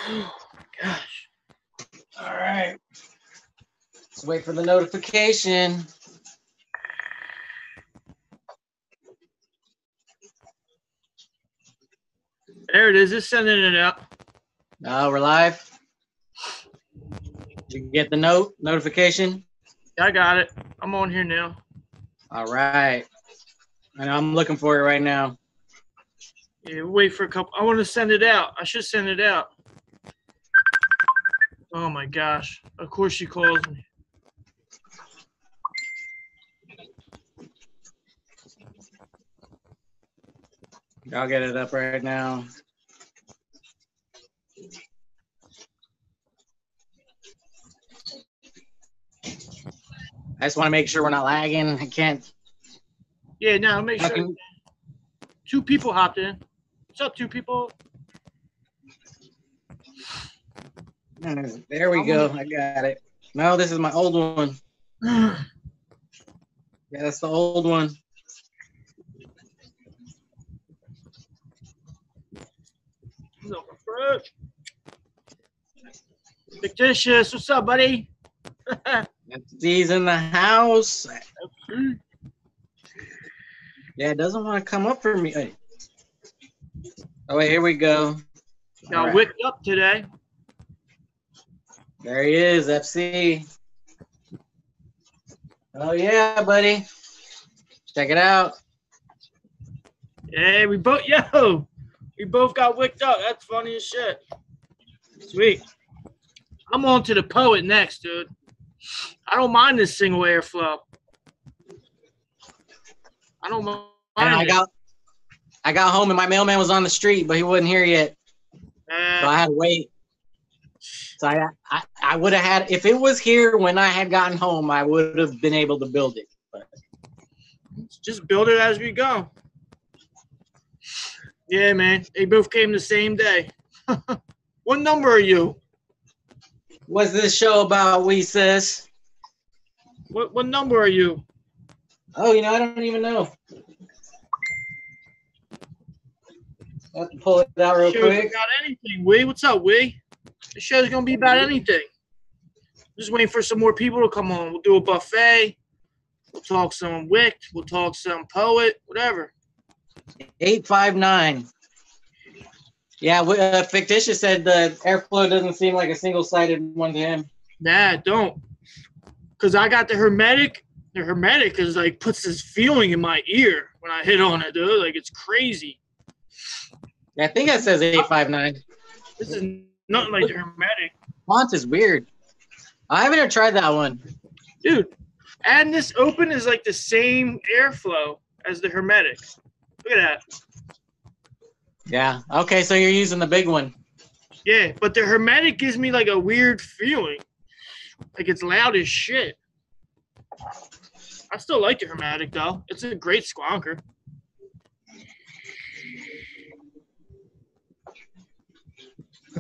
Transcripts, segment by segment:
Oh, gosh. All right. Let's wait for the notification. There it is. It's sending it out. Now we're live. Did you get the notification? I got it. I'm on here now. All right. And I'm looking for it right now. Yeah, wait for a couple. I want to send it out. I should send it out. Oh my gosh. Of course she calls me. I'll get it up right now. I just want to make sure we're not lagging. I can't. Yeah, no, make sure. 2 people hopped in. What's up, 2 people? There we go. I got it. No, this is my old one. Yeah, that's the old one. Fictitious, what's up, buddy? He's in the house. Yeah, it doesn't want to come up for me. Hey. Oh, wait, here we go. Got wicked up today. There he is, FC. Oh, yeah, buddy. Check it out. Hey, we both got wicked up. That's funny as shit. Sweet. I'm on to the poet next, dude. I don't mind this single airflow. I don't mind. I got home and my mailman was on the street, but he wasn't here yet. So I had to wait. So I would have had, if it was here when I had gotten home, I would have been able to build it. But just build it as we go. Yeah, man. They both came the same day. What number are you? What's this show about, we sis? What number are you? Oh, you know, I don't even know. I have to pull it out real quick. About anything, Wee. What's up, Wee? The show's gonna be about anything. Just waiting for some more people to come on. We'll do a buffet. We'll talk some Wicked. We'll talk some poet. Whatever. 859. Yeah, Fictitious said the airflow doesn't seem like a single-sided one to him. Nah, don't. Because I got the hermetic. The hermetic is like puts this feeling in my ear when I hit on it, dude. Like it's crazy. Yeah, I think that says 859. This is nothing like the hermetic. Font is weird. I haven't even tried that one. Dude, and this open is like the same airflow as the hermetic. Look at that. Yeah. Okay, so you're using the big one. Yeah, but the hermetic gives me like a weird feeling. Like it's loud as shit. I still like the hermetic though. It's a great squonker.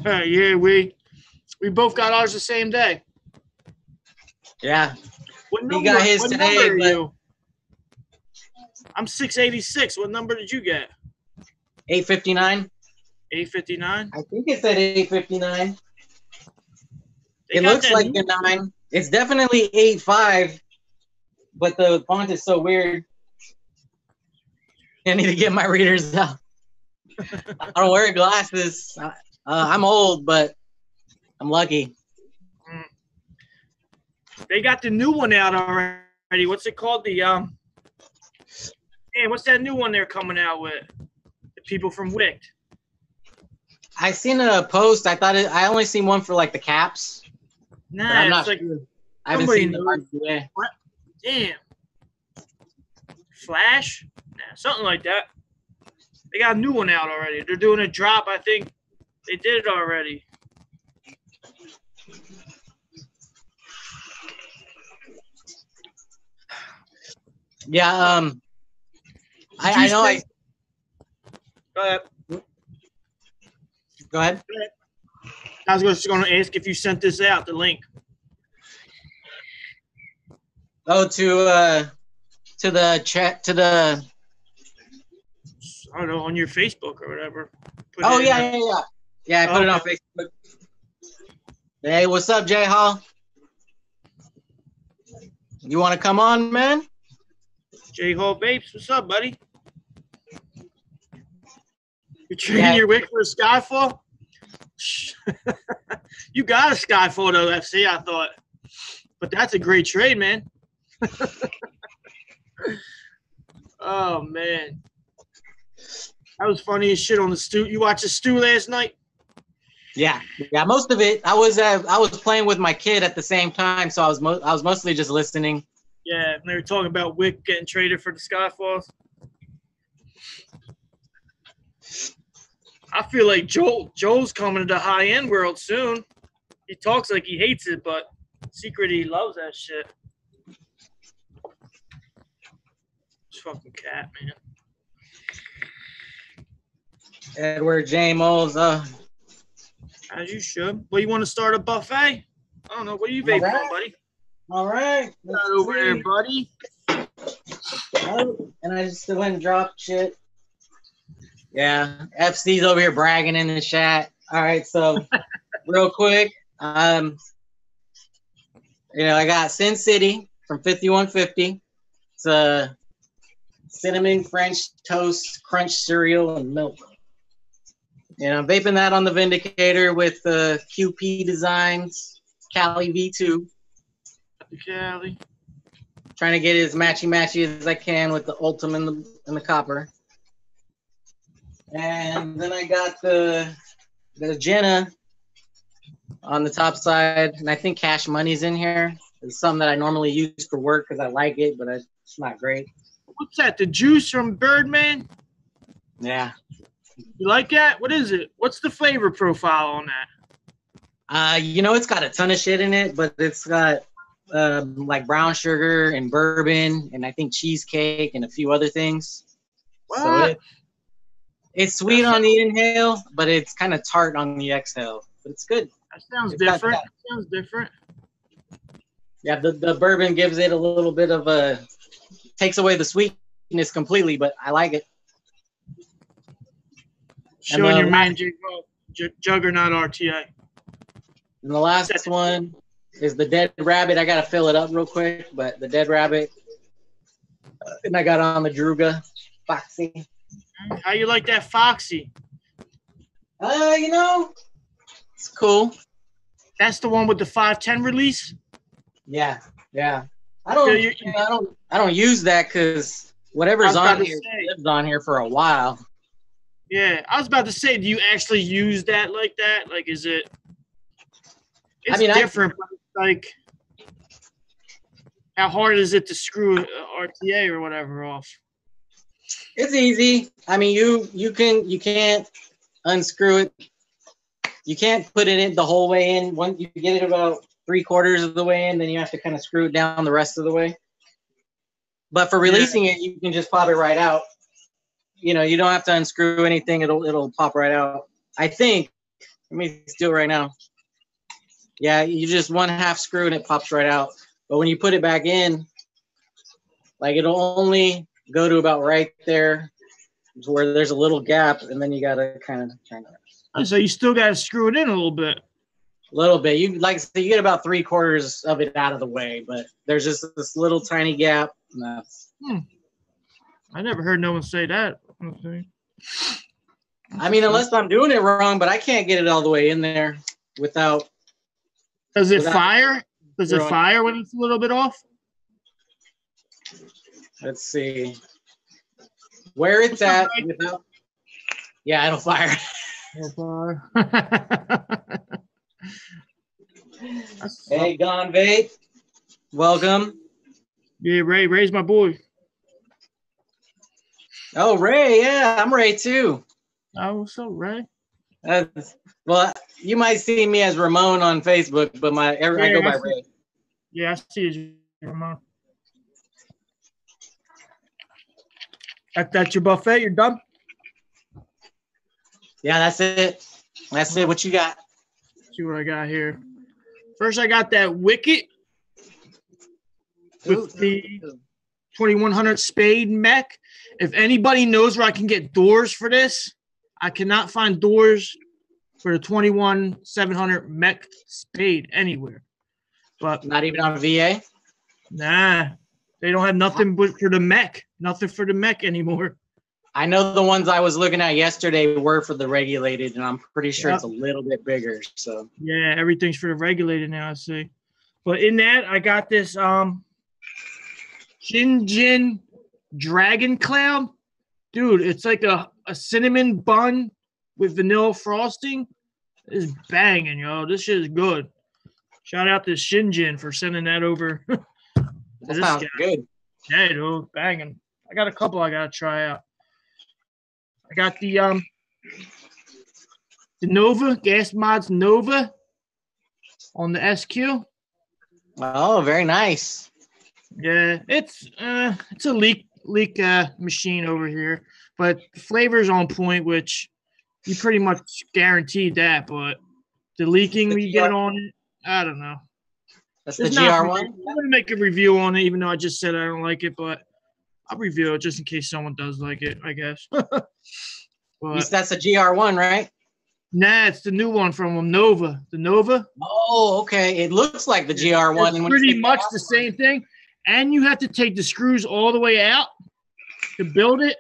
Yeah, we both got ours the same day. Yeah. He got his today, but I'm 686. What number did you get? 859. 859? I think it said 859. It looks like a 9. It's definitely 85, but the font is so weird. I need to get my readers out. I don't wear glasses. I'm old, but I'm lucky. They got the new one out already. What's it called? What's that new one they're coming out with? The people from Wicked. I seen a post. I only seen one for like the caps. Nah, I'm not like sure. I haven't seen the yeah. What? Damn. Flash? Nah, something like that. They got a new one out already. They're doing a drop. I think they did it already. Yeah, I know. Go ahead. Go ahead. I was just going to ask if you sent this out, the link. Oh, to the chat, to the. I don't know, on your Facebook or whatever. Oh yeah. Yeah, I put it on Facebook. Hey, what's up, Jay Hall? You want to come on, man? Jay Hall Vapes, what's up, buddy? You're trading your wick for a Skyfall? You got a Skyfall though, FC, I thought. But that's a great trade, man. Oh, man. That was funny as shit on the stew. You watched the stew last night? Yeah, most of it. I was playing with my kid at the same time, so I was mostly just listening. Yeah, they were talking about Wick getting traded for the Skyfalls. I feel like Joel's coming to the high-end world soon. He talks like he hates it, but secretly he loves that shit. This fucking cat, man. Edward James, As you should. Well, you want to start a buffet? I don't know. What are you vaping on, buddy? All right. Got over there, buddy. Oh, and I just went and dropped shit. Yeah, FC's over here bragging in the chat. All right, so real quick, I got Sin City from 5150. It's a cinnamon French toast crunch cereal and milk. And I'm vaping that on the Vindicator with the QP Designs Cali V2. Cali. Trying to get it as matchy as I can with the Ultim and the copper. And then I got the Jenna on the top side, and I think Cash Money's in here. It's something that I normally use for work because I like it, but it's not great. What's that? The juice from Birdman? Yeah. You like that? What is it? What's the flavor profile on that? It's got a ton of shit in it, but it's got like brown sugar and bourbon and I think cheesecake and a few other things. What? So it's sweet on the inhale, but it's kind of tart on the exhale. But it's good. That sounds different. Sounds different. Yeah, the bourbon gives it a little bit of takes away the sweetness completely, but I like it. Showing your man Juggernaut RTA. And the last one is the Dead Rabbit. I got to fill it up real quick, but the Dead Rabbit. And I got on the Druga Foxy. How you like that Foxy? It's cool. That's the one with the 510 release? Yeah. I don't use that because whatever's on here lives on here for a while. Yeah, I was about to say, do you actually use that like that? Like, is it? It's different, but it's like, how hard is it to screw RTA or whatever off? It's easy. I mean, you can't unscrew it. You can't put it in the whole way in. Once you get it about 3/4 of the way in, then you have to kind of screw it down the rest of the way. But for releasing it, you can just pop it right out. You don't have to unscrew anything. It'll pop right out. I think. Let me do it right now. Yeah, you just 1/2 screw and it pops right out. But when you put it back in, like it'll only go to about right there, where there's a little gap, and then you gotta kind of turn it. So you still gotta screw it in a little bit. A little bit. You get about 3/4 of it out of the way, but there's just this little tiny gap. I never heard no one say that. Okay. I mean, unless I'm doing it wrong, but I can't get it all the way in there without. Does it fire? Does it fire when it's a little bit off? Let's see. Where it's at. Yeah, it'll fire. It'll fire. Hey, Gone Vape. Welcome. Yeah, Ray's my boy. Oh, Ray. Yeah, I'm Ray too. Oh, what's up, Ray? Well, you might see me as Ramon on Facebook, but I go by Ray. Yeah, I see you, Ramon. That's your buffet? You're done? Yeah, that's it. That's it. What you got? Let's see what I got here. First, I got that Wicket with the 2100 Spade mech. If anybody knows where I can get doors for this, I cannot find doors for the 21,700 mech spade anywhere. But not even on VA. Nah, they don't have nothing but for the mech. Nothing for the mech anymore. I know the ones I was looking at yesterday were for the regulated, and I'm pretty sure it's a little bit bigger. So yeah, everything's for the regulated now. I see. But in that, I got this Shinjin Dragon Cloud. Dude, it's like a cinnamon bun with vanilla frosting. It's banging, yo. This shit is good. Shout out to Shinjin for sending that over. That sounds good. Yeah, dude, banging. I got a couple I gotta try out. I got the Nova, Gas Mods Nova on the SQ. Oh, very nice. Yeah, it's a leak machine over here, but the flavor's on point, which you pretty much guaranteed that. But the leaking we get on it, I don't know. That's the GR one. I'm gonna make a review on it, even though I just said I don't like it, but I'll review it just in case someone does like it, I guess. But that's the GR1, right? Nah, it's the new one from Nova. The Nova. Oh, okay. It looks like the GR1. It's pretty much the same thing. And you have to take the screws all the way out to build it.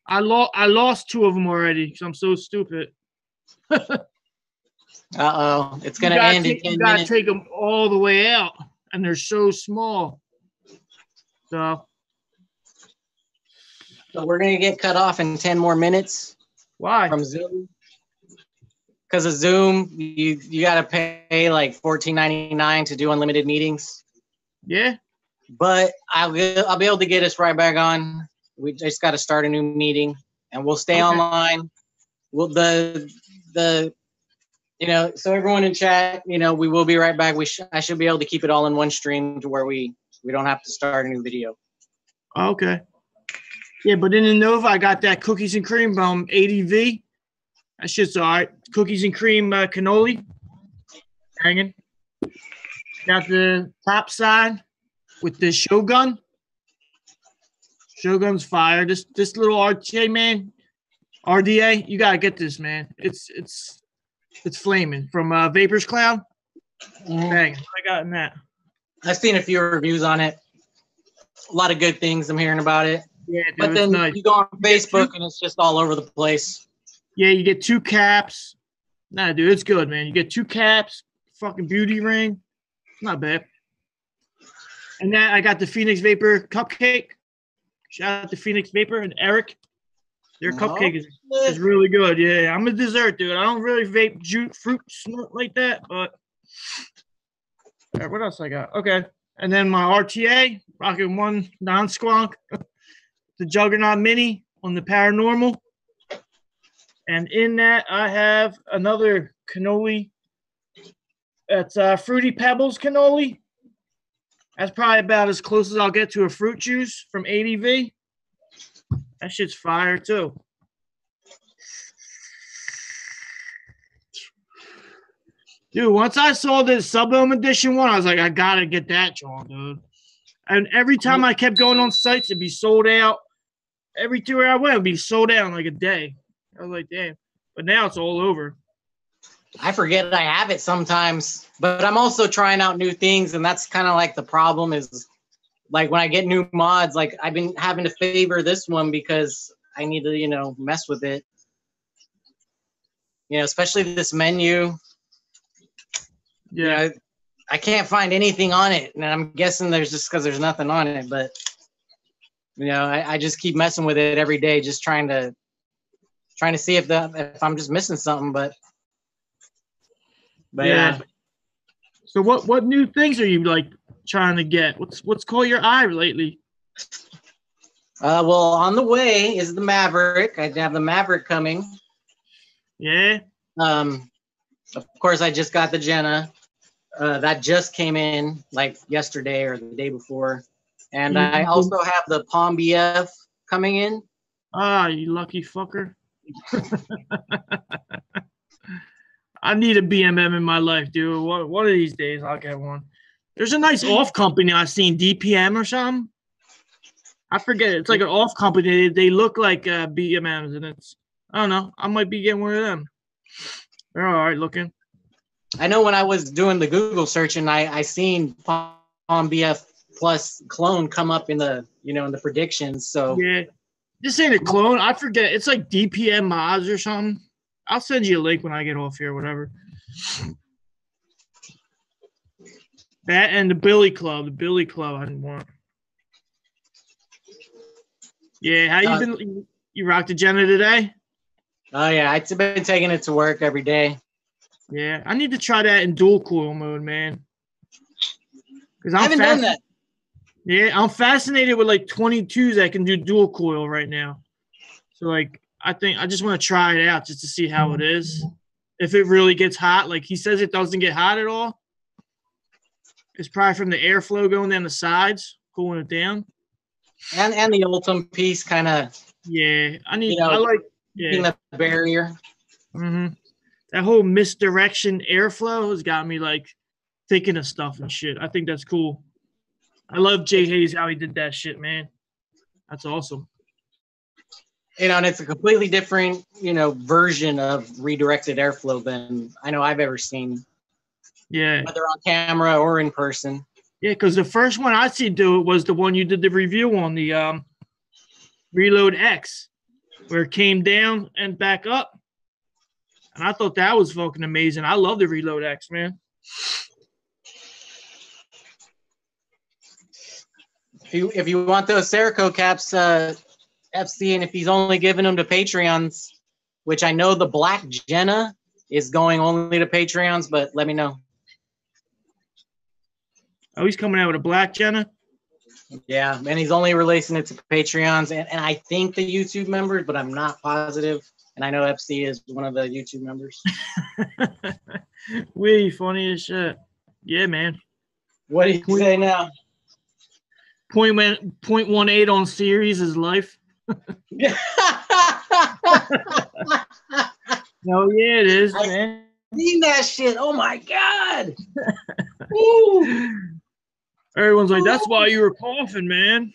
I lost 2 of them already because I'm so stupid. Uh-oh. It's going to end in 10 minutes. You got to take them all the way out, and they're so small. So we're going to get cut off in 10 more minutes. Why? From Zoom. Because of Zoom, you got to pay like $14.99 to do unlimited meetings. Yeah. But I'll be able to get us right back on. We just got to start a new meeting, and we'll stay online. We'll so everyone in chat, we will be right back. I should be able to keep it all in one stream to where we don't have to start a new video. Okay. Yeah, but in the Nova, I got that cookies and cream from ADV. That shit's all right. Cookies and cream cannoli. Hanging. Got the top side with the Shogun. Shogun's fire. This little RTA, man. RDA, you gotta get this, man. It's flaming from Vapors Cloud. Bang! I got in that. I've seen a few reviews on it. A lot of good things I'm hearing about it. Yeah, dude, but then nice. You go on Facebook and it's just all over the place. Yeah, you get 2 caps. Nah, dude, it's good, man. You get 2 caps, fucking beauty ring. Not bad. And then I got the Phoenix Vapor cupcake. Shout out to Phoenix Vapor and Eric. Their cupcake is really good. Yeah, I'm a dessert dude. I don't really vape fruit like that, but what else I got? Okay. And then my RTA, rocking 1 non-squonk, the Juggernaut Mini on the Paranormal. And in that, I have another cannoli. It's Fruity Pebbles cannoli. That's probably about as close as I'll get to a fruit juice from ADV. That shit's fire, too. Dude, once I saw this Sublime Edition one, I was like, I got to get that, John, dude. And every time I kept going on sites, it'd be sold out. Every tour I went, it'd be sold out in like a day. I was like, damn. But now it's all over. I forget I have it sometimes, but I'm also trying out new things, and that's kind of like the problem is, like when I get new mods, like I've been having to favor this one because I need to, mess with it. Especially this menu. Yeah. I can't find anything on it, and I'm guessing there's just because there's nothing on it, but I just keep messing with it every day, just trying to see if I'm just missing something, but yeah. So what new things are you like trying to get? What's caught your eye lately? Well, on the way is the Maverick. I have the Maverick coming. Yeah. Of course, I just got the Jenna. That just came in like yesterday or the day before, and I also have the Palm BF coming in. Ah, you lucky fucker. I need a BMM in my life, dude. One of these days, I'll get one. There's a nice off company I've seen, DPM or something. I forget. It's like an off company. They look like BMMs, and I don't know. I might be getting one of them. They're all right looking. I know when I was doing the Google search and I seen Palm BF Plus clone come up in the in the predictions. So yeah, this ain't a clone. I forget. It's like DPM mods or something. I'll send you a link when I get off here, whatever. That and the Billy Club. The Billy Club I didn't want. Yeah, how you been? You rocked the Jenna today? Oh yeah, I've been taking it to work every day. Yeah, I need to try that in dual coil mode, man. Because I haven't done that. Yeah, I'm fascinated with like 22s that can do dual coil right now. So like, I think I just want to try it out just to see how it is. If it really gets hot, like he says, it doesn't get hot at all. It's probably from the airflow going down the sides, cooling it down. And the Ultim piece kind of. Yeah, I like the barrier. Mm-hmm. That whole misdirection airflow has got me like thinking of stuff and shit. I think that's cool. I love Jay Hayes how he did that shit, man. That's awesome. And it's a completely different, version of redirected airflow than I know I've ever seen. Yeah. Whether on camera or in person. Yeah, because the first one I see do it was the one you did the review on, the Reload X, where it came down and back up. And I thought that was fucking amazing. I love the Reload X, man. If you want those Cerakote caps, FC, and if he's only giving them to Patreons, which I know the Black Jenna is going only to Patreons, but let me know. Oh, he's coming out with a Black Jenna? Yeah, and he's only releasing it to Patreons and I think the YouTube members, but I'm not positive. And I know FC is one of the YouTube members. Wee, funny as shit. Yeah, man. What do you say now? 0.18 on series is life. No, yeah, it is, man. I've seen that shit. Oh my god. Everyone's like, that's why you were coughing, man.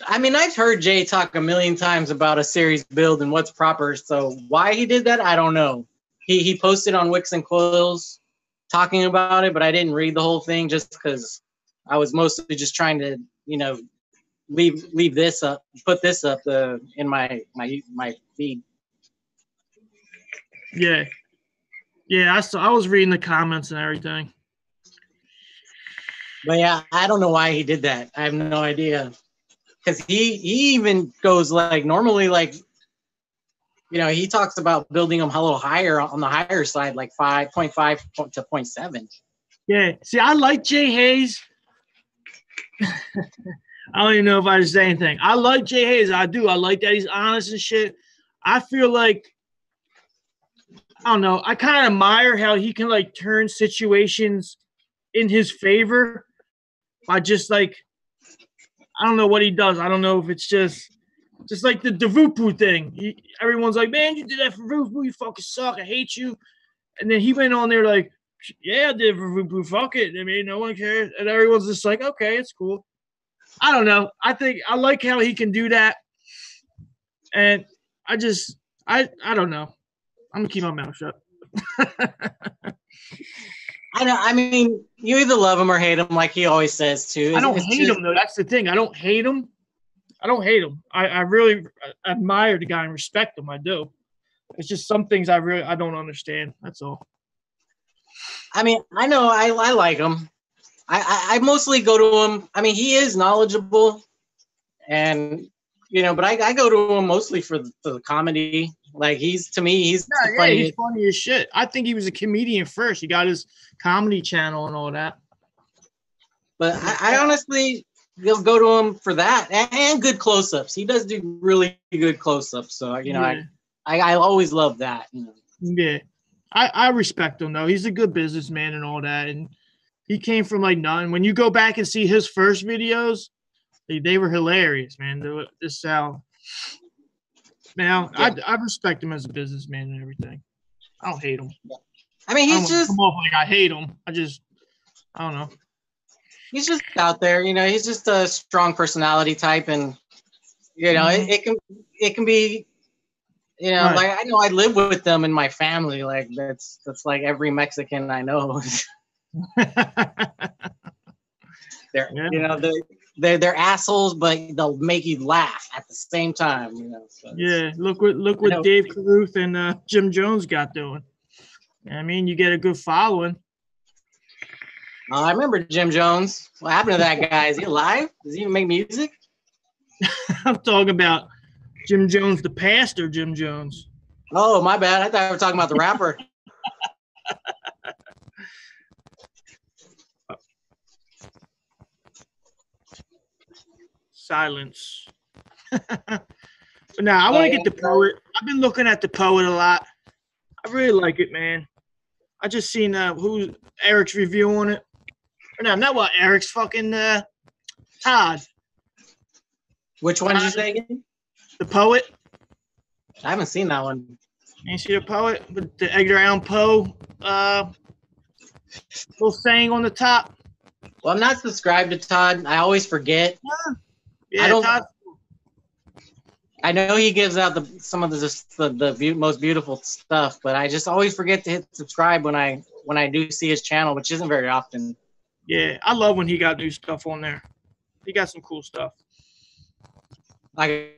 I mean, I've heard Jay talk a million times about a series build and what's proper. So why he did that, I don't know. He posted on Wicks and Coils talking about it, but I didn't read the whole thing just because I was mostly just trying to, leave this up, put this up in my feed. Yeah. Yeah, I was reading the comments and everything. But yeah, I don't know why he did that. I have no idea. Because he even goes like normally he talks about building them a little higher on the higher side, like 5.5 to 0.7. Yeah. See, I like Jay Hayes. I don't even know if I should say anything. I like Jay Hayes. I do. I like that he's honest and shit. I feel like, I don't know, I kind of admire how he can like turn situations in his favor by just like, I don't know what he does. I don't know if it's just like the Vupu thing. Everyone's like, man, you did that for Vupu. You fucking suck. I hate you. And then he went on there like, yeah, I did for Vupu. Fuck it. I mean, no one cares. And everyone's just like, okay, it's cool. I don't know. I like how he can do that. And I don't know. I'm going to keep my mouth shut. I know. I mean, you either love him or hate him, like he always says too. I don't hate him though. That's the thing. I don't hate him. I really admire the guy and respect him. I do. It's just some things I don't understand. That's all. I mean, I know I like him. I mostly go to him. I mean, he is knowledgeable, and but I go to him mostly for the comedy. Like he's funny. He's funny as shit. I think he was a comedian first. He got his comedy channel and all that. But I honestly will go to him for that and good close-ups. He does do really good close-ups. So I always love that. Yeah, I respect him though. He's a good businessman and all that, and he came from like nothing. When you go back and see his first videos, they were hilarious, man. This Sal. Now, yeah. I respect him as a businessman and everything. I don't hate him. Yeah. I mean, he's just come off like I hate him. I don't know. He's just out there, he's just a strong personality type, and it can be You know, Right. like I know I live with them in my family. Like that's like every Mexican I know. They're Yeah. you know they're assholes, but they'll make you laugh at the same time. You know. So Yeah. Look what Dave Caruth and Jim Jones got doing. I mean, you get a good following. I remember Jim Jones. What happened to that guy? Is he alive? Does he even make music? I'm talking about Jim Jones, the pastor, Jim Jones. Oh, my bad. I thought we were talking about the rapper. Silence. But now I want to get the poet. I've been looking at the poet a lot. I really like it, man. I just seen who's Eric's review on it. Or no, not what Eric's fucking Todd. Which one did you say again? The poet. I haven't seen that one. You see the poet with the Edgar Allan Poe little saying on the top. Well, I'm not subscribed to Todd. I always forget. Yeah, Todd. I know he gives out some of the most beautiful stuff, but I just always forget to hit subscribe when I do see his channel, which isn't very often. Yeah, I love when he got new stuff on there. He got some cool stuff. Like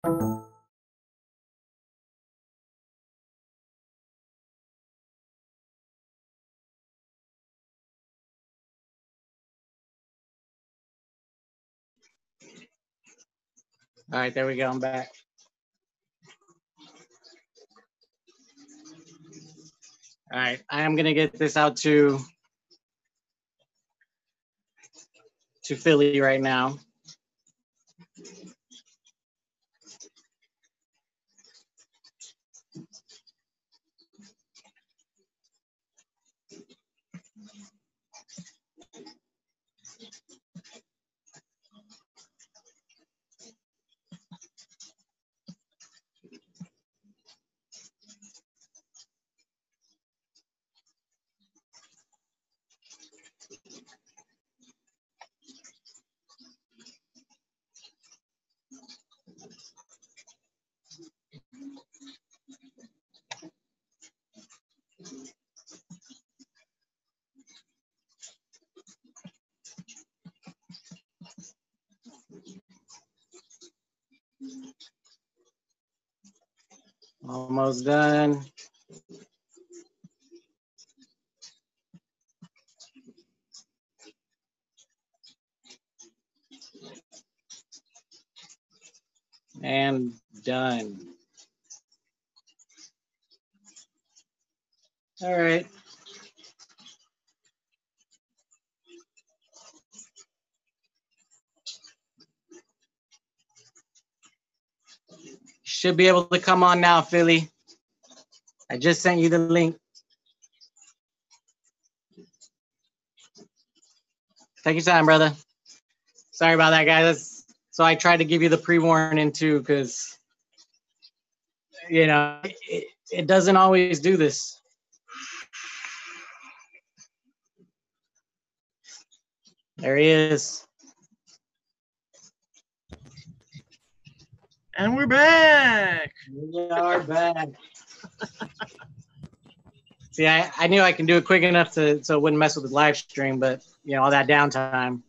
All right, there we go. I'm back. All right, I am gonna get this out to Philly right now. Almost done. And done. All right. Should be able to come on now, Philly. I just sent you the link. Take your time, brother. Sorry about that, guys. So I tried to give you the pre-warning too, because you know it doesn't always do this. There he is. And we're back. We are back. See, I knew I can do it quick enough so it wouldn't mess with the live stream, but you know, all that downtime.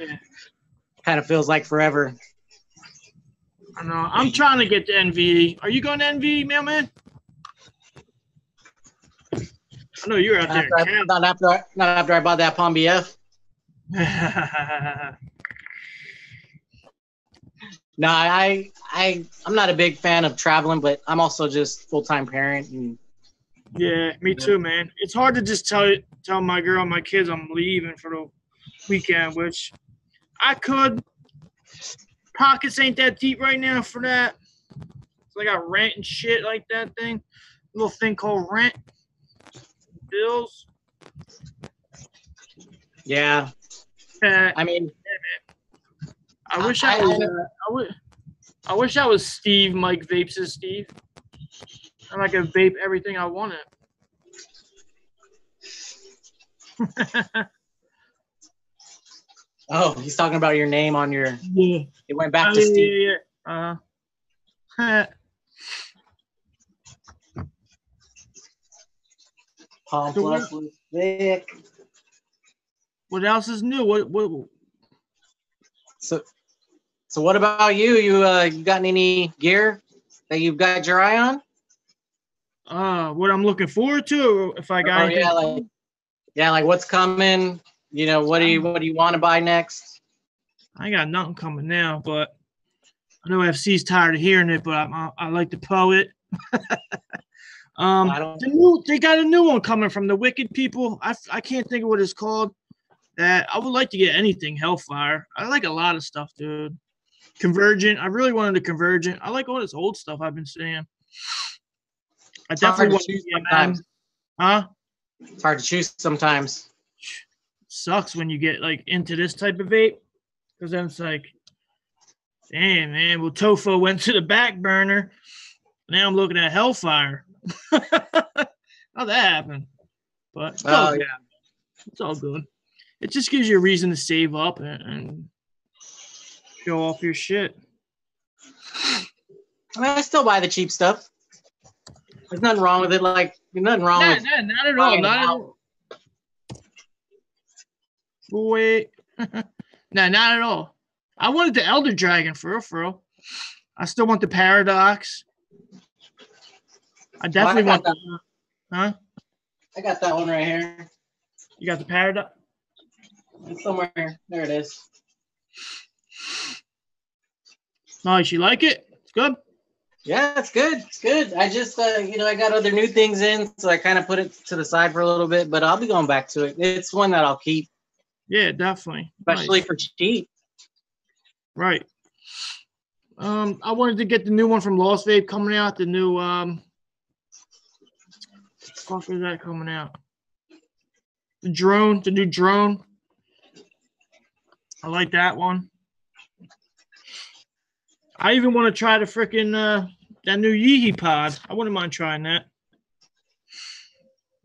Yeah. Kind of feels like forever. I know. I'm trying to get to NV. Are you going to NV, Mailman? I know you're out there. Not after I bought that Palm BF. No, I'm not a big fan of traveling, but I'm also just full-time parent. And, yeah, me too, man. It's hard to just tell my girl and my kids I'm leaving for the weekend, which I could. Pockets ain't that deep right now for that. So I got rent and shit like that thing. Little thing called rent. Bills. yeah. I mean, I wish I was Steve, Mike Vapes' Steve. And I could vape everything I wanted. Oh, he's talking about your name on your. Yeah. It went back to Steve. Yeah. Palm Plus was thick. What else is new? What? So what about you? You got any gear that you've got your eye on? What I'm looking forward to, if I got anything. Like what's coming? You know, what do you want to buy next? I ain't got nothing coming now, but I know FC's tired of hearing it, but I like the poet. They got a new one coming from the Wicked people. I can't think of what it's called. That I would like to get anything Hellfire. I like a lot of stuff, dude. Convergent. I really wanted a Convergent. I like all this old stuff I've been seeing. I definitely want to get sometimes. Huh? It's hard to choose sometimes. Sucks when you get like into this type of vape, because then it's like, damn, man. Well, Tofo went to the back burner. Now I'm looking at Hellfire. How'd that happen? But it's all good. It's all good. It just gives you a reason to save up and show off your shit. I mean, I still buy the cheap stuff. There's nothing wrong with it. Like, there's nothing wrong with it. Not at all. Not at all. Wait. No, not at all. I wanted the Elder Dragon for real. I still want the Paradox. I definitely want that. Huh? I got that one right here. You got the Paradox? It's somewhere here. There it is. Nice. You like it? It's good? Yeah, it's good. It's good. I just, I got other new things in, so I kind of put it to the side for a little bit, but I'll be going back to it. It's one that I'll keep. Yeah, definitely. Especially for cheap. Right. I wanted to get the new one from Lost Vape coming out. The new, what the fuck is that coming out? The new drone. I like that one. I even want to try the freaking that new Yeehee pod. I wouldn't mind trying that.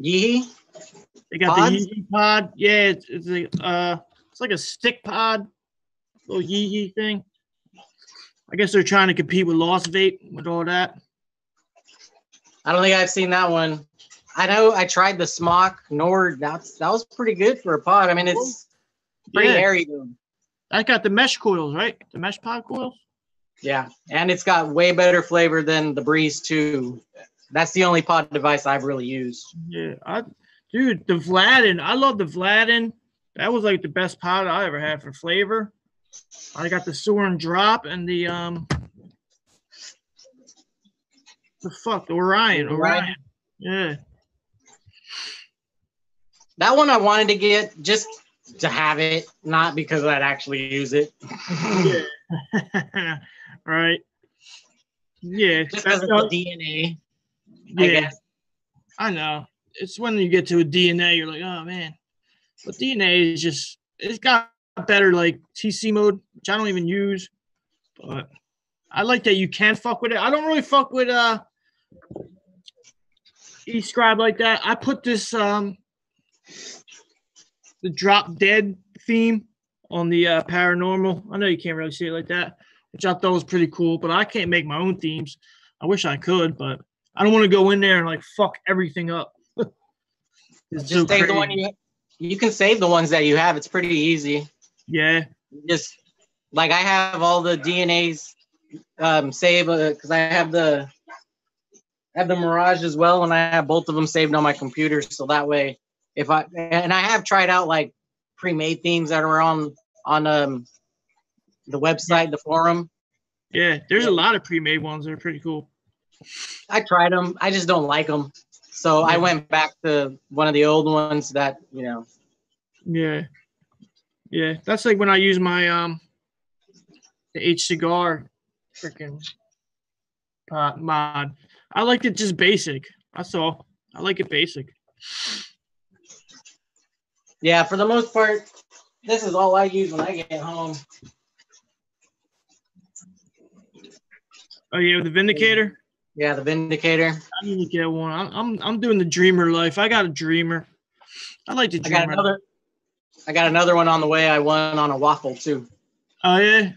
Yeehee? They got Pods? The Yeehee pod. Yeah, it's like a stick pod, little Yeehee thing. I guess they're trying to compete with Lost Vape with all that. I don't think I've seen that one. I know I tried the Smock Nord. That was pretty good for a pod. I mean, it's pretty airy though. That got the mesh coils, right? The mesh pod coils. Yeah, and it's got way better flavor than the Breeze 2. That's the only pod device I've really used. Yeah, dude, the Vladin. I love the Vladin. That was like the best pod I ever had for flavor. I got the Soaring Drop and the Orion. Yeah. That one I wanted to get just to have it, not because I'd actually use it. Yeah. Right. Yeah. Just because of the DNA. Yeah. I guess. I know. It's when you get to a DNA, you're like, oh man. But DNA is it's got better like TC mode, which I don't even use. But I like that you can fuck with it. I don't really fuck with e-scribe like that. I put this the Drop Dead theme on the paranormal. I know you can't really see it like that, which I thought was pretty cool, but I can't make my own themes. I wish I could, but I don't want to go in there and like fuck everything up. Just save the one you can save the ones that you have. It's pretty easy. Yeah. Just like I have all the DNAs saved because I have the Mirage as well, and I have both of them saved on my computer. So that way, I have tried out like pre-made themes that are on the website, the forum. Yeah, there's a lot of pre-made ones that are pretty cool. I tried them. I just don't like them. So I went back to one of the old ones that, Yeah. Yeah, that's like when I use my the H cigar freaking mod. I liked it just basic. That's all. I like it basic. Yeah, for the most part, this is all I use when I get home. Oh yeah, the Vindicator. Yeah, the Vindicator. I need to get one. I'm doing the Dreamer life. I got a Dreamer. I like the Dreamer. I got another one on the way. I won on a waffle too. Oh yeah.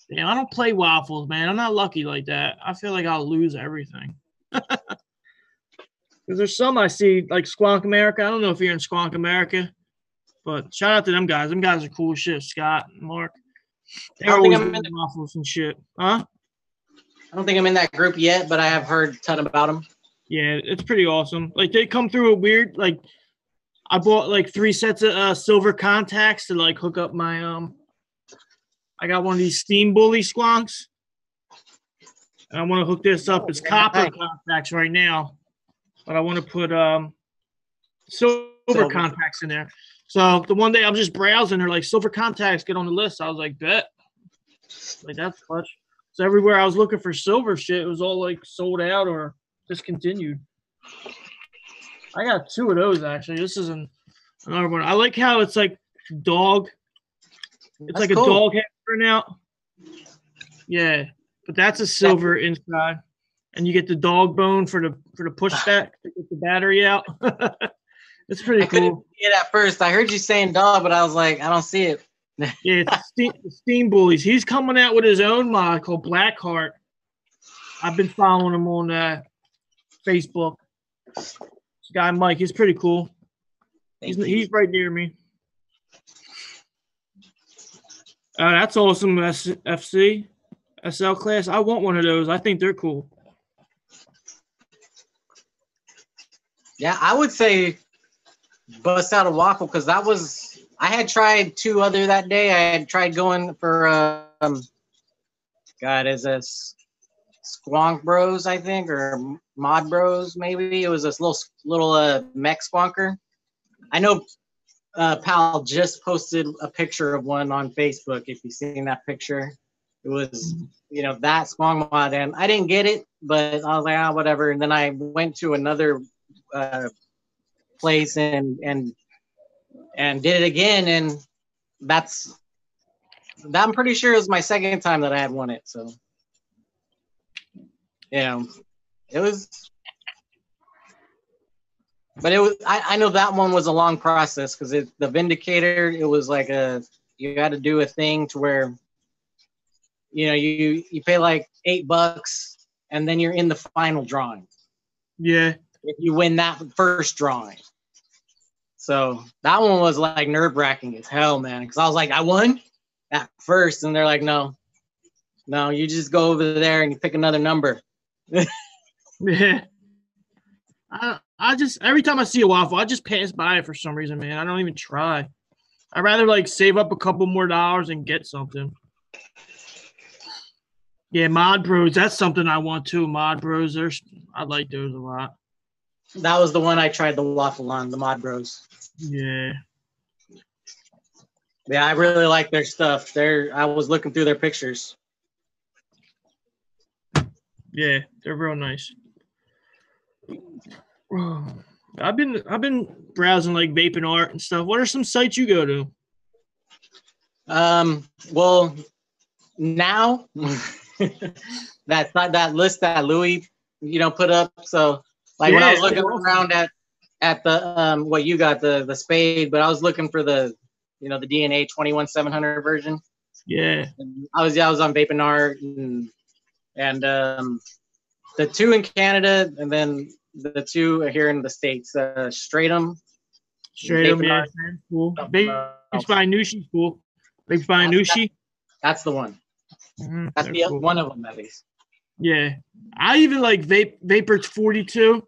Damn, I don't play waffles, man. I'm not lucky like that. I feel like I'll lose everything. Because there's some I see, like Squonk America. I don't know if you're in Squonk America, but shout out to them guys. Them guys are cool as shit, Scott and Mark. They're always doing waffles and shit. Huh? I don't think I'm in that group yet, but I have heard a ton about them. Yeah, it's pretty awesome. Like, they come through a weird, like, I bought, like, 3 sets of silver contacts to, like, hook up my, I got one of these Steam Bully Squonks. And I want to hook this up. It's copper contacts right now. But I want to put silver contacts in there. So the one day I'm just browsing, they're like, silver contacts, get on the list. I was like, bet. Like, that's clutch. So everywhere I was looking for silver shit, it was all like sold out or discontinued. I got 2 of those actually. This is another one. I like how it's like dog. It's that's like cool. A dog head printout. Yeah, but that's a silver inside, and you get the dog bone for the pushback to get the battery out. It's pretty cool. I couldn't see it at first. I heard you saying dog, but I was like, I don't see it. Yeah, it's Steam Bullies. He's coming out with his own mod called Blackheart. I've been following him on Facebook. This guy Mike, he's pretty cool. He's right near me. That's awesome. SFC, SL class. I want one of those. I think they're cool. Yeah, I would say bust out a waffle because I had tried 2 other that day. I had tried going for God, is this Squonk Bros, I think, or Mod Bros, maybe. It was this little mech squonker. I know Pal just posted a picture of one on Facebook. If you've seen that picture, it was, that Squonk mod, and I didn't get it, but I was like, whatever. And then I went to another place and did it again, and I'm pretty sure it was my second time that I had won it. So, it was, but it was. I know that one was a long process because the Vindicator. It was like you got to do a thing to where, you pay like $8 and then you're in the final drawing. Yeah. If you win that first drawing. So that one was like nerve-wracking as hell, man. Because I was like, I won at first, and they're like, no, you just go over there and you pick another number. Yeah. I just, every time I see a waffle, I just pass by it for some reason, man. I don't even try. I'd rather like save up a couple more dollars and get something. Yeah, Mod Bros. That's something I want too. Mod Bros. I like those a lot. That was the one I tried the waffle on, the Mod Bros. Yeah. Yeah, I really like their stuff. I was looking through their pictures. Yeah, they're real nice. I've been browsing like vaping art and stuff. What are some sites you go to? Well, now that's not that list that Louis, put up. So like when I was looking around at the what you got, the Spade, but I was looking for the the DNA 21700 version. Yeah. And I was on Vaping Art and the 2 in Canada and then the 2 here in the States. Stratum. Stratum, yeah. Cool. Vapes by Nushi, cool. Vapes by Nushi. That's the one. Mm-hmm. That's the cool. One of them at least. Yeah. I even like Vapor 42.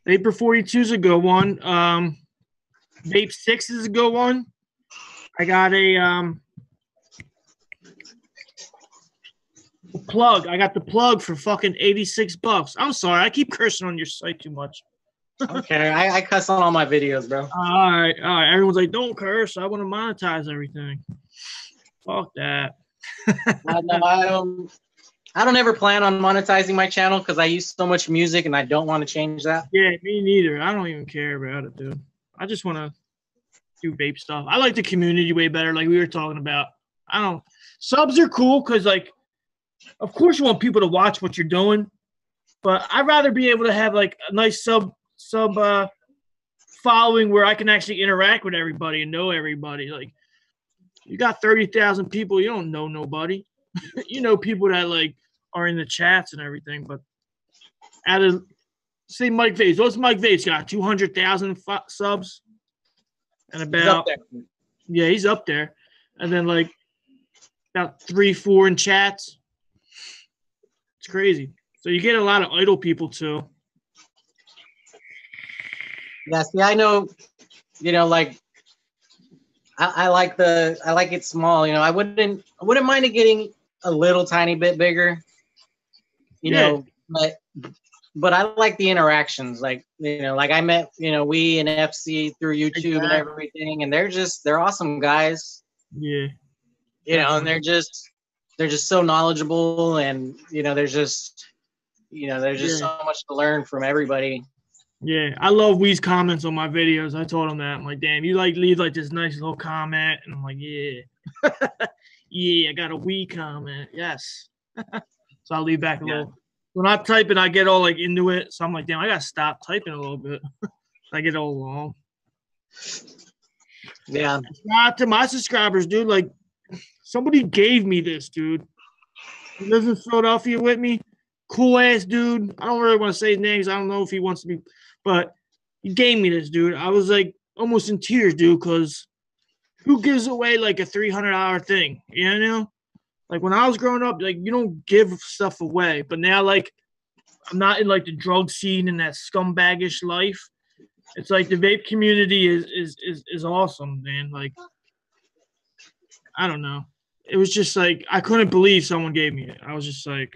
Vapor 42 is a good one. Vape 6 is a good one. I got a plug. I got the plug for fucking $86. I'm sorry, I keep cursing on your site too much. Okay, I cuss on all my videos, bro. All right. Everyone's like, don't curse. I want to monetize everything. Fuck that. I don't ever plan on monetizing my channel because I use so much music and I don't want to change that. Yeah, me neither. I don't even care about it, dude. I just want to do vape stuff. I like the community way better, like we were talking about. Subs are cool because, like, of course you want people to watch what you're doing, but I'd rather be able to have like a nice sub following where I can actually interact with everybody and know everybody. Like, you got 30,000 people, you don't know nobody. You know people that like are in the chats and everything, but out of say Mike Vapes, what's Mike Vapes got? 200,000 subs, and about he's up there, and then like about 3-4 in chats. It's crazy. So you get a lot of idle people too. Yeah, see, I know, like I like it small. I wouldn't mind it getting a little tiny bit bigger. You know, but I like the interactions. Like, like I met, we and FC through YouTube and everything, and they're awesome guys. Yeah. And they're just so knowledgeable, and there's just so much to learn from everybody. Yeah, I love Wee's comments on my videos. I told him that. I'm like, damn, you like leave like this nice little comment, and I'm like, yeah, yeah, I got a Wee comment, yes. So I'll leave back a little. When I type it, I get all like into it. So I'm like, damn, I gotta stop typing a little bit. I get all long. Yeah. Not to my subscribers, dude. Like, somebody gave me this, dude. He lives in Philadelphia with me. Cool ass dude. I don't really want to say his name because I don't know if he wants to be, but he gave me this, dude. I was like almost in tears, dude, because who gives away like a $300 thing? You know, like when I was growing up, like you don't give stuff away. But now, like I'm not in like the drug scene and that scumbaggish life. It's like the vape community is awesome, man. Like I don't know. It was just like I couldn't believe someone gave me it. I was just like,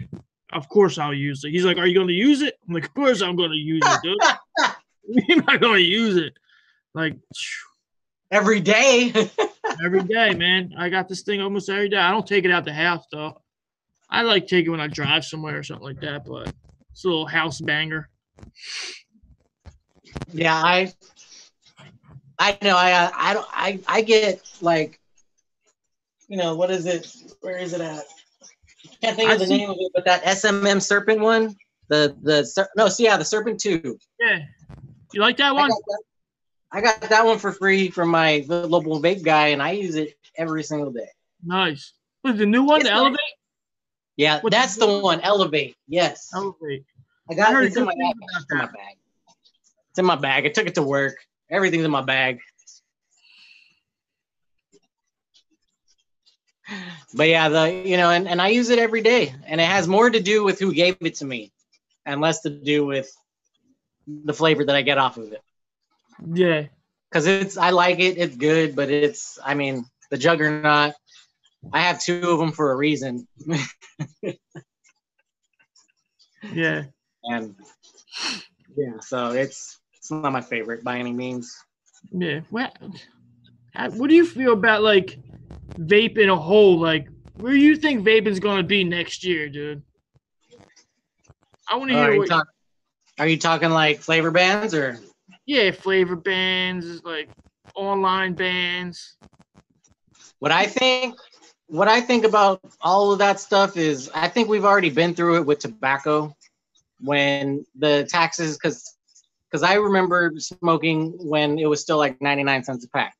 of course I'll use it. He's like, are you going to use it? I'm like, of course I'm going to use it, dude. You're not going to use it. Like every day. every day, man. I got this thing almost every day. I don't take it out the house though. I like take it when I drive somewhere or something like that, but it's a little house banger. Yeah, I know. I get like, you know, what is it? Where is it at? Can't think of the name of it, but that SMM Serpent one. The Serpent 2. Yeah, you like that one? I got that one for free from my local vape guy, and I use it every single day. Nice. What is the new one? The Elevate? Yeah, that's the one. Elevate. Yes. Elevate. I got it. It's in my bag. It's in my bag. I took it to work. Everything's in my bag. But yeah, and I use it every day, and it has more to do with who gave it to me, and less to do with the flavor that I get off of it. Yeah, because I like it. It's good, but the Juggernaut. I have 2 of them for a reason. Yeah, and yeah, so it's not my favorite by any means. Yeah. What do you feel about like vape in a whole? Like, where do you think vaping's gonna be next year, dude? I want to hear Are you talking like flavor bans or? Yeah, flavor bans, like online bans. What I think about all of that stuff is I think we've already been through it with tobacco when the taxes, because I remember smoking when it was still like 99 cents a pack.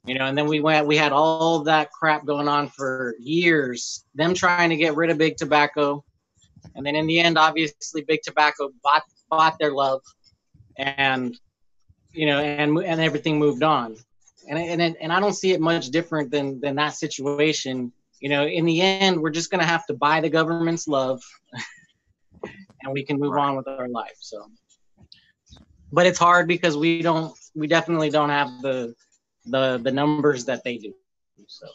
And then we had all that crap going on for years, them trying to get rid of big tobacco. And then in the end, obviously, big tobacco bought their love, and and everything moved on. And I don't see it much different than that situation. In the end, we're just gonna have to buy the government's love, and we can move on with our life. So, but it's hard because we definitely don't have the numbers that they do. So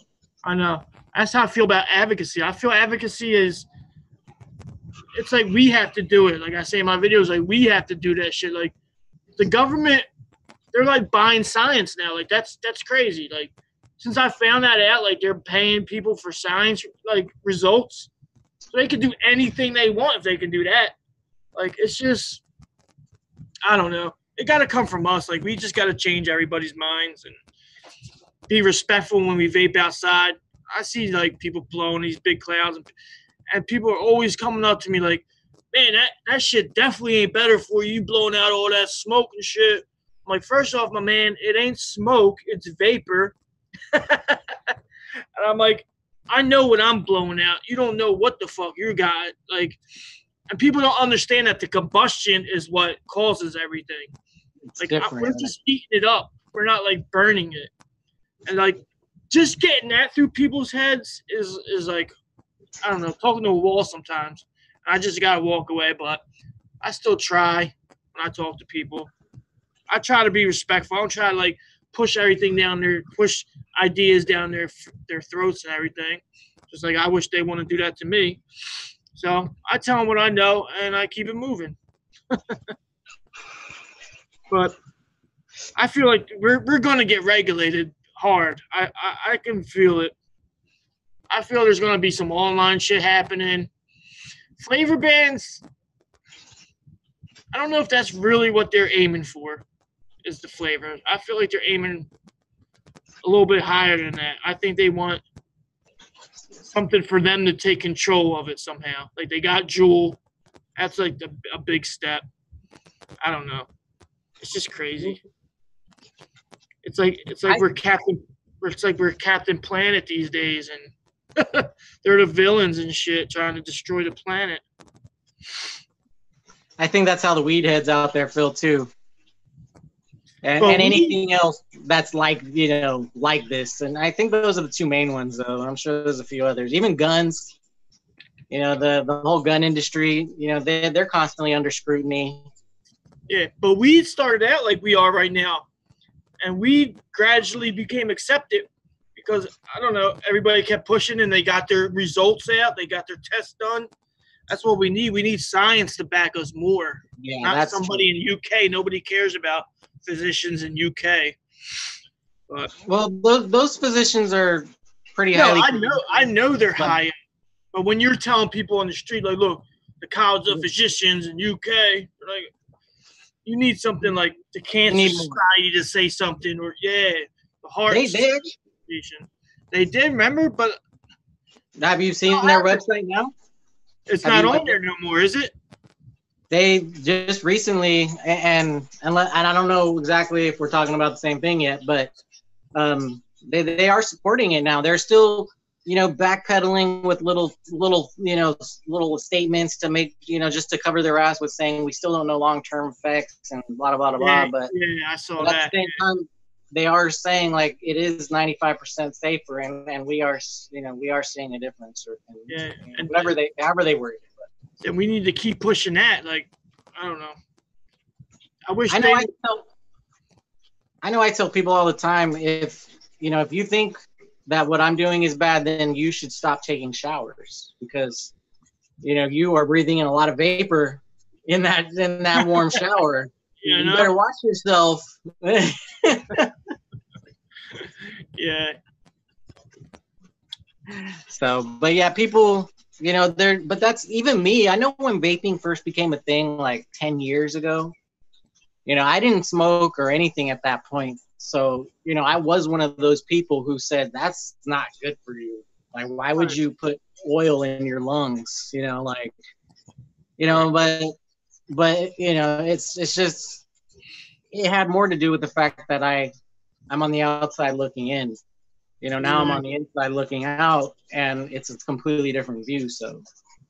I know. That's how I feel about advocacy. I feel advocacy is, it's like we have to do it. Like I say in my videos, like we have to do that shit. Like the government, they're like buying science now. Like that's crazy. Like since I found that out, like they're paying people for science like results, so they can do anything they want if they can do that. Like it's just, I don't know. It got to come from us. Like we just got to change everybody's minds and be respectful when we vape outside. I see like people blowing these big clouds, and people are always coming up to me like, man, that shit definitely ain't better for you, blowing out all that smoke and shit. I'm like, first off, my man, it ain't smoke, it's vapor. And I'm like, I know what I'm blowing out. You don't know what the fuck you got. Like, and people don't understand that the combustion is what causes everything. It's like, different. We're just heating it up. We're not like burning it. And like, just getting that through people's heads is like, I don't know, talking to a wall sometimes. I just gotta walk away, but I still try when I talk to people. I try to be respectful. I don't try to like push everything down there, push ideas down their throats and everything. Just like I wish they want to do that to me. So I tell them what I know and I keep it moving. But I feel like we're gonna get regulated hard. I can feel it. I feel there's gonna be some online shit happening. Flavor bans, I don't know if that's really what they're aiming for, is the flavor. I feel like they're aiming a little bit higher than that. I think they want something for them to take control of it somehow. Like they got Juul. That's like a big step. I don't know. It's just crazy. It's like we're Captain Planet these days, and they're the villains and shit trying to destroy the planet. I think that's how the weed heads out there feel too. and anything else that's like, you know, like this. And I think those are the two main ones, though. I'm sure there's a few others. Even guns, you know, the whole gun industry, you know, they're constantly under scrutiny. Yeah, but we started out like we are right now, and we gradually became accepted because, I don't know, everybody kept pushing and they got their results out, they got their tests done. That's what we need. We need science to back us more. Yeah, not that's somebody true. in UK. Nobody cares about physicians in UK. But well, those physicians are pretty no, highly. I know they're but, high. But when you're telling people on the street, like, look, the College of Physicians in UK, like, you need something like the Cancer Society to say something, or the Heart Association. They did, remember, but have you seen their website now? It's not on there no more, is it? They just recently, and I don't know exactly if we're talking about the same thing yet, but they are supporting it now. They're still, you know, backpedaling with little you know, little statements to make, you know, just to cover their ass with saying we still don't know long-term effects and blah blah blah blah. But I saw that. At the same time, they are saying like it is 95% safer, and we are, you know, we are seeing a difference. Or, and however they word it. And we need to keep pushing that. Like, I don't know. I wish I know I tell people all the time, if you think that what I'm doing is bad, then you should stop taking showers, because, you know, you are breathing in a lot of vapor in that warm shower. You better watch yourself. Yeah. So, but yeah, people, you know, but that's even me. I know when vaping first became a thing like 10 years ago, you know, I didn't smoke or anything at that point. So, you know, I was one of those people who said, that's not good for you. Like, why would you put oil in your lungs? You know, like, you know, but, you know, it's just, it had more to do with the fact that I'm on the outside looking in. You know, now I'm on the inside looking out, and it's a completely different view. So,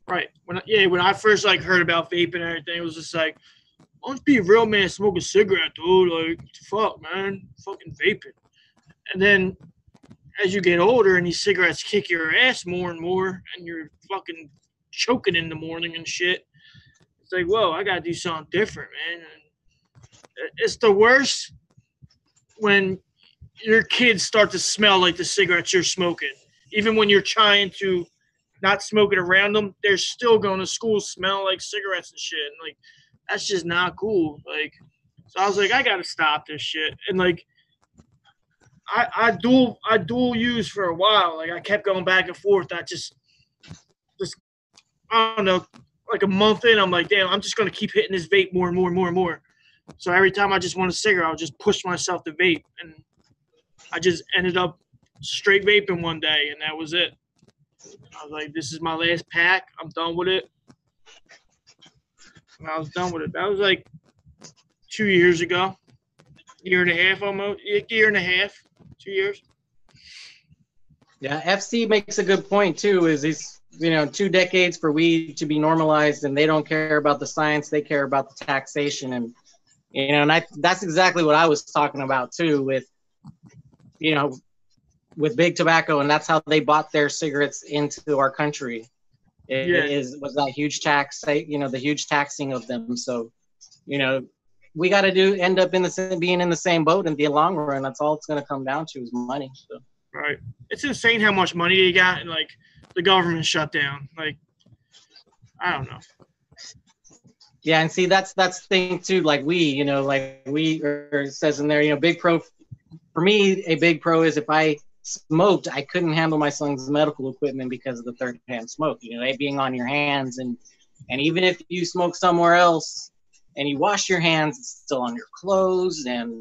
right. When I first like heard about vaping and everything, it was just like, why don't you be a real man, smoke a cigarette, dude? Like, fuck, man, fucking vaping. And then as you get older and these cigarettes kick your ass more and more, and you're fucking choking in the morning and shit, it's like, whoa, I gotta do something different, man. And it's the worst when your kids start to smell like the cigarettes you're smoking. Even when you're trying to not smoke it around them, they're still going to school smelling like cigarettes and shit. And like, that's just not cool. Like, so I was like, I gotta stop this shit. And like, I dual use for a while. Like, I kept going back and forth. I just I don't know, like a month in, I'm like, damn, I'm just gonna keep hitting this vape more and more and more and more. So every time I just want a cigarette, I'll just push myself to vape, and I just ended up straight vaping one day, and that was it. I was like, this is my last pack. I'm done with it. And I was done with it. That was like 2 years ago. Year and a half almost. Year and a half. 2 years. Yeah, FC makes a good point too, is these, you know, 2 decades for weed to be normalized, and they don't care about the science, they care about the taxation. And, you know, and that's exactly what I was talking about too with, you know, with big tobacco, and that's how they bought their cigarettes into our country. Was that huge tax, you know, the huge taxing of them. So, you know, we got to end up being in the same boat in the long run. That's all it's going to come down to is money. So. Right. It's insane how much money they got, and like the government shut down. Like, I don't know. Yeah, and see, that's the thing too. Like it says in there, you know, big pro. For me, a big pro is if I smoked, I couldn't handle my son's medical equipment because of the third-hand smoke. You know, it being on your hands, and even if you smoke somewhere else and you wash your hands, it's still on your clothes, and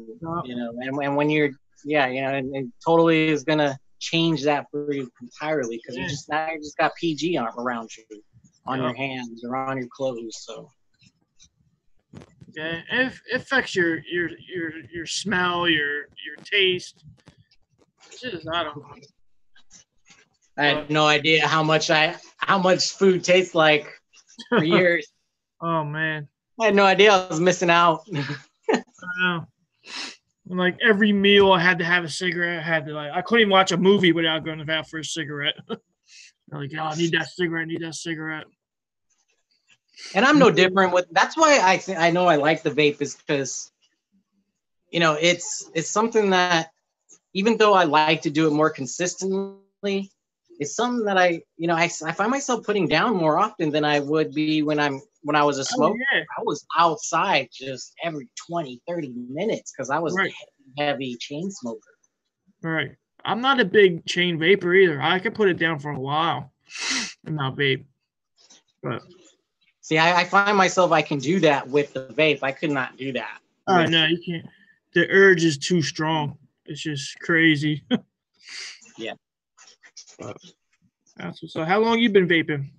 you know, and when you're, you know, and it totally is gonna change that for you entirely, because you just got PG around you, on your hands or on your clothes. So. Yeah, it affects your smell, your taste. Just, I don't know. I had no idea how much food tastes like for years. Oh man, I had no idea I was missing out. I know. And, like every meal, I had to have a cigarette. I couldn't even watch a movie without going out for a cigarette. Like, oh, I need that cigarette. I need that cigarette. And I'm no different with. That's why I know I like the vape is because, it's something that even though I like to do it more consistently, it's something that I find myself putting down more often than I would be when I was a smoker. Oh, yeah. I was outside just every 20, 30 minutes because I was Right. a heavy chain smoker. Right. I'm not a big chain vapor either. I could put it down for a while and not vape. But see, I find myself I can do that with the vape. I could not do that. No, you can't. The urge is too strong. It's just crazy. Yeah. So how long you been vaping?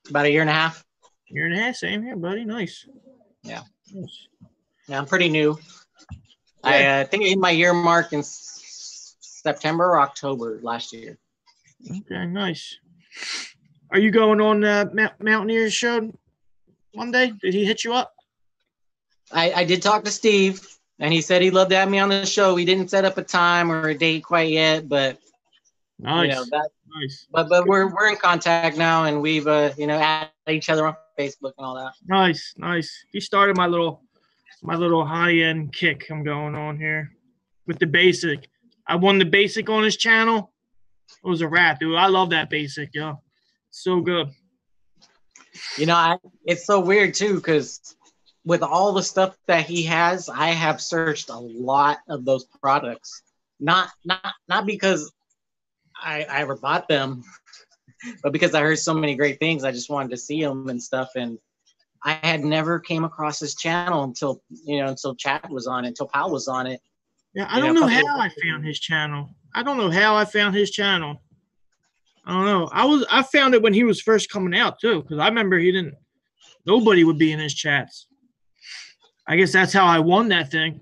About a year and a half. Year and a half, same here, buddy. Nice. Yeah. Nice. Yeah, I'm pretty new. Yeah. I think I hit my year mark in September or October last year. Okay, nice. Are you going on Mountaineers show Monday? Did he hit you up? I did talk to Steve, and he said he'd love to have me on the show. We didn't set up a time or a date quite yet, but nice. Nice. But we're in contact now, and we've added each other on Facebook and all that. Nice. He started my little high end kick I'm going on here with the basic. I won the basic on his channel. It was a wrap, dude. I love that basic, yo. So good. It's so weird too, because with all the stuff that he has, I have searched a lot of those products. Not because I ever bought them, but because I heard so many great things, I just wanted to see them and stuff. And I had never came across his channel until Chad was on it, until Pal was on it. Yeah, I don't know how I found his channel. I don't know. I found it when he was first coming out too, because I remember nobody would be in his chats. I guess that's how I won that thing.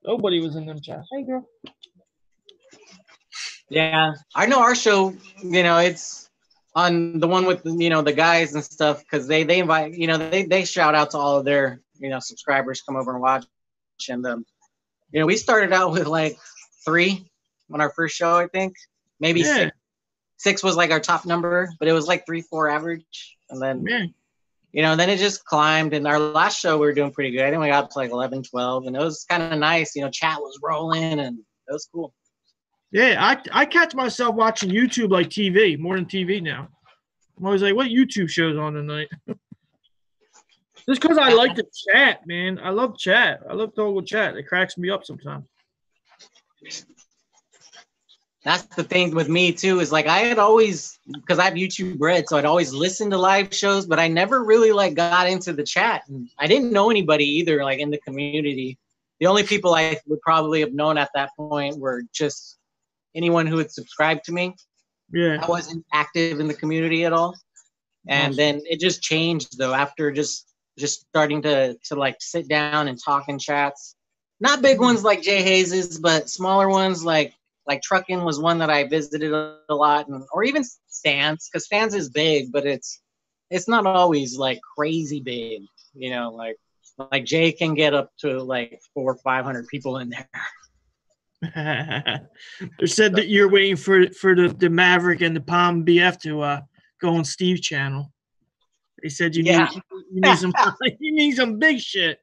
Nobody was in them chats. Hey, girl. Yeah, I know our show, it's on the one with, the guys and stuff, because they invite, they shout out to all of their, subscribers, come over and watch. And, we started out with like 3 on our first show, I think. Maybe 6. 6 was like our top number, but it was like 3, 4 average. And then, then it just climbed. And our last show, we were doing pretty good. I think we got up to like 11, 12. And it was kind of nice. Chat was rolling, and it was cool. Yeah, I catch myself watching YouTube like TV, more than TV now. I'm always like, what YouTube show's on tonight? Just because I like to chat, man. I love chat. I love talking with chat. It cracks me up sometimes. That's the thing with me too, is like I had always, because I have YouTube Red, so I'd always listen to live shows, but I never really like got into the chat. And I didn't know anybody either, like in the community. The only people I would probably have known at that point were just anyone who had subscribed to me. Yeah. I wasn't active in the community at all. And then it just changed though, after just starting to like sit down and talk in chats. Not big ones like Jay Hayes's, but smaller ones like Truckin' was one that I visited a lot, or even Stans, because Stans is big, but it's not always like crazy big, like Jay can get up to like 400 or 500 people in there. They said that you're waiting for the Maverick and the Palm BF to go on Steve's channel. They said you need some big shit.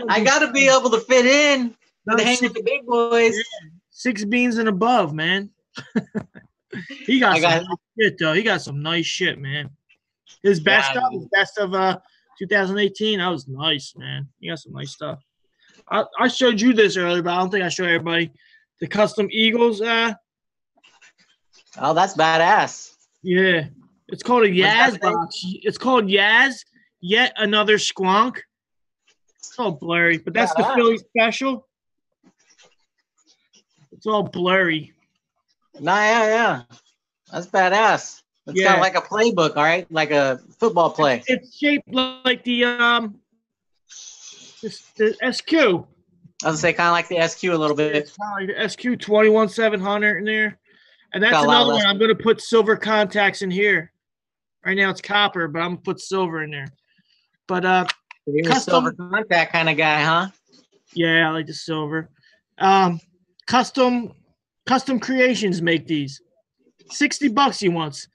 I gotta be able to fit in to hang with the big boys. Yeah. 6 beans and above, man. He got some nice shit though. He got some nice shit, man. His best of 2018. That was nice, man. He got some nice stuff. I showed you this earlier, but I don't think I showed everybody. The custom Eagles. Oh, that's badass. Yeah. It's called a Yaz box. It's called Yaz, Yet Another Squonk. It's all blurry, but that's the Philly special. It's all blurry. Nah, yeah. That's badass. It's kind of like a playbook, all right? Like a football play. It's shaped like the SQ. I was gonna say kind of like the SQ a little bit. It's kind of like the SQ 21700 in there. And that's another one. I'm going to put silver contacts in here. Right now it's copper, but I'm going to put silver in there. But You're a silver contact kind of guy, huh? Yeah, I like the silver. Custom Creations make these. $60 he wants.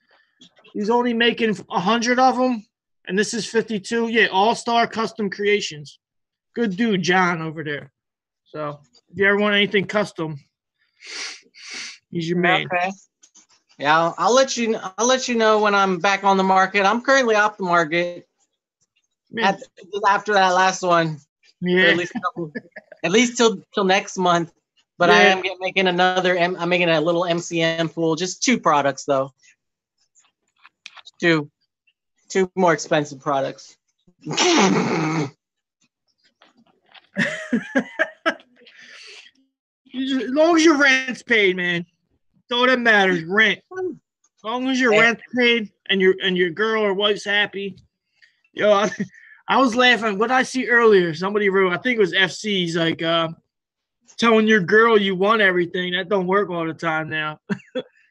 He's only making 100 of them, and this is 52. Yeah, All-Star Custom Creations. Good dude, John over there. So if you ever want anything custom, he's your man. Okay. Yeah, I'll let you know when I'm back on the market. I'm currently off the market after that last one. Yeah. At least till next month. But yeah. I am making I'm making a little MCM pool. Just 2 products though. Two more expensive products. As long as your rent's paid, man. That's all that matters. Rent. As long as your rent's paid and your girl or wife's happy. Yo, I was laughing. What did I see earlier? Somebody wrote, I think it was FC's like telling your girl you won everything. That don't work all the time now.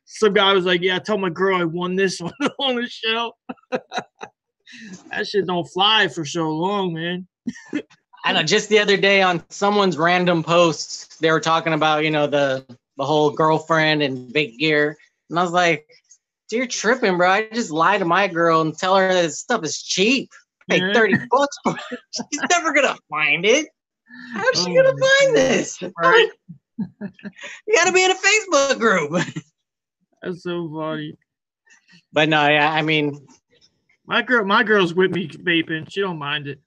Some guy was like, yeah, I told my girl I won this one on the show. That shit don't fly for so long, man. I know. Just the other day on someone's random post, they were talking about, the whole girlfriend and big gear. And I was like, dude, you're tripping, bro. I just lie to my girl and tell her that this stuff is cheap. Pay $30 for it. She's never going to find it. How's she going to find this? Right. You got to be in a Facebook group. That's so funny. But no, yeah, I mean, my girl's with me vaping. She don't mind it.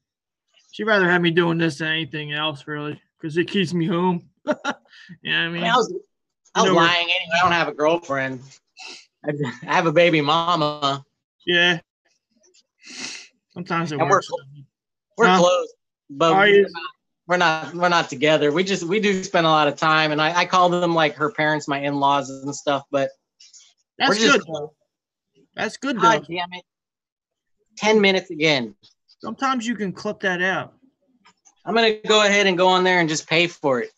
She'd rather have me doing this than anything else, really, because it keeps me home. You know what I mean? I was lying anyway. I don't have a girlfriend. I have a baby mama. Yeah. Sometimes it works. We're close, but we're not together. We do spend a lot of time, and I call them like her parents, my in-laws and stuff. But that's good. That's good, though. God damn it! 10 minutes again. Sometimes you can clip that out. I'm gonna go ahead and go on there and just pay for it.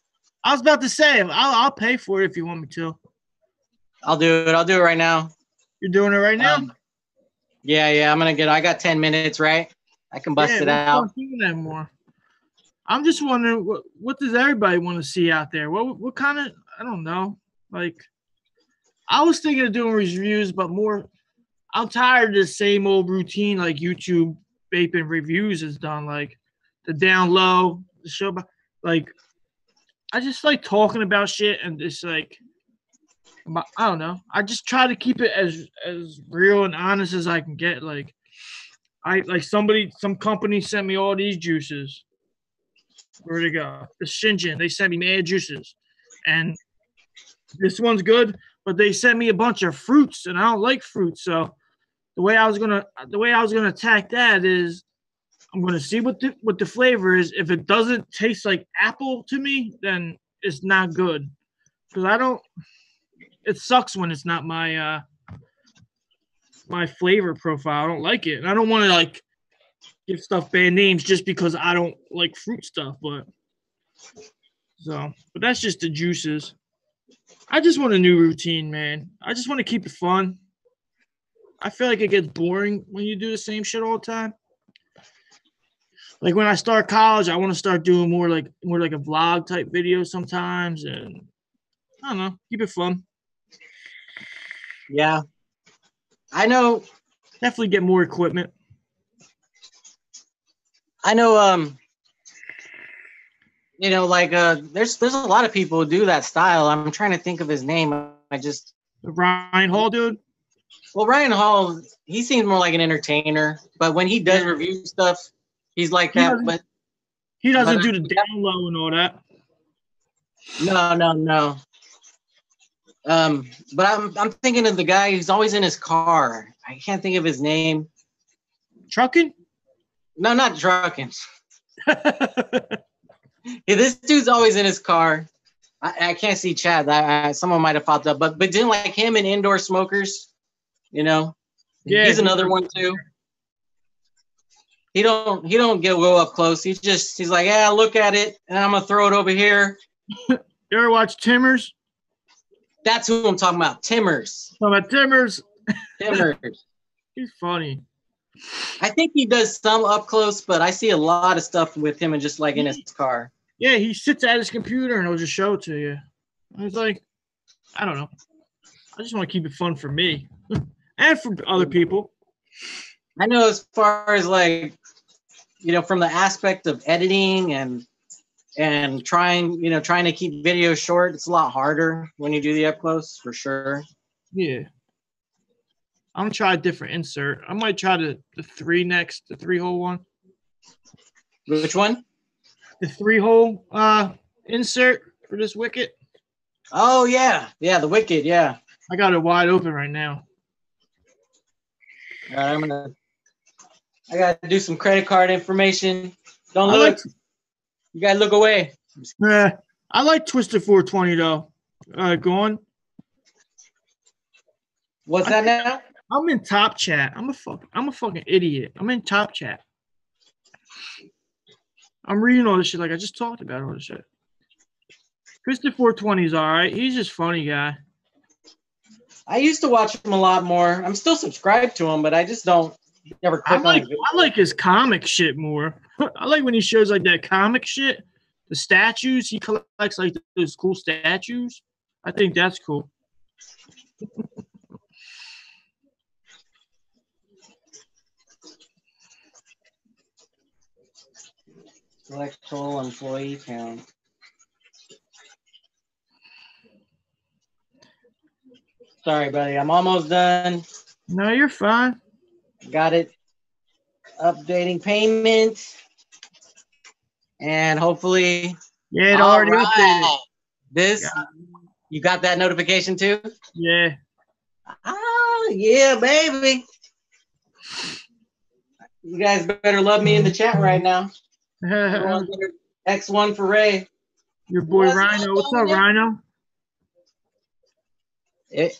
I was about to say I'll pay for it if you want me to. I'll do it. I'll do it right now. You're doing it right now? Yeah. I got 10 minutes, right? I can bust it out. That more. I'm just wondering what does everybody want to see out there? What kind of, I don't know. Like, I was thinking of doing reviews, but more, I'm tired of the same old routine like YouTube vaping reviews has done, like the down low, the show, like I just like talking about shit and just like, I don't know. I just try to keep it as real and honest as I can get. Like, some company sent me all these juices. Where'd it go? The Shingen, they sent me mad juices, and this one's good, but they sent me a bunch of fruits, and I don't like fruits. So the way I was gonna attack that is, I'm gonna see what the flavor is. If it doesn't taste like apple to me, then it's not good. Because I don't. It sucks when it's not my my flavor profile. I don't like it, and I don't want to like give stuff bad names just because I don't like fruit stuff. But that's just the juices. I just want a new routine, man. I just want to keep it fun. I feel like it gets boring when you do the same shit all the time. Like when I start college, I want to start doing more like a vlog type video sometimes, and I don't know, keep it fun. Yeah, I know. Definitely get more equipment. I know. Like there's a lot of people who do that style. I'm trying to think of his name. The Ryan Hall dude. Well, Ryan Hall, he seems more like an entertainer, but when he does review stuff, he's like that. But he doesn't do the down low and all that. No. But I'm thinking of the guy who's always in his car. I can't think of his name. Trucking? No, not trucking. Yeah, this dude's always in his car. I can't see Chad. Someone might have popped up, but didn't like him and Indoor Smokers. Yeah, he's another one too. He don't go up close. He's like, yeah, look at it, and I'm gonna throw it over here. You ever watch Timmers? That's who I'm talking about. Timmers. Talking about Timmers. Timmers. He's funny. I think he does some up close, but I see a lot of stuff with him and just like in his car. Yeah, he sits at his computer and he'll just show it to you. I was like, I don't know. I just want to keep it fun for me and for other people. I know as far as like, from the aspect of editing and trying to keep videos short, it's a lot harder when you do the up close for sure. Yeah. I'm gonna try a different insert. I might try the 3-hole one. Which one? The 3-hole insert for this wicket. Oh yeah, the wicket. Yeah, I got it wide open right now. All right, I gotta do some credit card information. Don't look. You gotta look away. Yeah, I like Twisted 420 though. Go on. What's that now? I'm in top chat. I'm a fucking idiot. I'm in top chat. I'm reading all this shit like I just talked about all this shit. Twisted 420 is all right. He's just funny guy. I used to watch him a lot more. I'm still subscribed to him, but I just don't ever click on his video. I like his comic shit more. I like when he shows like that comic shit. The statues. He collects like those cool statues. I think that's cool. Select total employee count. Sorry, buddy. I'm almost done. No, you're fine. Got it. Updating payment. And hopefully. Yeah, it already updated. You got that notification too? Yeah. Oh, yeah, baby. You guys better love me in the chat right now. X1 for Ray. Your boy Rhino. What's up, Rhino?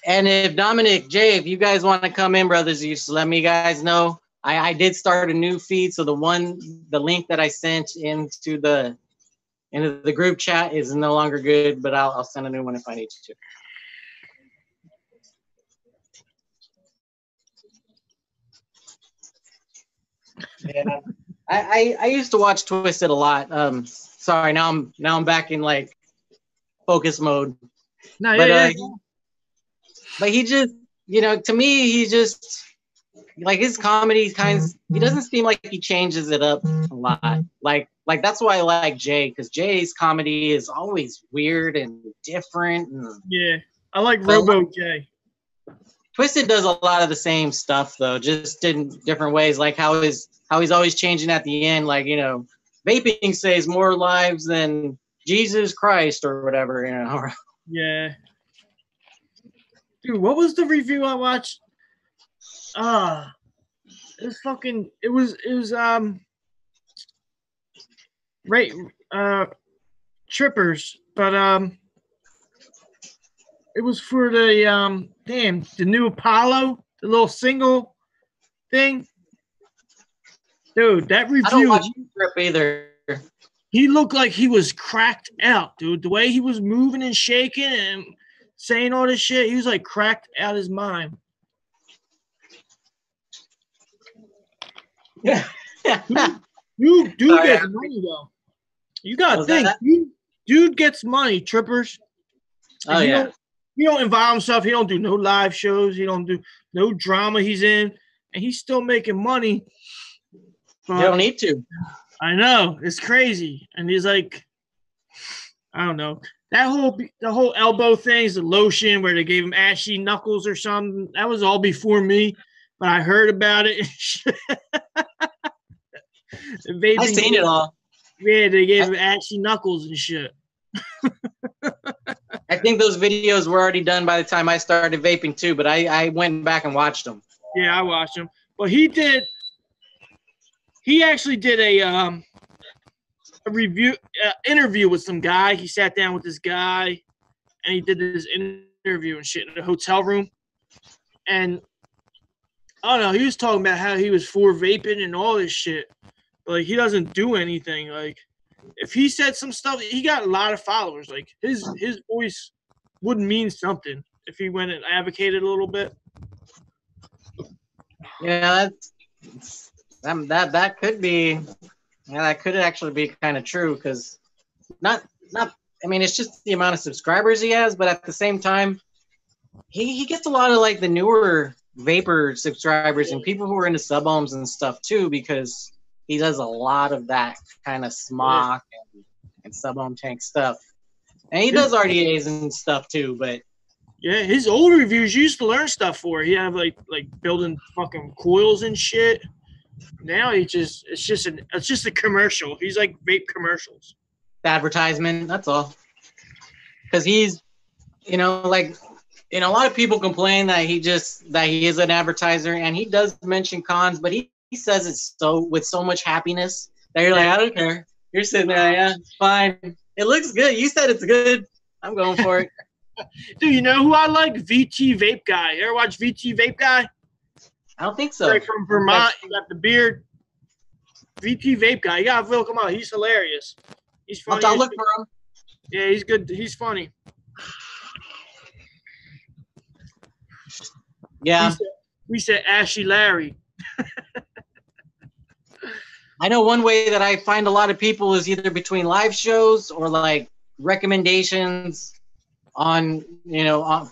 And if Dominic, Jay, if you guys want to come in, brothers, you just let me guys know. I did start a new feed, so the link that I sent into the group chat is no longer good, but I'll send a new one if I need to. Yeah, I used to watch Twisted a lot. Sorry, now I'm back in like focus mode. No, but he just, to me, he just like his comedy he doesn't seem like he changes it up a lot. Like that's why I like Jay, because Jay's comedy is always weird and different. Yeah, I like Robo Jay. Twisted does a lot of the same stuff though, just in different ways. Like how he's always changing at the end. Like vaping saves more lives than Jesus Christ or whatever. Yeah. Dude, what was the review I watched? It was right Trippers, but it was for the the new Apollo, the little single thing. Dude, that review. I don't watch Trip either. He looked like he was cracked out, dude. The way he was moving and shaking and saying all this shit, he was like cracked out his mind. Yeah. Dude gets money though. You gotta think. Dude gets money, Trippers. Oh yeah. He don't involve himself. He don't do no live shows. He don't do no drama he's in, and he's still making money. You don't need to. I know, it's crazy. And he's like, I don't know. The whole elbow thing is the lotion where they gave him ashy knuckles or something. That was all before me, but I heard about it. I've seen it all. Yeah, they gave him ashy knuckles and shit. I think those videos were already done by the time I started vaping too, but I went back and watched them. Yeah, I watched them. But he actually did a review interview with some guy. He sat down with this guy and he did this interview and shit in a hotel room. And I don't know, he was talking about how he was for vaping and all this shit. But like he doesn't do anything. Like if he said some stuff, he got a lot of followers. Like his voice would mean something if he went and advocated a little bit. Yeah, that could be, yeah, that could actually be kind of true because not. I mean, it's just the amount of subscribers he has, but at the same time, he gets a lot of like the newer vapor subscribers and people who are into sub ohms and stuff too, because he does a lot of that kind of smock and sub ohm tank stuff, and he does RDAs and stuff too. But yeah, his old reviews used to learn stuff for. He have like building fucking coils and shit. Now it's just a commercial. He's like vape commercials. Advertisement, that's all. Because he's, like, a lot of people complain that he is an advertiser, and he does mention cons, but he says it with so much happiness that you're like, I don't care. You're sitting there, yeah, it's fine. It looks good. You said it's good. I'm going for it. Dude, you know who I like? VT Vape Guy. You ever watch VT Vape Guy? I don't think so. He's like from Vermont. He got the beard. VT Vape Guy. You gotta look him up. He's hilarious. He's funny. I'll look for him. Yeah, he's good. He's funny. Yeah. We said Ashy Larry. I know one way that I find a lot of people is either between live shows or like recommendations on,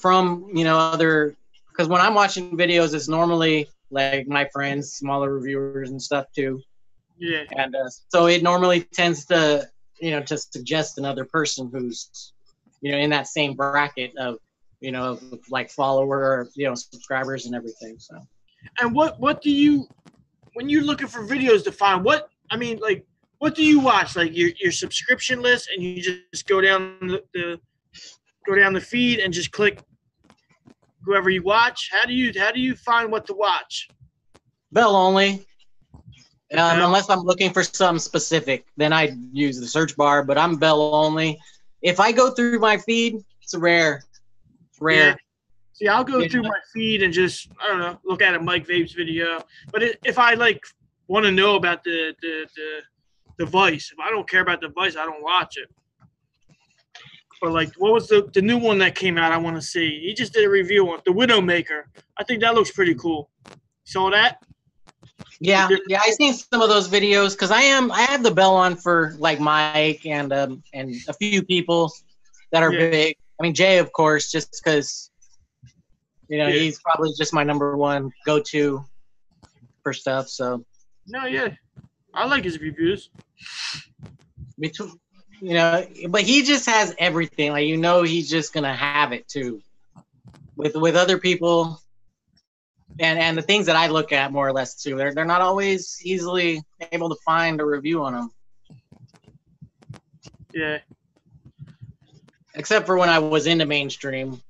from, other, because when I'm watching videos, it's normally like my friends, smaller reviewers and stuff too. Yeah. And so it normally tends to, to suggest another person who's, in that same bracket of, of like follower, subscribers and everything. So. And what do you, when you're looking for videos to find, what do you watch? Like your subscription list, and you just go down the feed and just click whoever you watch. How do you find what to watch? Bell only. Unless I'm looking for something specific, then I use the search bar, but I'm Bell only. If I go through my feed, it's rare. Yeah. See, I'll go through my feed and just, I don't know, look at a Mike Vapes video. But if I want to know about the device, if I don't care about the device, I don't watch it. Or what was the new one that came out I want to see? He just did a review on the Widowmaker. I think that looks pretty cool. Saw that? Yeah, I've seen some of those videos because I have the bell on for like Mike and a few people that are big. I mean Jay, of course, just because he's probably just my number one go-to for stuff. So I like his reviews. But he just has everything. Like he's just gonna have it too. With other people. And the things that I look at more or less too, they're not always easily able to find a review on them. Yeah. Except for when I was into mainstream.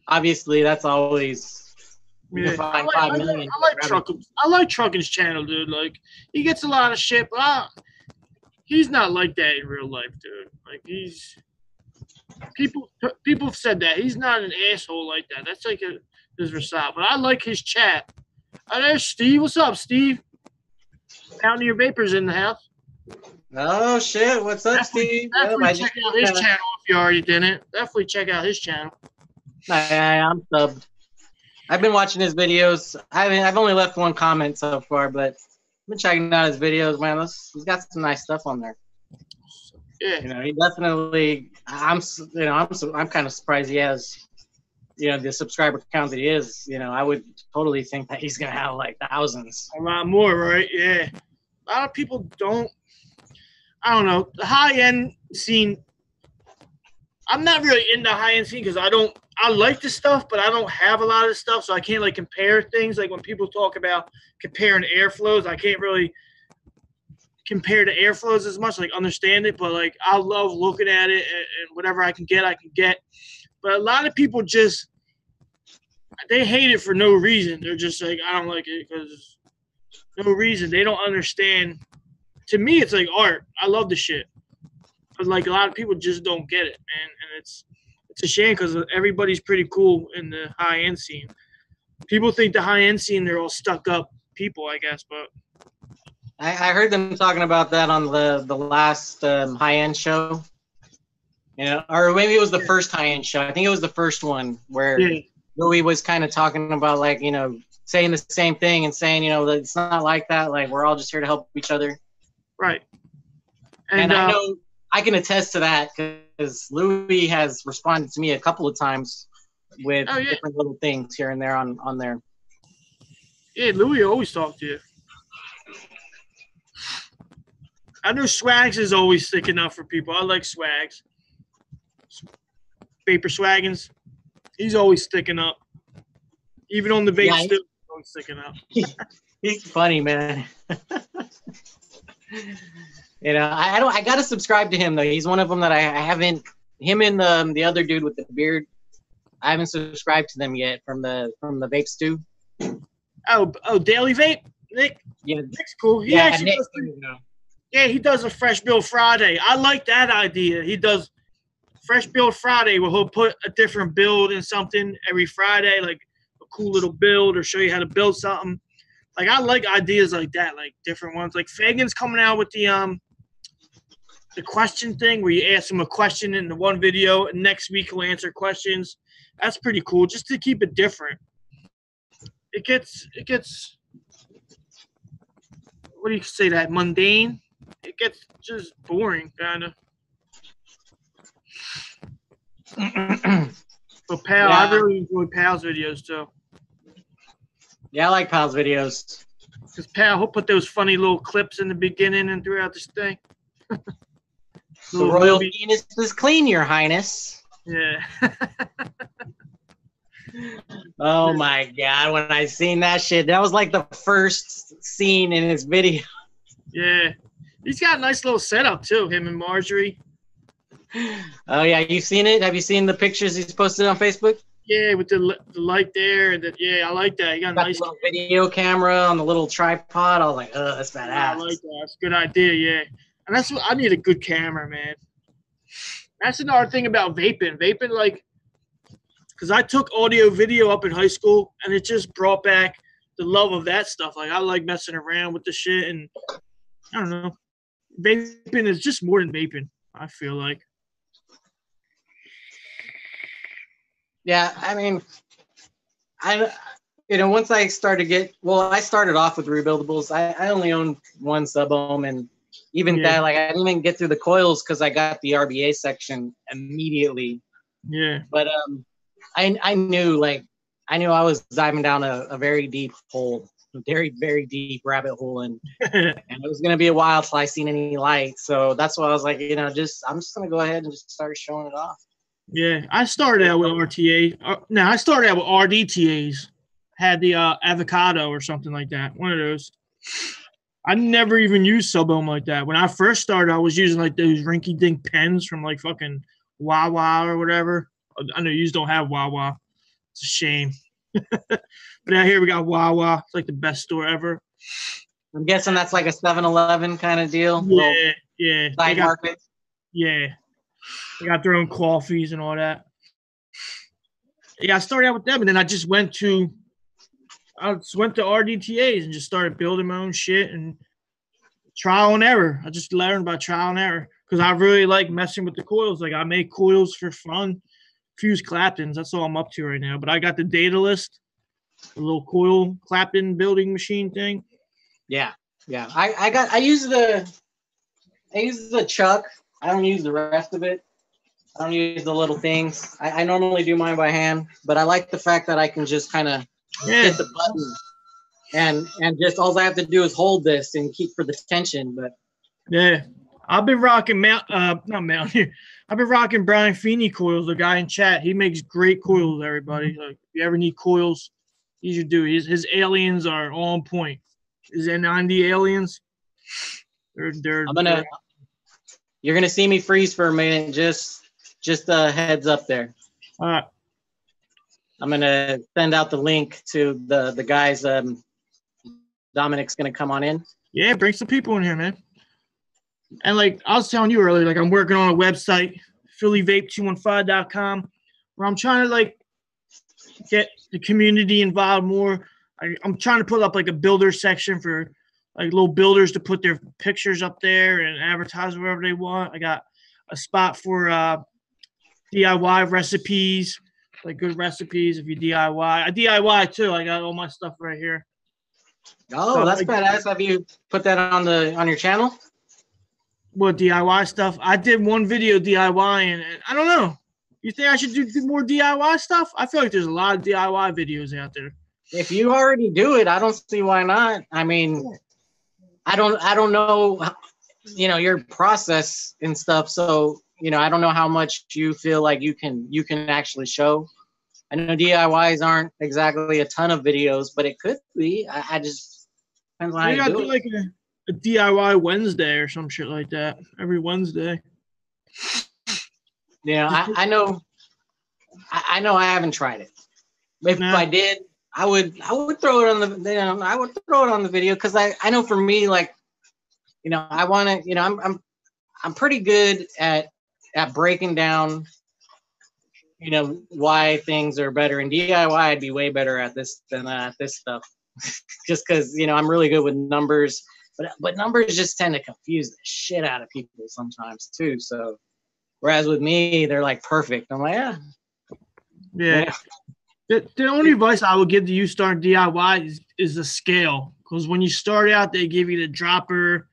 Obviously, that's always you can find 5 million. I like Truckin's channel, dude. Like he gets a lot of shit, but he's not like that in real life, dude. Like people have said that he's not an asshole like that. That's like his Versailles. But I like his chat. Oh, there's Steve. What's up, Steve? Counting your vapors in the house. Oh shit! What's up, Steve? Definitely check out his channel if you already didn't. Definitely check out his channel. I'm subbed. I've been watching his videos. I've only left one comment so far, but I've been checking out his videos, man. He's got some nice stuff on there. Yeah. He definitely. I'm kind of surprised he has. The subscriber count that he is. I would totally think that he's gonna have like thousands. A lot more, right? Yeah. A lot of people don't. I don't know. The high-end scene, I'm not really in the high-end scene because I like the stuff, but I don't have a lot of the stuff, so I can't compare things. Like when people talk about comparing airflows, I can't really compare the airflows as much, understand it, but I love looking at it and whatever I can get, I can get. But a lot of people they hate it for no reason. They're just like, I don't like it because no reason. They don't understand. To me, it's like art. I love the shit. But a lot of people just don't get it, man. And it's a shame because everybody's pretty cool in the high-end scene. People think the high-end scene, they're all stuck up people, I guess. But I heard them talking about that on the last high-end show. Or maybe it was the first high-end show. I think it was the first one where Louis was kind of talking about saying the same thing and saying, you know, that it's not like that. Like, we're all just here to help each other. Right. And I know I can attest to that because Louis has responded to me a couple of times with different little things here and there on there. Yeah, Louis always talk to you. I know Swags is always sticking up for people. I like Swags. Vapor Swaggins. He's always sticking up. Even on the vape still, he's always sticking up. He's funny, man. You know, I gotta subscribe to him though. He's one of them that I haven't. Him and the other dude with the beard, I haven't subscribed to them yet from the VapesToo. Oh, Daily Vape, Nick. Yeah, Nick's cool. He actually does. Yeah, he does a Fresh Build Friday. I like that idea. He does Fresh Build Friday where he'll put a different build in something every Friday, like a cool little build or show you how to build something. Like, I like ideas like that, like different ones. Like Fagan's coming out with the question thing where you ask him a question in the one video and next week he'll answer questions. That's pretty cool, just to keep it different. It gets what do you say, that mundane? It gets just boring, kind of. But Pal, I really enjoy Pal's videos too. Yeah, I like Pal's videos. Because Pal, he'll put those funny little clips in the beginning and throughout this thing. The royal penis is clean, Your Highness. Yeah. Oh my God! When I seen that shit, that was like the first scene in his video. Yeah, he's got a nice little setup too. Him and Marjorie. Oh yeah, you've seen it? Have you seen the pictures he's posted on Facebook? Yeah, with the light there, and I like that. He got a nice little video camera on the little tripod. I was like, oh, that's badass. Yeah, I like that. That's a good idea. Yeah, and that's what I need, a good camera, man. That's another thing about vaping. Vaping, like, because I took audio video up in high school, and it just brought back the love of that stuff. Like, I like messing around with the shit, and I don't know. Vaping is just more than vaping, I feel like. Yeah, I mean, once I started I started off with rebuildables. I only owned one sub-ohm, and even that, like, I didn't even get through the coils because I got the RBA section immediately. Yeah. But I knew I was diving down a very deep hole, a very, very deep rabbit hole, and it was gonna be a while till I seen any light. So that's why I was like, I'm just gonna go ahead and just start showing it off. Yeah, I started out with RTA. I started out with RDTAs. Had the avocado or something like that. One of those. I never even used sub-ohm like that. When I first started, I was using like those rinky-dink pens from like fucking Wawa or whatever. I know you don't have Wawa. It's a shame. But out here we got Wawa. It's like the best store ever. I'm guessing that's like a 7-Eleven kind of deal. Yeah, yeah. Side market. Yeah. They got their own coffees and all that. Yeah, I started out with them, and then I just went to RDTAs and just started building my own shit and trial and error. I just learned by trial and error because I really like messing with the coils. Like, I make coils for fun, fuse Claptons. That's all I'm up to right now. But I got the data list, the little coil Clapton building machine thing. Yeah, yeah. I use the chuck. I don't use the rest of it. I don't use the little things. I normally do mine by hand, but I like the fact that I can just kind of hit the button and just all I have to do is hold this and keep for the tension. But yeah, I've been rocking I've been rocking Brian Feeney coils, the guy in chat. He makes great coils, everybody. Like, if you ever need coils, he's your dude. His aliens are on point. His N90 aliens. You're gonna see me freeze for a minute. Just a heads up there. All right. I'm gonna send out the link to the guys. Dominic's gonna come on in. Yeah, bring some people in here, man. And like I was telling you earlier, like, I'm working on a website, phillyvape215.com, where I'm trying to like get the community involved more. I'm trying to put up like a builder section for like little builders to put their pictures up there and advertise wherever they want. I got a spot for DIY recipes, like good recipes if you DIY. I DIY too. I got all my stuff right here. Oh, so that's badass. Have you put that on your channel? What DIY stuff? I did one video DIY, and I don't know. You think I should do more DIY stuff? I feel like there's a lot of DIY videos out there. If you already do it, I don't see why not. I mean, I don't know, your process and stuff. So, I don't know how much you feel like you can actually show. I know DIYs aren't exactly a ton of videos, but it could be. I just depends on how you do it. Like a DIY Wednesday or some shit like that every Wednesday. I know I haven't tried it. If I did, I would throw it on the video because I know for me, like, I want to, I'm pretty good at breaking down, why things are better. In DIY, I'd be way better at this than at this stuff, just because I'm really good with numbers, but numbers just tend to confuse the shit out of people sometimes too. So, whereas with me, they're like perfect. I'm like, yeah. The only advice I would give to you starting DIY is the scale, because when you start out, they give you the dropper,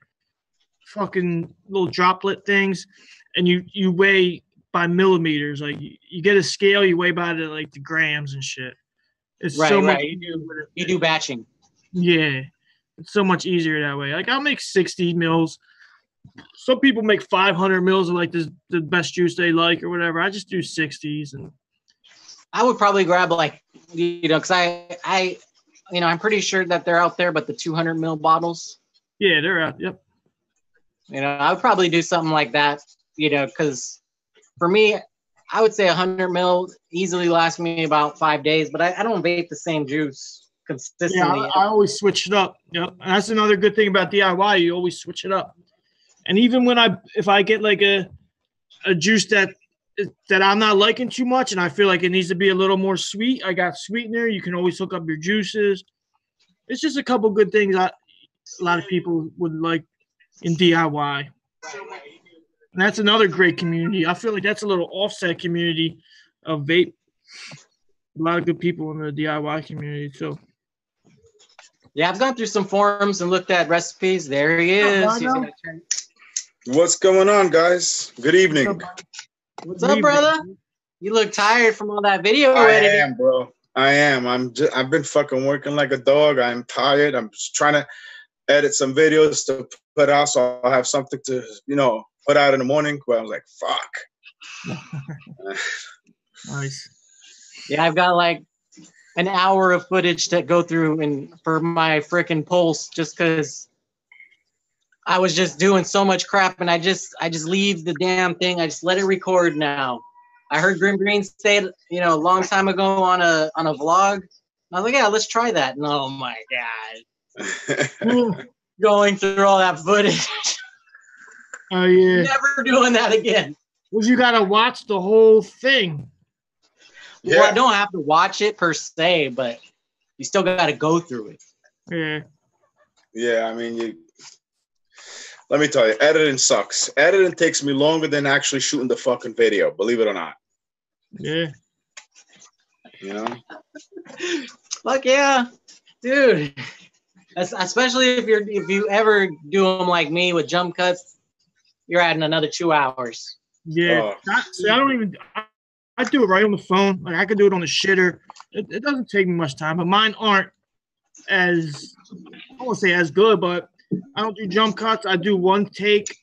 fucking little droplet things, and you weigh by millimeters. Like you get a scale, you weigh by the grams and shit. It's right, so right. much you do batching. Yeah, it's so much easier that way. Like I'll make 60 mils. Some people make 500 mils of like the best juice they like or whatever. I just do 60s, and I would probably grab because I'm pretty sure that they're out there, but the 200 ml bottles. Yeah, they're out. Yep. I would probably do something like that, because for me, I would say 100 ml easily lasts me about 5 days, but I don't vape the same juice consistently. Yeah, I always switch it up. Yep. And that's another good thing about DIY. You always switch it up. And even if I get like a juice that I'm not liking too much and I feel like it needs to be a little more sweet, I got sweetener. You can always hook up your juices. It's just a couple good things a lot of people would like in DIY. And that's another great community. I feel like that's a little offset community of vape. A lot of good people in the DIY community too. Yeah, I've gone through some forums and looked at recipes. There he is. What's going on, guys? Good evening. What's up, brother? You look tired from all that video editing. I am, bro. I am. I've been fucking working like a dog. I'm tired. I'm just trying to edit some videos to put out so I'll have something to, put out in the morning. But I was like, fuck. Nice. Yeah, I've got like an hour of footage to go through and for my freaking pulse, just because I was just doing so much crap, and I just leave the damn thing. I just let it record now. I heard Grim Green say it, a long time ago on a vlog. I was like, yeah, let's try that. And oh my god, going through all that footage. Oh yeah, never doing that again. Well, you gotta watch the whole thing. Yeah. Well, I don't have to watch it per se, but you still got to go through it. Yeah. Yeah, I mean, let me tell you, editing sucks. Editing takes me longer than actually shooting the fucking video, believe it or not. Yeah. Fuck yeah, dude. Especially if you ever do them like me with jump cuts, you're adding another 2 hours. Yeah. I do it right on the phone. Like I could do it on the shitter. It doesn't take me much time, but mine aren't I won't say as good, but I don't do jump cuts. I do one take.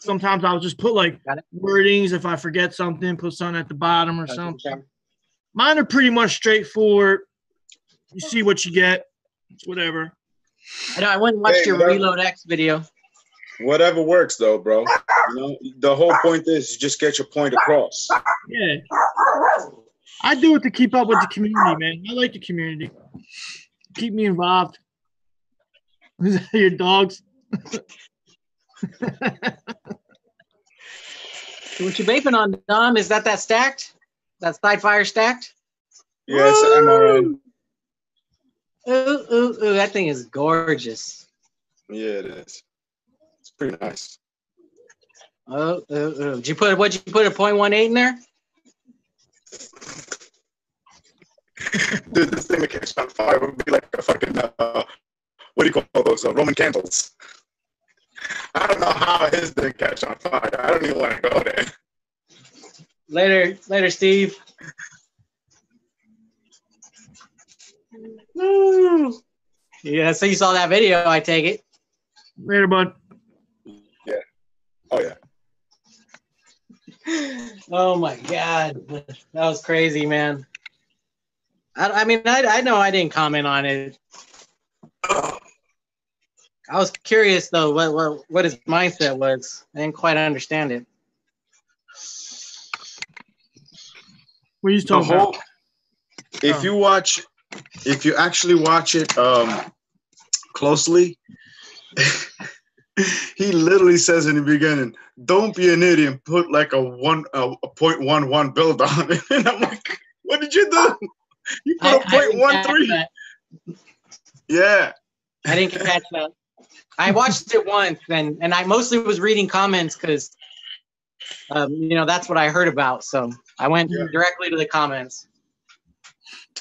Sometimes I'll just put like wordings if I forget something, put something at the bottom or something. Mine are pretty much straightforward. You see what you get. It's whatever. I know. I went and watched your Reload X video. Whatever works, though, bro. The whole point is you just get your point across. Yeah. I do it to keep up with the community, man. I like the community. Keep me involved. Is that your dogs? So what you vaping on, Dom? Is that stacked? That Sidefire stacked? Yes, MRN. Ooh, that thing is gorgeous. Yeah, it is. It's pretty nice. Did you put a 0.18 in there? Dude, this thing that catch on fire would be like a fucking, what do you call those, Roman candles. I don't know how his didn't catch on fire. I don't even want to go there. Later, Steve. Woo. Yeah, so you saw that video, I take it. Later, bud. Yeah. Oh, yeah. Oh, my God. That was crazy, man. I mean, I know I didn't comment on it. I was curious, though, what his mindset was. I didn't quite understand it. What are you talking about? If you actually watch it closely, he literally says in the beginning, "Don't be an idiot and put like a 0.11 build on it." And I'm like, "What did you do? You put a 0.13." Yeah. I didn't catch that. I watched it once, and I mostly was reading comments because, that's what I heard about. So I went directly to the comments.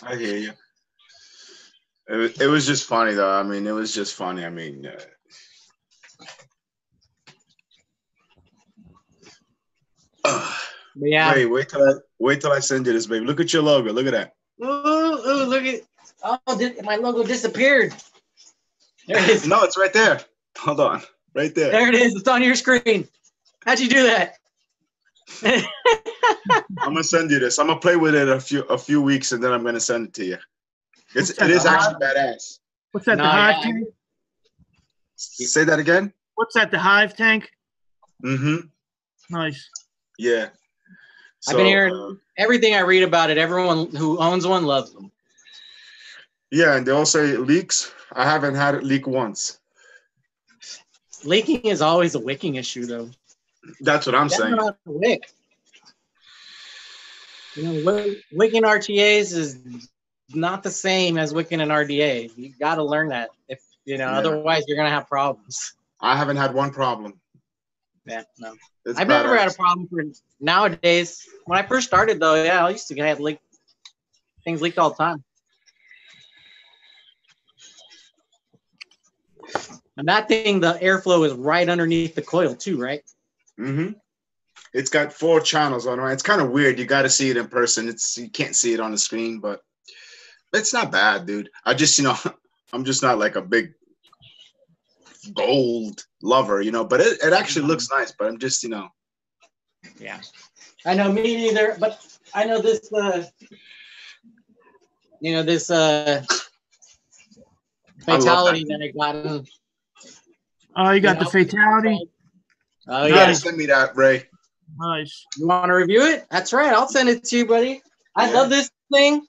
I hear you. It was just funny, though. I mean, it was just funny. I mean, yeah. Ray, wait till I send you this, baby. Look at your logo. Look at that. Oh, look at! My logo disappeared. There it is. No, it's right there. Hold on, right there. There it is. It's on your screen. How'd you do that? I'm gonna send you this. I'm gonna play with it a few weeks, and then I'm gonna send it to you. It is actually badass. What's that? The Hive tank? Say that again. What's that? The Hive tank? Mm-hmm. Nice. Yeah. So, I've been hearing everything I read about it. Everyone who owns one loves them. Yeah, and they all say it leaks. I haven't had it leak once. Leaking is always a wicking issue, though. That's what I'm saying. Not a wick. Wicking RTAs is not the same as wicking an RDA. You got to learn that. Otherwise you're gonna have problems. I haven't had one problem. Yeah, no. It's I've never had a problem for nowadays. When I first started, though, I used to get things leaked all the time. And that thing, the airflow is right underneath the coil too, right? Mm-hmm. It's got 4 channels on it. It's kind of weird. You got to see it in person. You can't see it on the screen, but it's not bad, dude. I just, I'm just not like a big gold lover, but it actually looks nice. But I'm just, Yeah, I know, me neither. But I know this, fatality that I got. Oh, you got the fatality? Oh, you gotta send me that, Ray. Nice. You want to review it? That's right. I'll send it to you, buddy. I love this thing,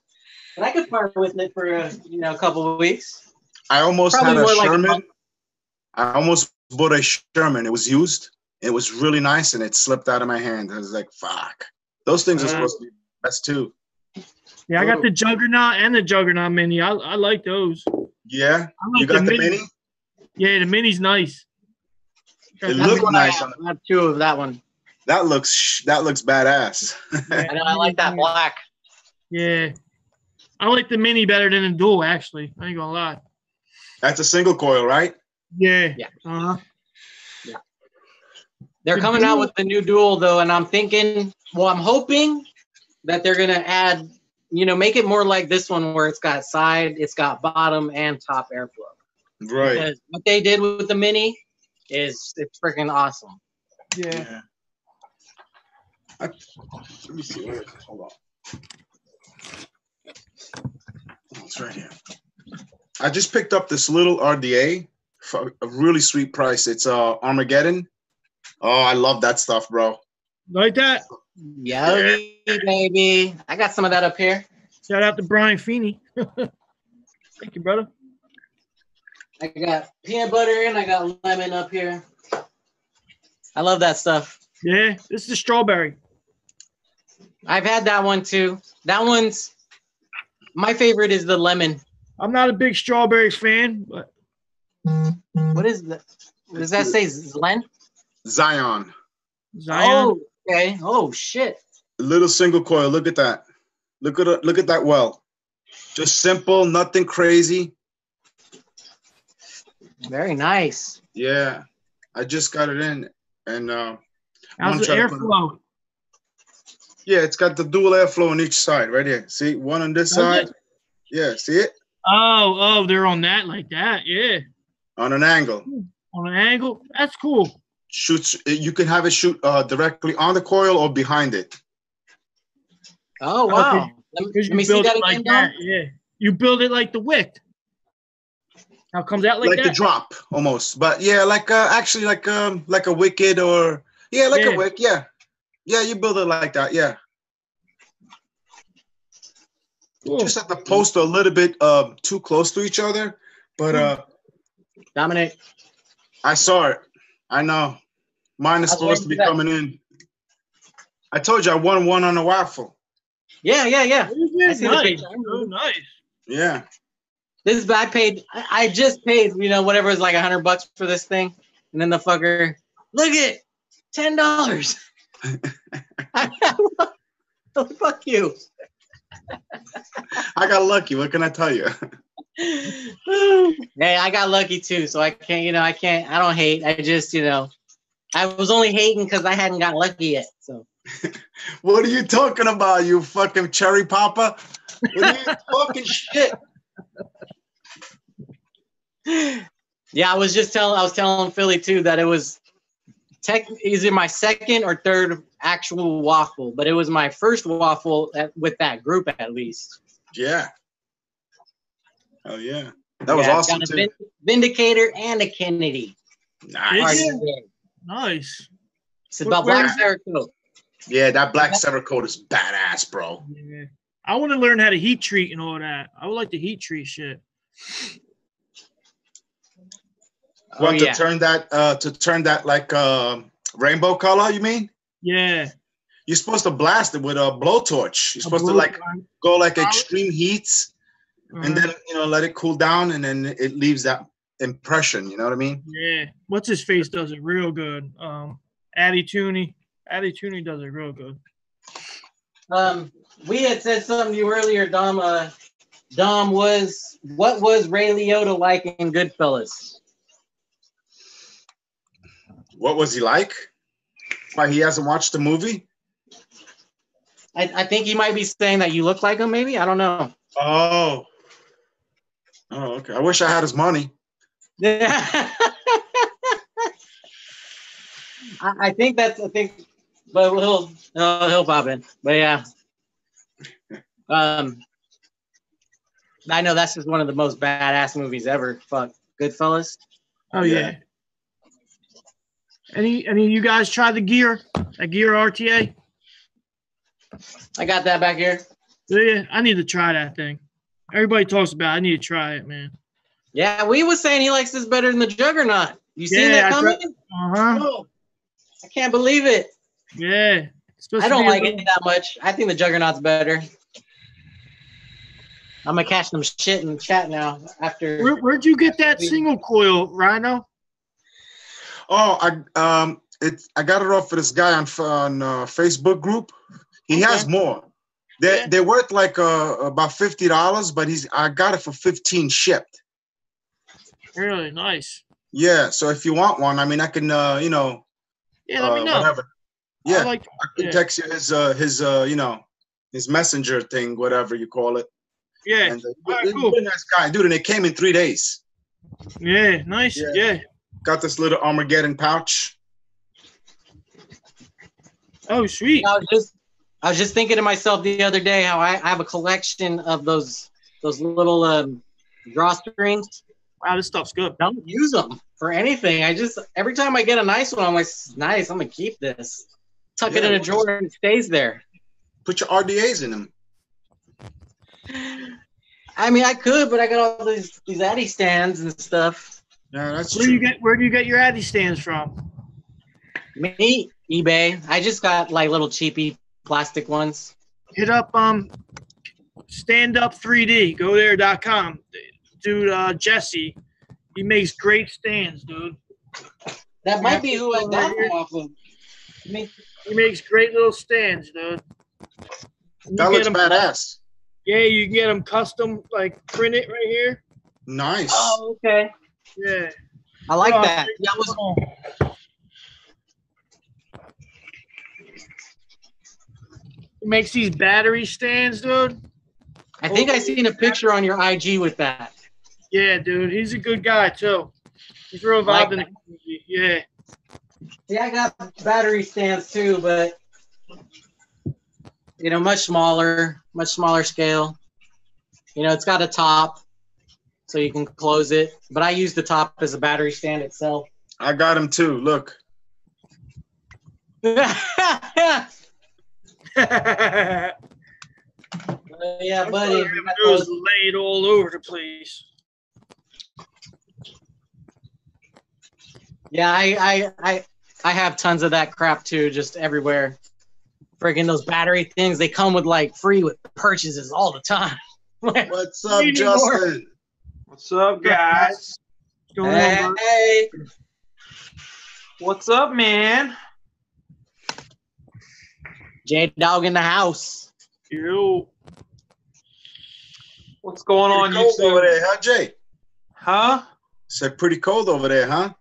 but I could part with it for a couple of weeks. I almost had a Sherman. I almost bought a Sherman. It was used. It was really nice, and it slipped out of my hand. I was like, "Fuck!" Those things are supposed to be best too. Yeah, I got the Juggernaut and the Juggernaut Mini. I like those. Yeah, you got the mini. Yeah, the Mini's nice. It looks nice. I have 2 of that one. That looks badass. I know. I like that black. Yeah, I like the Mini better than the Dual. Actually, I ain't gonna lie. That's a single coil, right? Yeah. Yeah. Uh-huh. Yeah. They're coming out with the new Dual, though, and I'm hoping that they're gonna add, make it more like this one where it's got bottom and top airflow. Right. Because what they did with the Mini it's freaking awesome. Yeah. Let me see. Where is it? Hold on. Oh, it's right here. I just picked up this little RDA for a really sweet price. It's Armageddon. Oh, I love that stuff, bro. Like that? Yeah, baby. I got some of that up here. Shout out to Brian Feeney. Thank you, brother. I got peanut butter and I got lemon up here. I love that stuff. Yeah, this is the strawberry. I've had that one too. That one's my favorite is the lemon. I'm not a big strawberry fan, but what is that? What does that say? Zlen? Zion. Oh, okay. Oh shit. A little single coil. Look at that. Look at that well. Just simple, nothing crazy. Very nice. Yeah, I just got it in, and how's the airflow? Yeah, it's got the dual airflow on each side, right here. See, one on this side. Yeah, see it? Oh, they're on that like that. Yeah. On an angle. On an angle? That's cool. Shoots. You can have it shoot directly on the coil or behind it. Oh wow! Let me see that like again, that. Yeah, you build it like the wick. How it comes out like that? Like the drop, almost. But yeah, like actually like a wicked or like a wick. Yeah, you build it like that. Yeah. Cool. Just have to post a little bit too close to each other, but Dominic, I saw it. I know. Mine is supposed to be coming in. I told you I won one on a waffle. Yeah. I see nice. Oh, nice. Yeah. This I just paid, whatever is like $100 for this thing. And then the fucker, look at $10. Fuck you. I got lucky. What can I tell you? Hey, I got lucky too. So I can't, I don't hate. I just, I was only hating because I hadn't got lucky yet. So what are you talking about, you fucking cherry popper? What are you talking shit? Yeah, I was telling Philly too that it was either my second or third actual waffle, but it was my first waffle with that group at least. Yeah. Oh yeah. That was awesome too. Vindicator and a Kennedy. Nice. Nice. It's about black Cerakote. Yeah, that black Cerakote is badass, bro. Yeah. I want to learn how to heat treat and all that. I would like to heat treat shit. To turn that like rainbow color, you mean? Yeah. You're supposed to blast it with a blowtorch. You're supposed to go like extreme heats and then let it cool down and then it leaves that impression, you know what I mean? Yeah. What's his face does it real good. Addy Tooney does it real good. We had said something to you earlier, Dom. What was Ray Liotta like in Goodfellas? What was he like? Why, he hasn't watched the movie? I think he might be saying that you look like him, maybe? I don't know. Oh, okay. I wish I had his money. Yeah. I think, but he'll pop in. But yeah. I know that's just one of the most badass movies ever. Fuck. Goodfellas. Oh yeah. Any of you guys try the gear? A gear RTA? I got that back here. Yeah, I need to try that thing. Everybody talks about it. I need to try it, man. Yeah, we was saying he likes this better than the Juggernaut. You seen that coming? Oh, I can't believe it. Yeah. I don't like it that much. I think the Juggernaut's better. I'm gonna catch them shit in the chat now. After where'd you get that single coil, Rhino? Oh, I got it off of this guy on Facebook group. He has more. They're worth like about $50, but I got it for $15 shipped. Really nice. Yeah, so if you want one, I mean, I can let me know. Whatever. Yeah, I can text you his messenger thing, whatever you call it. Yeah. And cool. Nice guy, dude, and it came in 3 days. Yeah, nice. Yeah. Got this little Armageddon pouch. Oh, sweet. I was just thinking to myself the other day how I have a collection of those little drawstrings. Wow, this stuff's good. I don't use them for anything. Every time I get a nice one, I'm like, nice, I'm gonna keep this. Tuck it in a drawer and it stays there. Put your RDAs in them. I mean, I could, but I got all these Addy stands and stuff. Yeah, that's true. Where do you get your Addy stands from? Me, eBay. I just got like little cheapy plastic ones. Hit up Stand Up 3D. Go there.com. Dude, Jesse, he makes great stands, dude. That might be who I got them off of. He makes great little stands, dude. That looks badass. Yeah, you can get them custom, like printed right here. Nice. Oh, okay. Yeah. I like Oh, that. That was. It makes these battery stands, dude. I think I seen a picture on your IG with that. Yeah, dude. He's a good guy, too. He's real involved in the community. Yeah. Yeah, I got battery stands too, but you know, much smaller scale. You know, it's got a top, so you can close it. But I use the top as a battery stand itself. I got him too. Look. Yeah, buddy. It was laid all over the place. Yeah, I have tons of that crap too, just everywhere. Freaking those battery things, they come with like free with purchases all the time. What's up, Justin? What's up, guys? What's going on, bro? Hey. What's up, man? J-Dog in the house. Yo. What's going on, Pretty cold over YouTube? there, huh, Jay? Huh? Said pretty cold over there, huh?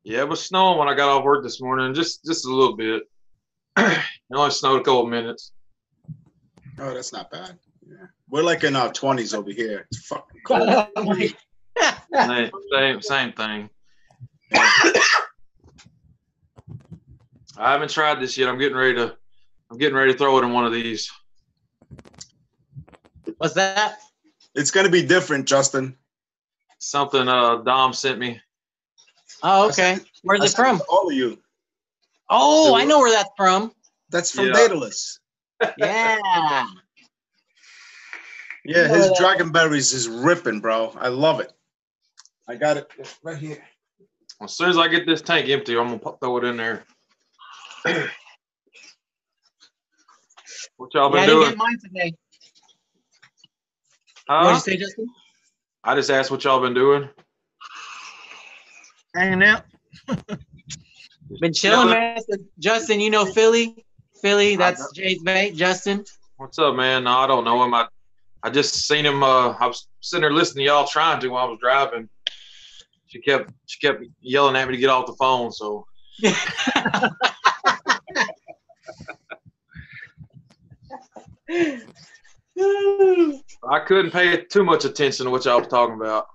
Yeah, it was snowing when I got off work this morning. Just a little bit. It only snowed a couple minutes. Oh, that's not bad. Yeah. We're like in our 20s over here. It's fucking cold. Same thing. I haven't tried this yet. I'm getting ready to throw it in one of these. What's that? It's gonna be different, Justin. Something Dom sent me. Oh, okay. Where's it from? All of you. Oh, I know where that's from. That's from Yeah. Daedalus. Yeah. Yeah, his Dragonberries is ripping, bro. I love it. I got it right here. As soon as I get this tank empty, I'm gonna throw it in there. What y'all been I didn't doing? get mine today. Huh? What did you say, Justin? I just asked what y'all been doing. Hanging out. Been chilling, man. So, Justin, you know Philly? Philly, that's Jay's mate, Justin. What's up, man? No, I don't know him. I just seen him. I was sitting there listening to y'all trying to while I was driving. She kept yelling at me to get off the phone. So I couldn't pay too much attention to what y'all was talking about.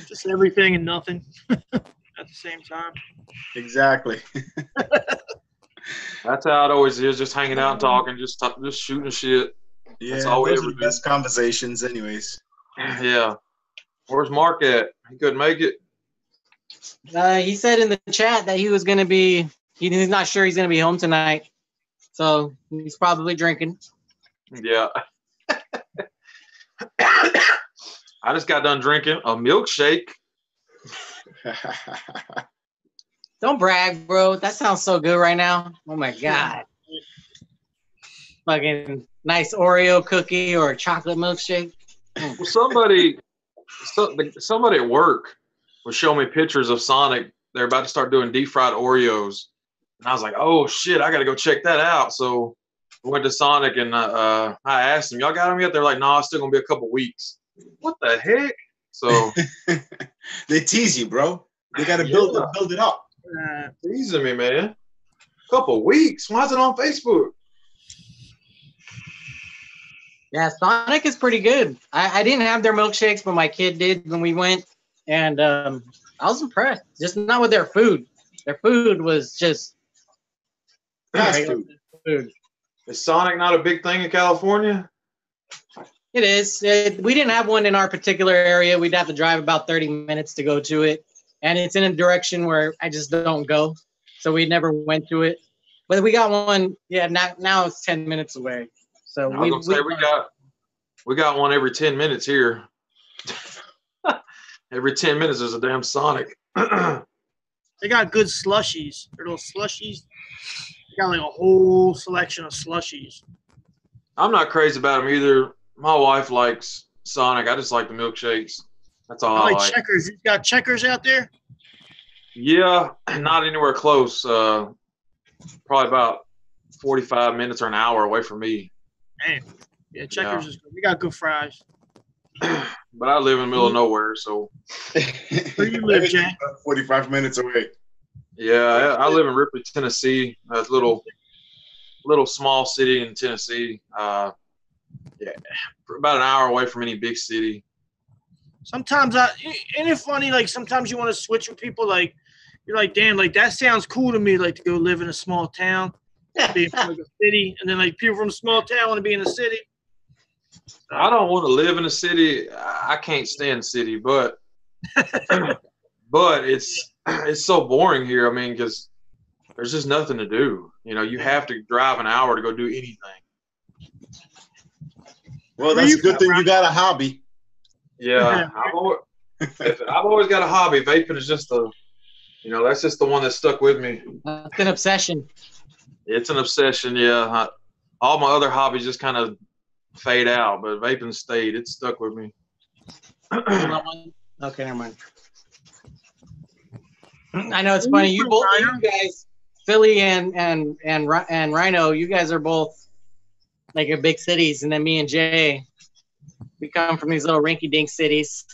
Just everything and nothing at the same time. Exactly. That's how it always is. Just hanging out and talking, just shooting shit. Yeah, That's all we those ever are the do. best conversations anyways. Yeah. Where's Mark at? He couldn't make it. He said in the chat that he was going to be, he's not sure he's going to be home tonight. So he's probably drinking. Yeah. I just got done drinking a milkshake. Don't brag, bro. That sounds so good right now. Oh, my God. Fucking nice Oreo cookie or chocolate milkshake. Well, somebody at work was showing me pictures of Sonic. They're about to start doing deep fried Oreos. And I was like, oh, shit, I got to go check that out. So I went to Sonic and I asked them, y'all got them yet? They're like, no, it's still going to be a couple weeks. What the heck? So they tease you, bro. They got to build it up. Teasing me, man. Couple weeks. Why is it on Facebook? Yeah, Sonic is pretty good. I didn't have their milkshakes, but my kid did when we went. And I was impressed. Just not with their food. Their food was just Fast food. Is Sonic not a big thing in California? It is. We didn't have one in our particular area. We'd have to drive about 30 minutes to go to it. And it's in a direction where I just don't go. So we never went to it. But we got one. Yeah, now it's 10 minutes away. So I was gonna say we got one every 10 minutes here. Every 10 minutes there's a damn Sonic. They got good slushies. They're little slushies. They got like a whole selection of slushies. I'm not crazy about them either. My wife likes Sonic. I just like the milkshakes. That's all I like. Checkers. You got Checkers out there? Yeah, not anywhere close. Probably about 45 minutes or an hour away from me. Man, yeah, Checkers is good. We got good fries. But I live in the middle of nowhere, so. Where you live, Jay? 45 minutes away. Yeah, I live in Ripley, Tennessee. A little small city in Tennessee. Yeah, about an hour away from any big city. Sometimes ain't it funny? Like sometimes you want to switch with people. Like you're like, damn, like that sounds cool to me. Like to go live in a small town, be in like a city, and then like people from a small town want to be in a city. I don't want to live in a city. I can't stand the city, but it's so boring here. I mean, because there's just nothing to do. You know, you have to drive an hour to go do anything. Well, that's a good thing you got a hobby. Yeah, I've always got a hobby. Vaping is just that's just the one that stuck with me. It's an obsession. It's an obsession, yeah. All my other hobbies just kind of fade out, but vaping stayed. It stuck with me. Okay, never mind. I know it's funny. You guys, Philly and Rhino, you guys are both like in big cities, and then me and Jay, we come from these little rinky-dink cities.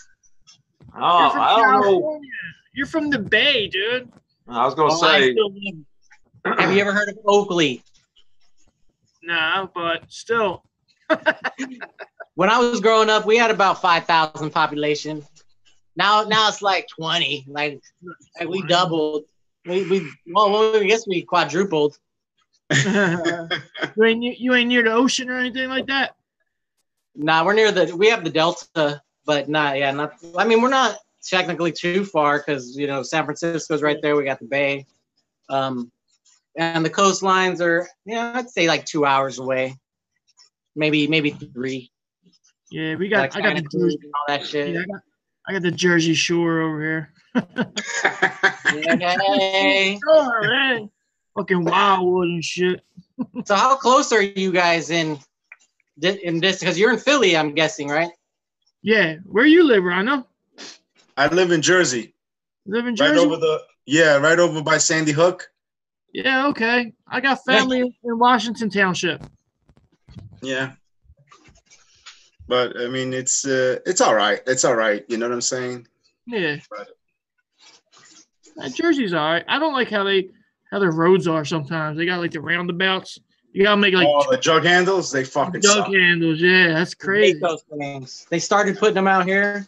Oh, I don't know. You're from the Bay, dude. I was gonna say. Have you ever heard of Oakley? No, but still. When I was growing up, we had about 5,000 population. Now it's like 20. Like we doubled. I guess we quadrupled. You ain't near the ocean or anything like that? Nah, we have the Delta, but not. I mean, we're not technically too far because San Francisco's right there. We got the Bay, and the coastlines are I'd say like 2 hours away, maybe 3. Yeah, I got the Jersey, all that shit. Yeah, I got the Jersey Shore over here. Hey. Sure, man. Fucking Wildwood and shit. So how close are you guys in this? Because you're in Philly, I'm guessing, right? Yeah. Where you live, Rhino? I live in Jersey. Live in Jersey? Right over by Sandy Hook. Yeah, okay. I got family in Washington Township. Yeah. But I mean, it's all right. It's all right. You know what I'm saying? Yeah. Jersey's all right. I don't like how their roads are sometimes. They got like the roundabouts. You gotta make like the jug handles. They fucking jug handles. Yeah, that's crazy. Those things. They started putting them out here.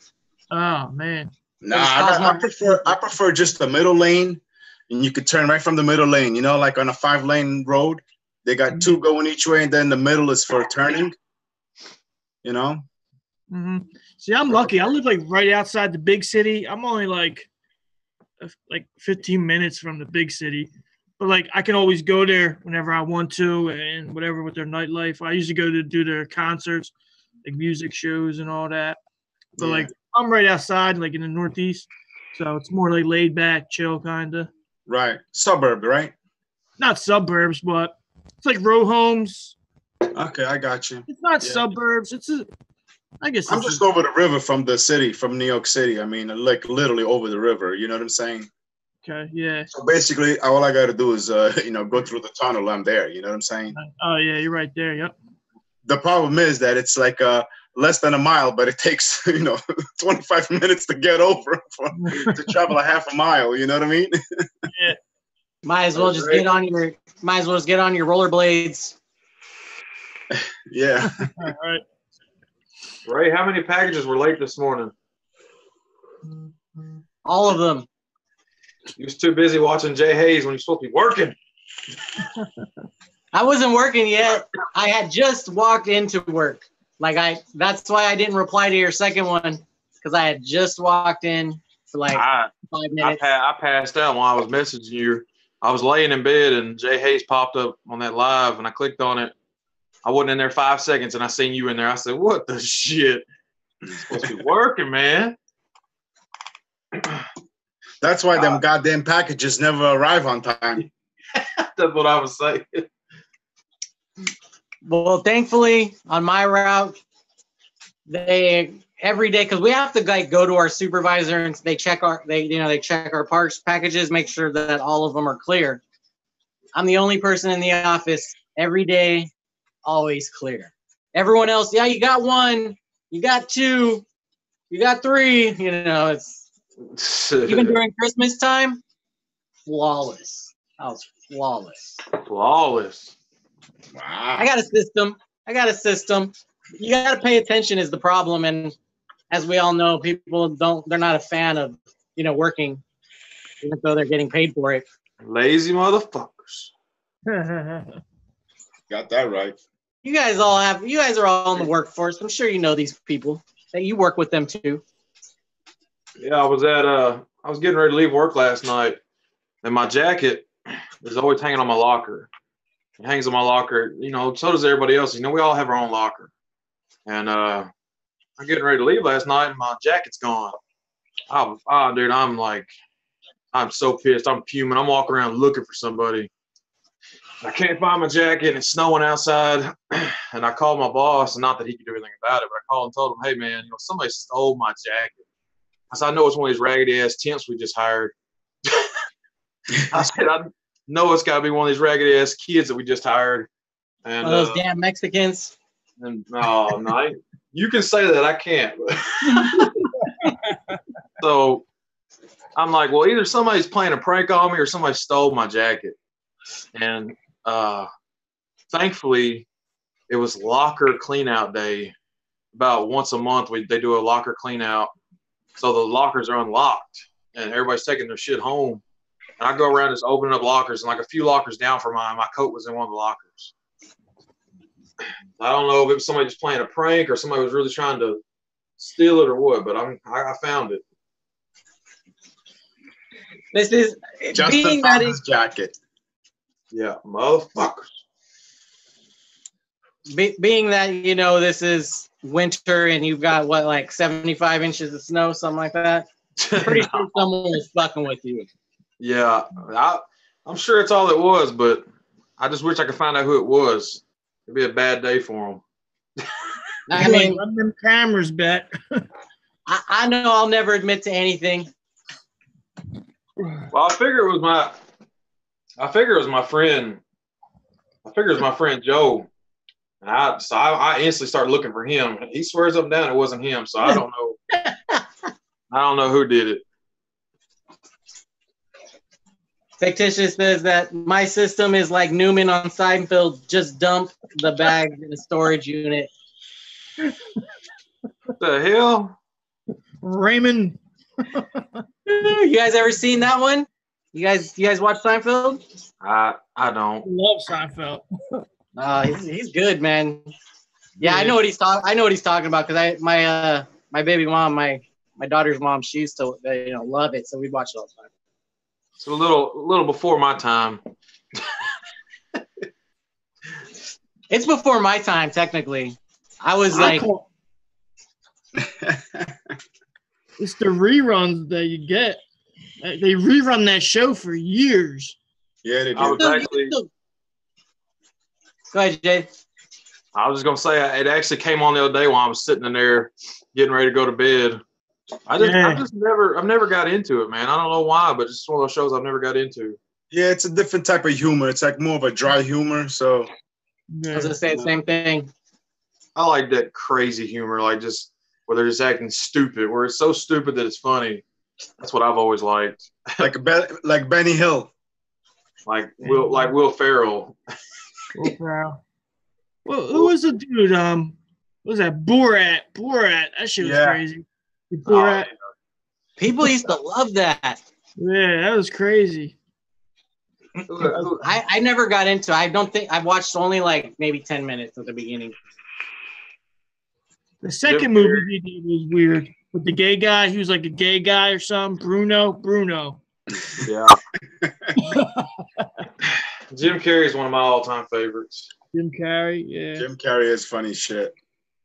Oh man. Nah, I prefer just the middle lane, and you could turn right from the middle lane. Like on a 5-lane road, they got 2 going each way, and then the middle is for turning. Mm-hmm. See, I'm lucky. I live like right outside the big city. I'm only like 15 minutes from the big city, but like I can always go there whenever I want to and whatever with their nightlife. I usually go to do their concerts, like music shows and all that. But like I'm right outside, like in the Northeast, so it's more like laid back, chill kind of. Right, suburb, right? Not suburbs, but it's like row homes. Okay, I got you. It's not suburbs. I guess I'm just over the river from the city, from New York City. I mean, like literally over the river. You know what I'm saying? Okay, yeah. So basically, all I got to do is, go through the tunnel. I'm there. You know what I'm saying? Oh yeah, you're right there. Yep. The problem is that it's like less than a mile, but it takes 25 minutes to get over to travel a half a mile. You know what I mean? Yeah. Might as well just get on your rollerblades. Yeah. All right. Ray, how many packages were late this morning? All of them. You was too busy watching Jay Hayes when you're supposed to be working. I wasn't working yet. I had just walked into work. That's why I didn't reply to your second one, because I had just walked in for 5 minutes. I passed out while I was messaging you. I was laying in bed and Jay Hayes popped up on that live and I clicked on it. I wasn't in there 5 seconds and I seen you in there. I said, what the shit? I'm supposed to be working, man. That's why them goddamn packages never arrive on time. That's what I was saying. Well, thankfully on my route, they every day, because we have to go to our supervisor and they check our parks packages, make sure that all of them are clear. I'm the only person in the office every day, always clear. Everyone else, yeah, you got 1, you got 2, you got 3. You know, it's even during Christmas time, flawless. I was flawless. Flawless. Wow. I got a system. You got to pay attention is the problem, and as we all know, people they're not a fan of working, even though they're getting paid for it. Lazy motherfuckers. Got that right. You guys are all in the workforce. I'm sure you know these people that you work with them too. Yeah, I was getting ready to leave work last night, and my jacket is always hanging on my locker. It hangs on my locker, so does everybody else. We all have our own locker. And I'm getting ready to leave last night, and my jacket's gone. Dude, I'm so pissed. I'm fuming. I'm walking around looking for somebody. I can't find my jacket, and it's snowing outside. And I called my boss, and not that he could do anything about it, but I called and told him, hey, man, somebody stole my jacket. I said, I know it's one of these raggedy-ass temps we just hired. I said, I know it's got to be one of these raggedy-ass kids that we just hired. And one of those damn Mexicans. And no, you can say that. I can't. So I'm like, well, either somebody's playing a prank on me or somebody stole my jacket. And thankfully, it was locker clean-out day. About once a month, they do a locker clean-out. So the lockers are unlocked, and everybody's taking their shit home. And I go around just opening up lockers, and like a few lockers down from mine, my coat was in one of the lockers. I don't know if it was somebody just playing a prank or somebody was really trying to steal it or what, but I found it. This is Justin found his jacket. Yeah, motherfuckers. Being that this is winter and you've got like 75 inches of snow, something like that. I'm pretty sure someone was fucking with you. Yeah, I'm sure it's all it was, but I just wish I could find out who it was. It'd be a bad day for them. I mean, run them cameras, bet. I know I'll never admit to anything. Well, I figure it was my friend. I figure it was my friend Joe. And I instantly started looking for him. He swears up and down it wasn't him, so I don't know. I don't know who did it. Fictitious says that my system is like Newman on Seinfeld. Just dump the bags in a storage unit. What the hell? Raymond. You guys ever seen that one? You guys watch Seinfeld? I don't. Love Seinfeld. He's good, man. Yeah, I know what he's talking about because my baby mom, my daughter's mom, she used to love it, so we watch it all the time. It's a little before my time. It's before my time, technically. I was it's the reruns that you get. They rerun that show for years. Yeah, they do. Go ahead, Jay. I was just gonna say it actually came on the other day while I was sitting in there getting ready to go to bed. I've never got into it, man. I don't know why, but it's one of those shows I've never got into. Yeah, it's a different type of humor. It's like more of a dry humor. So I was gonna say the same thing. I like that crazy humor, like just where they're just acting stupid, where it's so stupid that it's funny. That's what I've always liked. like Benny Hill, like Will Ferrell. Will Ferrell. Well, who was the dude? What was that? Borat. That shit was crazy. Borat. People used to love that. Yeah, that was crazy. I never got into it. I don't think I watched only like maybe 10 minutes at the beginning. The second movie he did was weird. With the gay guy, he was like a gay guy or something. Bruno. Yeah. Jim Carrey is one of my all-time favorites. Jim Carrey, yeah. Jim Carrey is funny shit.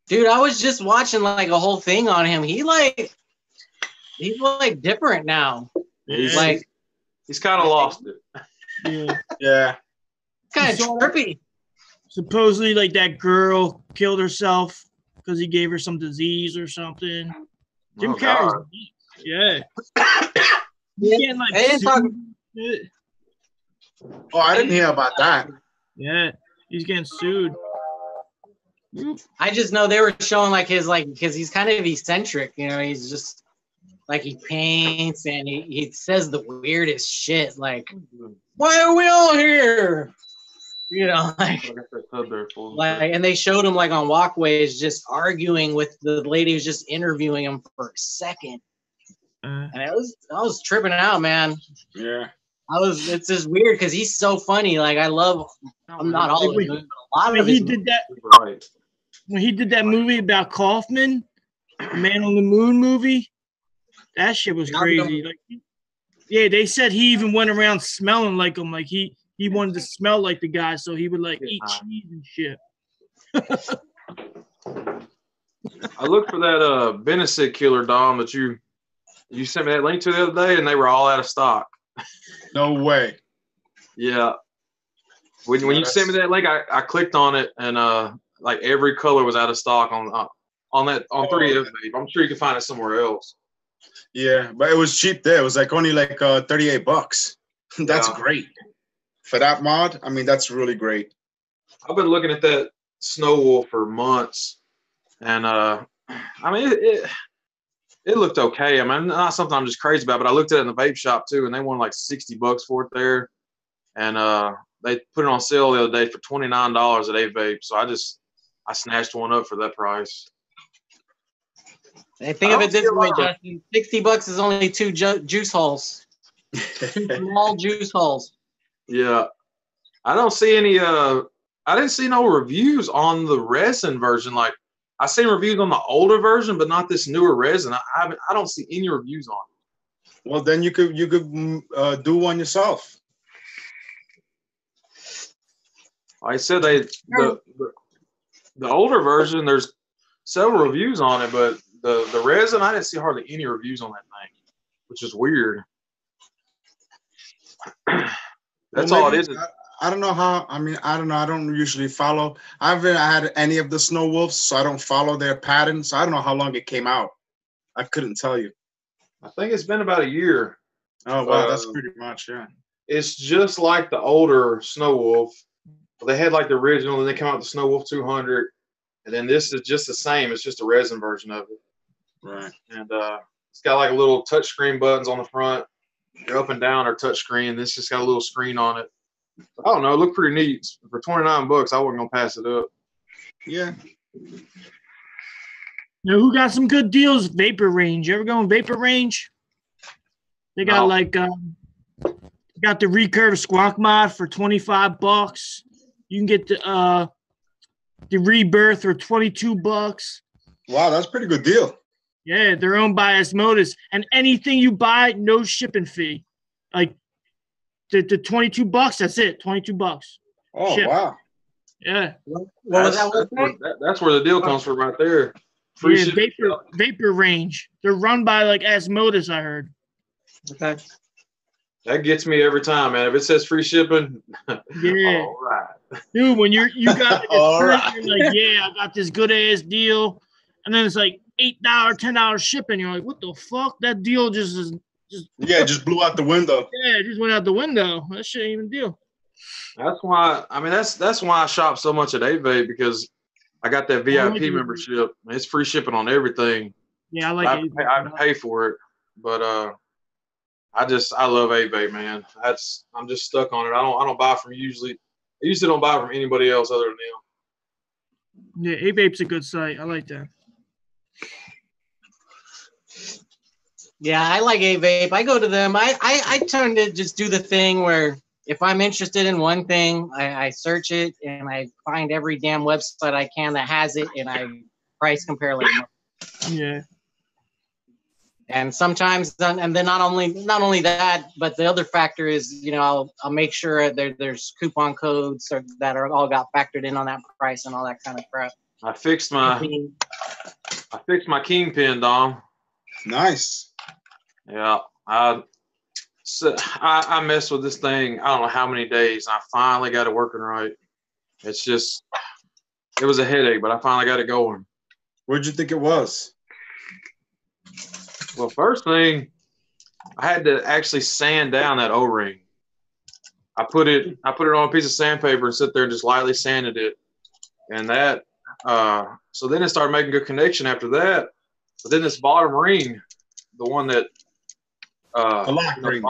Dude, I was just watching like a whole thing on him. He's like different now. He's kind of lost it. Yeah. Kind of trippy. Supposedly, like that girl killed herself because he gave her some disease or something. Jim Carrey. Yeah. Getting, like, I didn't hear about that. Yeah, he's getting sued. I just know they were showing like his because he's kind of eccentric, you know. He's just like he paints and he says the weirdest shit, like, "Why are we all here?" You know, like, and they showed him like on walkways just arguing with the lady who's just interviewing him for a second, and I was tripping out, man. Yeah. It's just weird because he's so funny. Like I'm not all of his movies, but a lot of his movies. Right. When he did that movie about Kaufman, the Man on the Moon movie, that shit was crazy. Like, yeah, they said he even went around smelling like him. Like he wanted to smell like the guy, so he would like eat cheese and shit. I looked for that Benecid killer, Dom, that you sent me that link to the other day, and they were all out of stock. No way. Yeah. When you sent me that link, I clicked on it, and like every color was out of stock on 3F. I'm sure you can find it somewhere else. Yeah, but it was cheap there. It was like only like $38. That's great for that mod. I mean, that's really great. I've been looking at that Snow Wolf for months, and I mean it looked okay. I mean, not something I'm just crazy about, but I looked at it in the vape shop too, and they wanted like $60 for it there, and they put it on sale the other day for $29 at A-Vape. So I snatched one up for that price. I think of it this way, Justin. $60 is only 2 juice holes. 2 small juice holes. Yeah. I don't see any I didn't see no reviews on the resin version. Like I seen reviews on the older version, but not this newer resin. I don't see any reviews on it. Well, then you could do one yourself. I said the older version, there's several reviews on it, but the resin, I didn't see hardly any reviews on that thing, which is weird. That's all it is. I don't know how. I mean, I don't know. I don't usually follow. I haven't had any of the Snow Wolves, so I don't follow their patterns. So I don't know how long it came out. I couldn't tell you. I think it's been about a year. Oh, wow. That's pretty much, yeah. It's just like the older Snow Wolf. They had like the original, and they come out with the Snow Wolf 200, and then this is just the same. It's just a resin version of it. Right. And it's got like a little touchscreen buttons on the front. Your up and down are touchscreen. This just got a little screen on it. I don't know. It looked pretty neat. For $29, I wasn't gonna pass it up. Yeah. Now, who got some good deals? Vapor Range. You ever go on Vapor Range? They got got the recurve squawk mod for $25. You can get the rebirth for $22. Wow, that's a pretty good deal. Yeah, they're owned by Asmodus, and anything you buy, no shipping fee. Like the $22, that's it, $22. Oh, Ship. wow. Yeah. That's where the deal comes from right there. Free Vapor Range. They're run by like Asmodus, I heard. Okay. That gets me every time, man. If it says free shipping, yeah. All right. Dude, when you got this right. you're like, yeah, I got this good ass deal, and then it's like $8, $10 shipping. You're like, what the fuck? That deal just just blew out the window. Yeah, it just went out the window. That shit ain't even a deal. That's why. I mean, that's why I shop so much at A-Vape, because I got that VIP membership. It's free shipping on everything. Yeah, I like it. I pay for it, but I love A-Vape, man. I'm just stuck on it. I don't buy from usually. I usually don't buy from anybody else other than them. Yeah, A-Vape's a good site. I like that. Yeah, I like A-Vape. I go to them. I tend to just do the thing where if I'm interested in one thing, I search it and I find every damn website I can that has it, and I price compare like. Yeah. And sometimes, and then not only that, but the other factor is, you know, I'll make sure there's coupon codes that are all got factored in on that price and all that kind of crap. I fixed my kingpin, Dom. Nice. Yeah, I messed with this thing. I don't know how many days. I finally got it working right. It was a headache, but I finally got it going. Where'd you think it was? Well, first thing, I had to actually sand down that O-ring. I put it on a piece of sandpaper and sit there and just lightly sanded it. And that So then it started making good connection after that. But then this bottom ring, the one that the lock ring.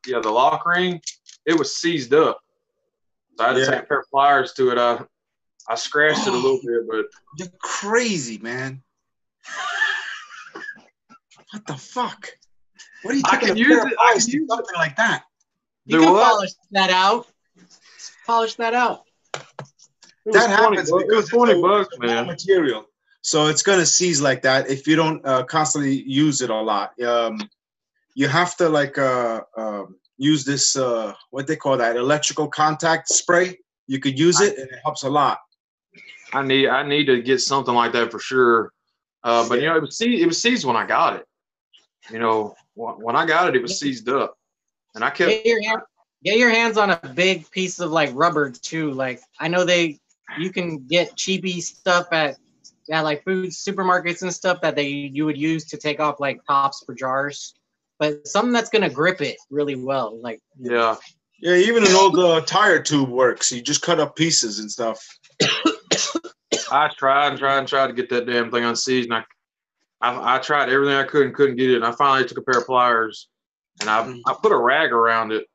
The lock ring, it was seized up. So I had to take a pair of pliers to it. I scratched it a little bit, but you're crazy, man. What the fuck? What are you taking a pair of pliers to something like that? You can polish that out. Polish that out. That happens because it's $20, man. Material, so it's gonna seize like that if you don't constantly use it a lot. You have to like use this what they call that, electrical contact spray. You could use it, and it helps a lot. I need to get something like that for sure. But you know, it was seized when I got it. You know, when I got it, it was seized up, and I kept. Get your hands on a big piece of like rubber too. Like I know you can get cheapy stuff at like food supermarkets and stuff that you would use to take off like tops for jars, but something that's gonna grip it really well. Like even an old tire tube works. You just cut up pieces and stuff. I tried to get that damn thing unseized, and I tried everything I could and couldn't get it. And I finally took a pair of pliers, and I put a rag around it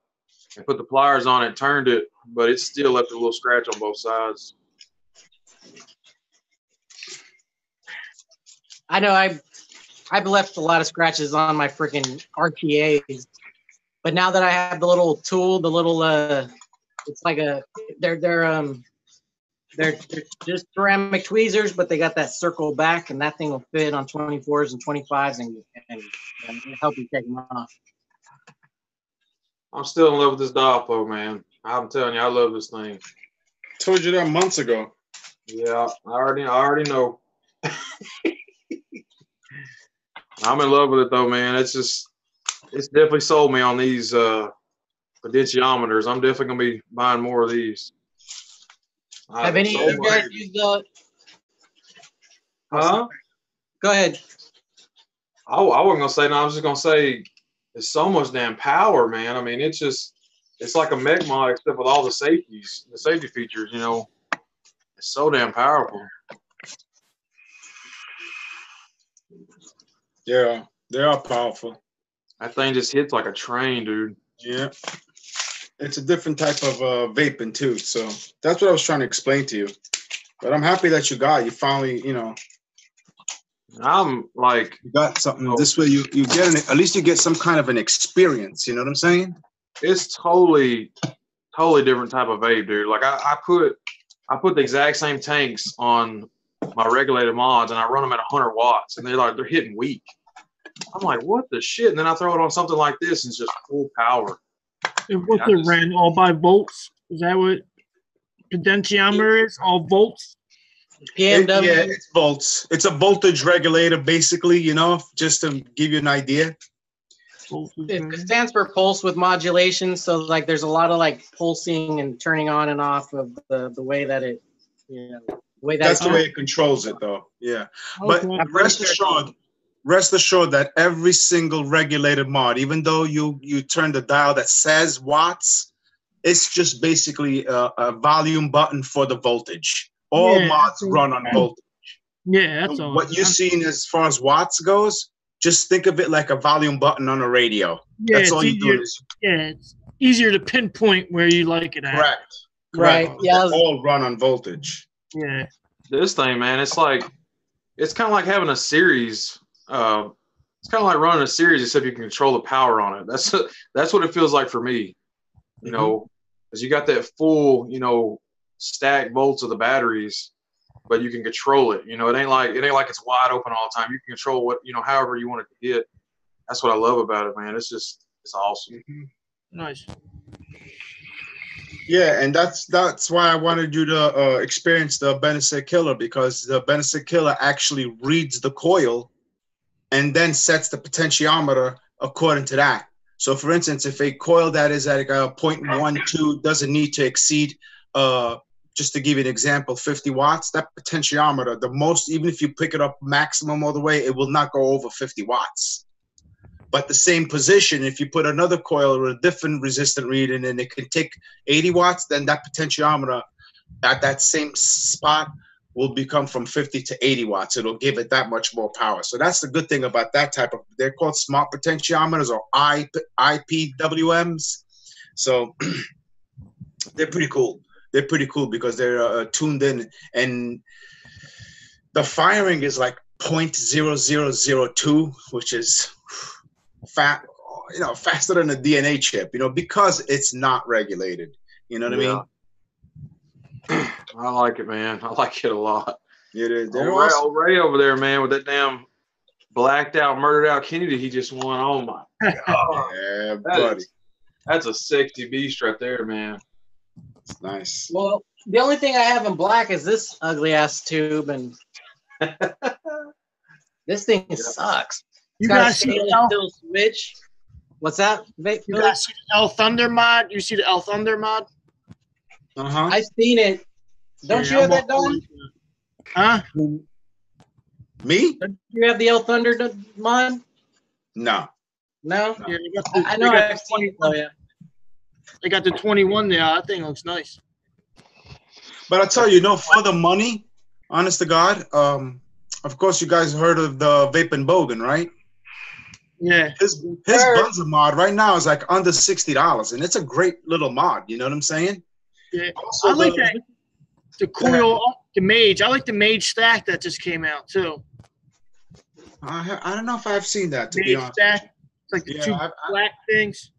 and put the pliers on it, turned it, but it still left a little scratch on both sides. I know I've left a lot of scratches on my freaking RTAs, but now that I have the little tool, the little it's like they're just ceramic tweezers, but they got that circle back, and that thing will fit on 24s and 25s and help you take them off. I'm still in love with this Doppo, man. I'm telling you, I love this thing. Told you that months ago. Yeah, I already know. I'm in love with it though, man. It's definitely sold me on these potentiometers. I'm definitely gonna be buying more of these. Have any of you guys used the? Huh? Go ahead. I wasn't gonna say no. I was just gonna say it's so much damn power, man. I mean, it's like a mech mod except with all the safety features. You know, it's so damn powerful. Yeah, they are powerful. That thing just hits like a train, dude. Yeah. It's a different type of vaping too. So that's what I was trying to explain to you. But I'm happy that you finally, I'm like, you got something. This way you get at least you get some kind of an experience. You know what I'm saying? It's totally different type of vape, dude. Like I put the exact same tanks on my regulated mods, and I run them at 100 watts, and they're hitting weak. I'm like, what the shit? And then I throw it on something like this, and it's just full power. And what's it ran all by volts? Is that what potentiometer is? All volts? PMW. Yeah, it's volts. It's a voltage regulator, basically. Just to give you an idea. It stands for pulse with modulation. So like, there's a lot of like pulsing and turning on and off of the way that it, That's the way it controls it, though. Yeah, okay. But rest assured that every single regulated mod, even though you turn the dial that says watts, it's just basically a volume button for the voltage. All mods run on voltage. Yeah, that's all. What you're seeing as far as watts goes, just think of it like a volume button on a radio. Yeah, that's all you do. It's easier to pinpoint where you like it at. Correct. Right. Yeah. All run on voltage. Yeah. This thing, man, it's kind of like having a series. It's kind of like running a series, except you can control the power on it. That's what it feels like for me. You know, because you got that full, stacked volts of the batteries, but you can control it. It ain't like it's wide open all the time. You can control what however you want it to hit. That's what I love about it, man. It's awesome. Nice. Yeah, and that's why I wanted you to experience the Benefit Killer, because the Benefit Killer actually reads the coil and then sets the potentiometer according to that. So, for instance, if a coil that is at 0.12 doesn't need to exceed, just to give you an example, 50 watts, that potentiometer, the most, even if you pick it up maximum all the way, it will not go over 50 watts. But the same position, if you put another coil or a different resistant reading and it can take 80 watts, then that potentiometer at that same spot will become from 50 to 80 watts. It'll give it that much more power. So that's the good thing about that type of, they're called smart potentiometers or IPWMs. So they're pretty cool. They're pretty cool because they're tuned in, and the firing is like 0.0002, which is faster than a DNA chip, because it's not regulated. You know what I mean? I like it, man. I like it a lot. It is. Old Ray over there, man, with that damn blacked out, murdered out Kennedy he just won. Oh my God. Yeah, buddy. That's a sexy beast right there, man. It's nice. Well, the only thing I have in black is this ugly ass tube, and this thing sucks. You guys see the switch? What's that? You guys see the El Thunder mod? You see the El Thunder mod? I've seen it. Don't you have that, Don? Huh? Me? Don't you have the El Thunder mod? No. No? Yeah, I know I've seen it, though, yeah. They got the 21 there. That thing looks nice. But I tell you, for the money, honest to God, of course you guys heard of the Vaping Bogan, right? Yeah. His Bunza mod right now is like under $60, and it's a great little mod. You know what I'm saying? Yeah. Also, I like that. The coil, the Mage. I like the Mage stack that just came out too. I don't know if I've seen that, to Mage be honest. Stack. It's like the two black things.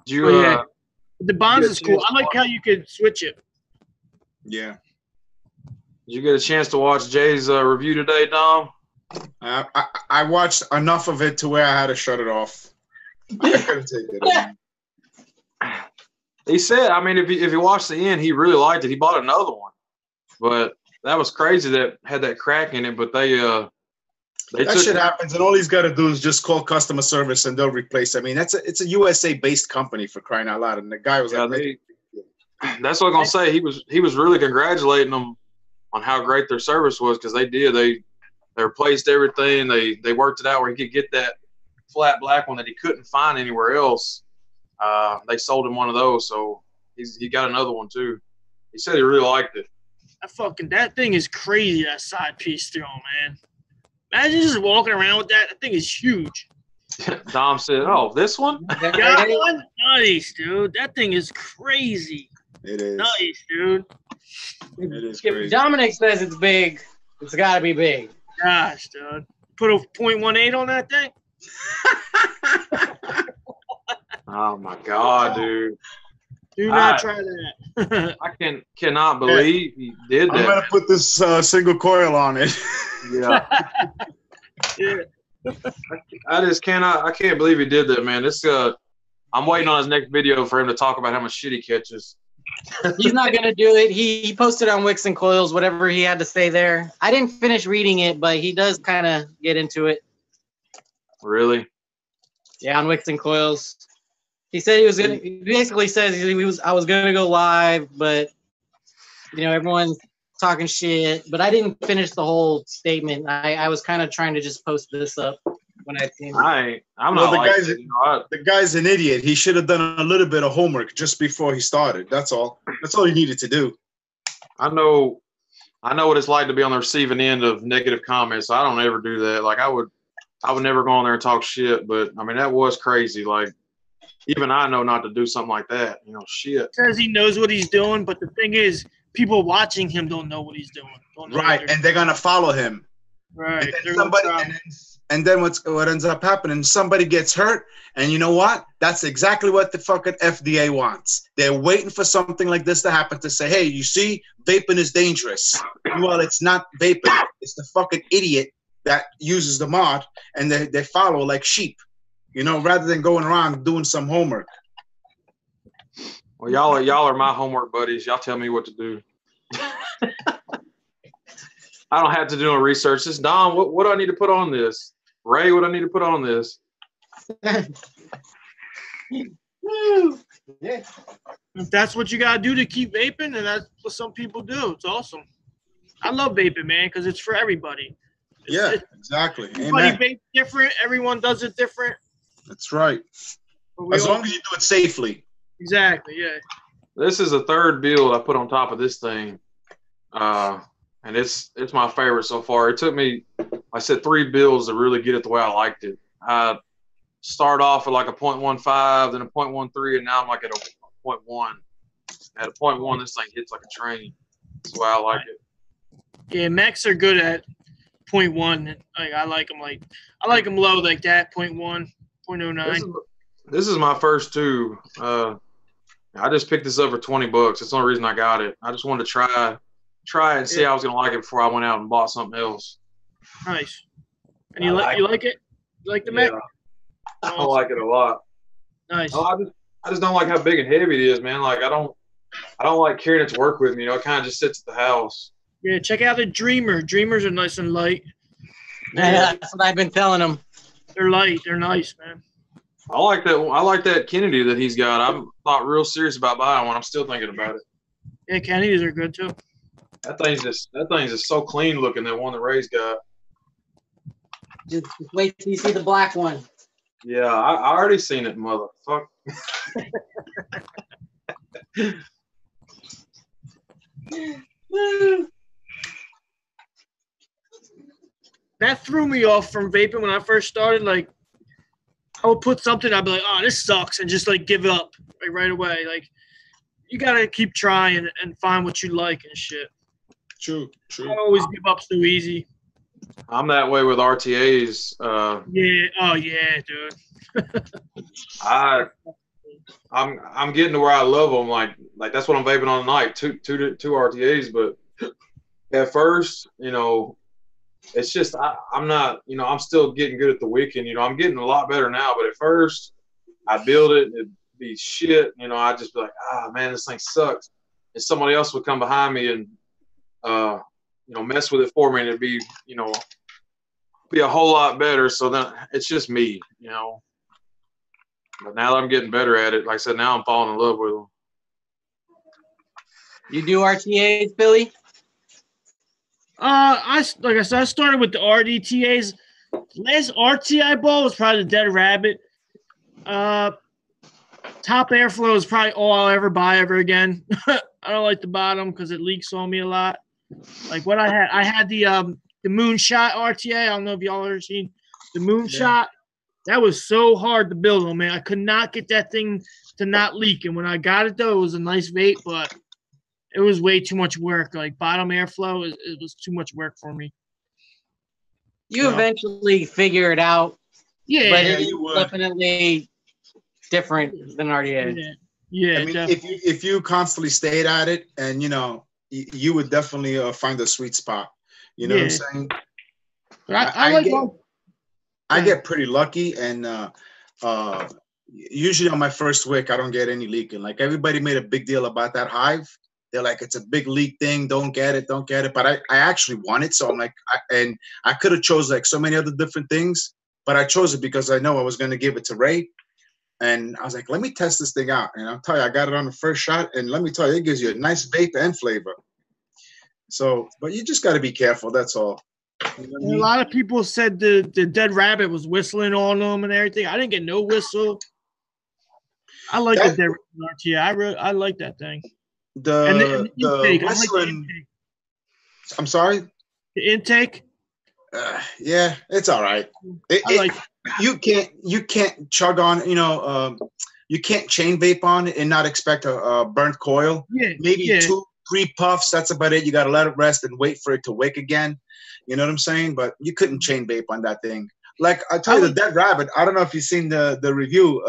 The Bonds is cool. I like how you could switch it. Yeah. Did you get a chance to watch Jay's review today, Dom? I watched enough of it to where I had to shut it off. I couldn't take it anymore. He said, I mean, if you watch the end, he really liked it. He bought another one, but that was crazy that had that crack in it. But that shit happens, and all he's got to do is just call customer service, and they'll replace. I mean, it's a USA-based company, for crying out loud. And the guy was like, that's what I'm gonna say. He was really congratulating them on how great their service was, because they replaced everything. They worked it out where he could get that flat black one that he couldn't find anywhere else. They sold him one of those, so he got another one too. He said he really liked it. That thing is crazy, that side piece through, man. Imagine just walking around with that. That thing is huge. Dom said, "Oh, this one? Got one? Nice, dude. That thing is crazy. It is. Nice, dude. It is crazy. If Dominic says it's big, it's got to be big. Gosh, dude. Put a 0.18 on that thing? Oh, my God, dude. Do not try that. I cannot believe he did that. I'm going to put this single coil on it. Yeah. Yeah. I can't believe he did that, man. I'm waiting on his next video for him to talk about how much shit he catches. He's not going to do it. He posted on Wicks and Coils whatever he had to say there. I didn't finish reading it, but he does kind of get into it. Really? Yeah, on Wicks and Coils. He said he basically says I was going to go live, but, everyone's talking shit. But I didn't finish the whole statement. I was kind of trying to just post this up when I seen it. The guy's an idiot. He should have done a little bit of homework just before he started. That's all. That's all he needed to do. I know what it's like to be on the receiving end of negative comments. So I don't ever do that. Like I would never go on there and talk shit. But I mean, that was crazy. Like even I know not to do something like that. Shit. He says he knows what he's doing, but the thing is, people watching him don't know what he's doing. Right, and they're gonna follow him. Right. And then what ends up happening? Somebody gets hurt, and you know what? That's exactly what the fucking FDA wants. They're waiting for something like this to happen to say, "Hey, you see, vaping is dangerous." Well, it's not vaping. It's the fucking idiot that uses the mod, and they follow like sheep, rather than going around doing some homework. Well, y'all are my homework buddies. Y'all tell me what to do. I don't have to do no research. This Don, what do I need to put on this? Ray, what do I need to put on this? If that's what you gotta do to keep vaping, and that's what some people do. It's awesome. I love vaping, man, because it's for everybody. Exactly. Everybody vapes different. Everyone does it different. That's right. As long as you do it safely. Exactly. Yeah. This is the third build I put on top of this thing, and it's my favorite so far. It took me, like I said, 3 builds to really get it the way I liked it. I start off at like a 0.15, then a 0.13, and now I'm like at a 0.1. At a 0.1, this thing hits like a train. That's why I like it. Yeah, mechs are good at 0.1. Like I like them low like that, 0.1, 0.09. This is my first tube. I just picked this up for $20. That's the only reason I got it. I just wanted to try it and see how I was gonna like it before I went out and bought something else. Nice. And you like it? You like the mech? I like it a lot. Nice. I just don't like how big and heavy it is, man. Like I don't like carrying it to work with me. You know, it kind of just sits at the house. Yeah, check out the Dreamer. Dreamers are nice and light. Yeah, that's what I've been telling them. They're light. They're nice, man. I like that Kennedy that he's got. I'm not real serious about buying one. I'm still thinking about it. Yeah, Kennedys are good too. That thing's just so clean looking. That one that Ray's got. Just wait till you see the black one. Yeah, I already seen it, motherfucker. That threw me off from vaping when I first started. Like, I would put something, I'd be like, oh, this sucks, and just like give up right away. Like, you gotta keep trying and find what you like and shit. True. I don't always give up so easy. I'm that way with RTAs. Yeah. Oh yeah, dude. I'm getting to where I love them. Like that's what I'm vaping on tonight. Two RTAs, but at first, you know, it's just I'm not, you know, I'm still getting good at the wicking. You know, I'm getting a lot better now. But at first, I build it and it'd be shit. You know, I'd just be like, man, this thing sucks. And somebody else would come behind me and you know, mess with it for me, and it'd be, you know, be a whole lot better. So then it's just me, you know. But now that I'm getting better at it, like I said, now I'm falling in love with them. You do RTAs, Billy? I started with the RDTAs. Last RTI ball was probably the Dead Rabbit. Top airflow is probably all I'll ever buy ever again. I don't like the bottom because it leaks on me a lot. Like what I had the Moonshot RTA. I don't know if y'all ever seen the Moonshot. Yeah. That was so hard to build on, man. I could not get that thing to not leak. And when I got it, though, it was a nice vape, but it was way too much work. Like bottom airflow, it was too much work for me. You eventually figure it out. Yeah, but it's definitely different than RDA. Yeah. I mean, if you constantly stayed at it, and you know, you would definitely find a sweet spot. You know what I'm saying? But I get pretty lucky, and usually on my first wick, I don't get any leaking. Like everybody made a big deal about that hive. They're like, it's a big leak thing. Don't get it. But I actually want it. So I'm like, I could have chose like so many other different things, but I chose it because I know I was going to give it to Ray. And I was like, let me test this thing out. And I'll tell you, I got it on the first shot. And let me tell you, it gives you a nice vape and flavor. So, but you just got to be careful. That's all. You know what I mean? A lot of people said the Dead Rabbit was whistling on them and everything. I didn't get no whistle. I like the Dead Rabbit RTA. I like that thing. The whistling. I'm sorry? The intake? Yeah, it's all right. You can't chug on, you know, you can't chain vape on it and not expect a burnt coil. Yeah. Maybe 2-3 puffs, that's about it. You got to let it rest and wait for it to wick again. You know what I'm saying? But you couldn't chain vape on that thing. Like I tell you, the Dead Rabbit, I don't know if you've seen the review.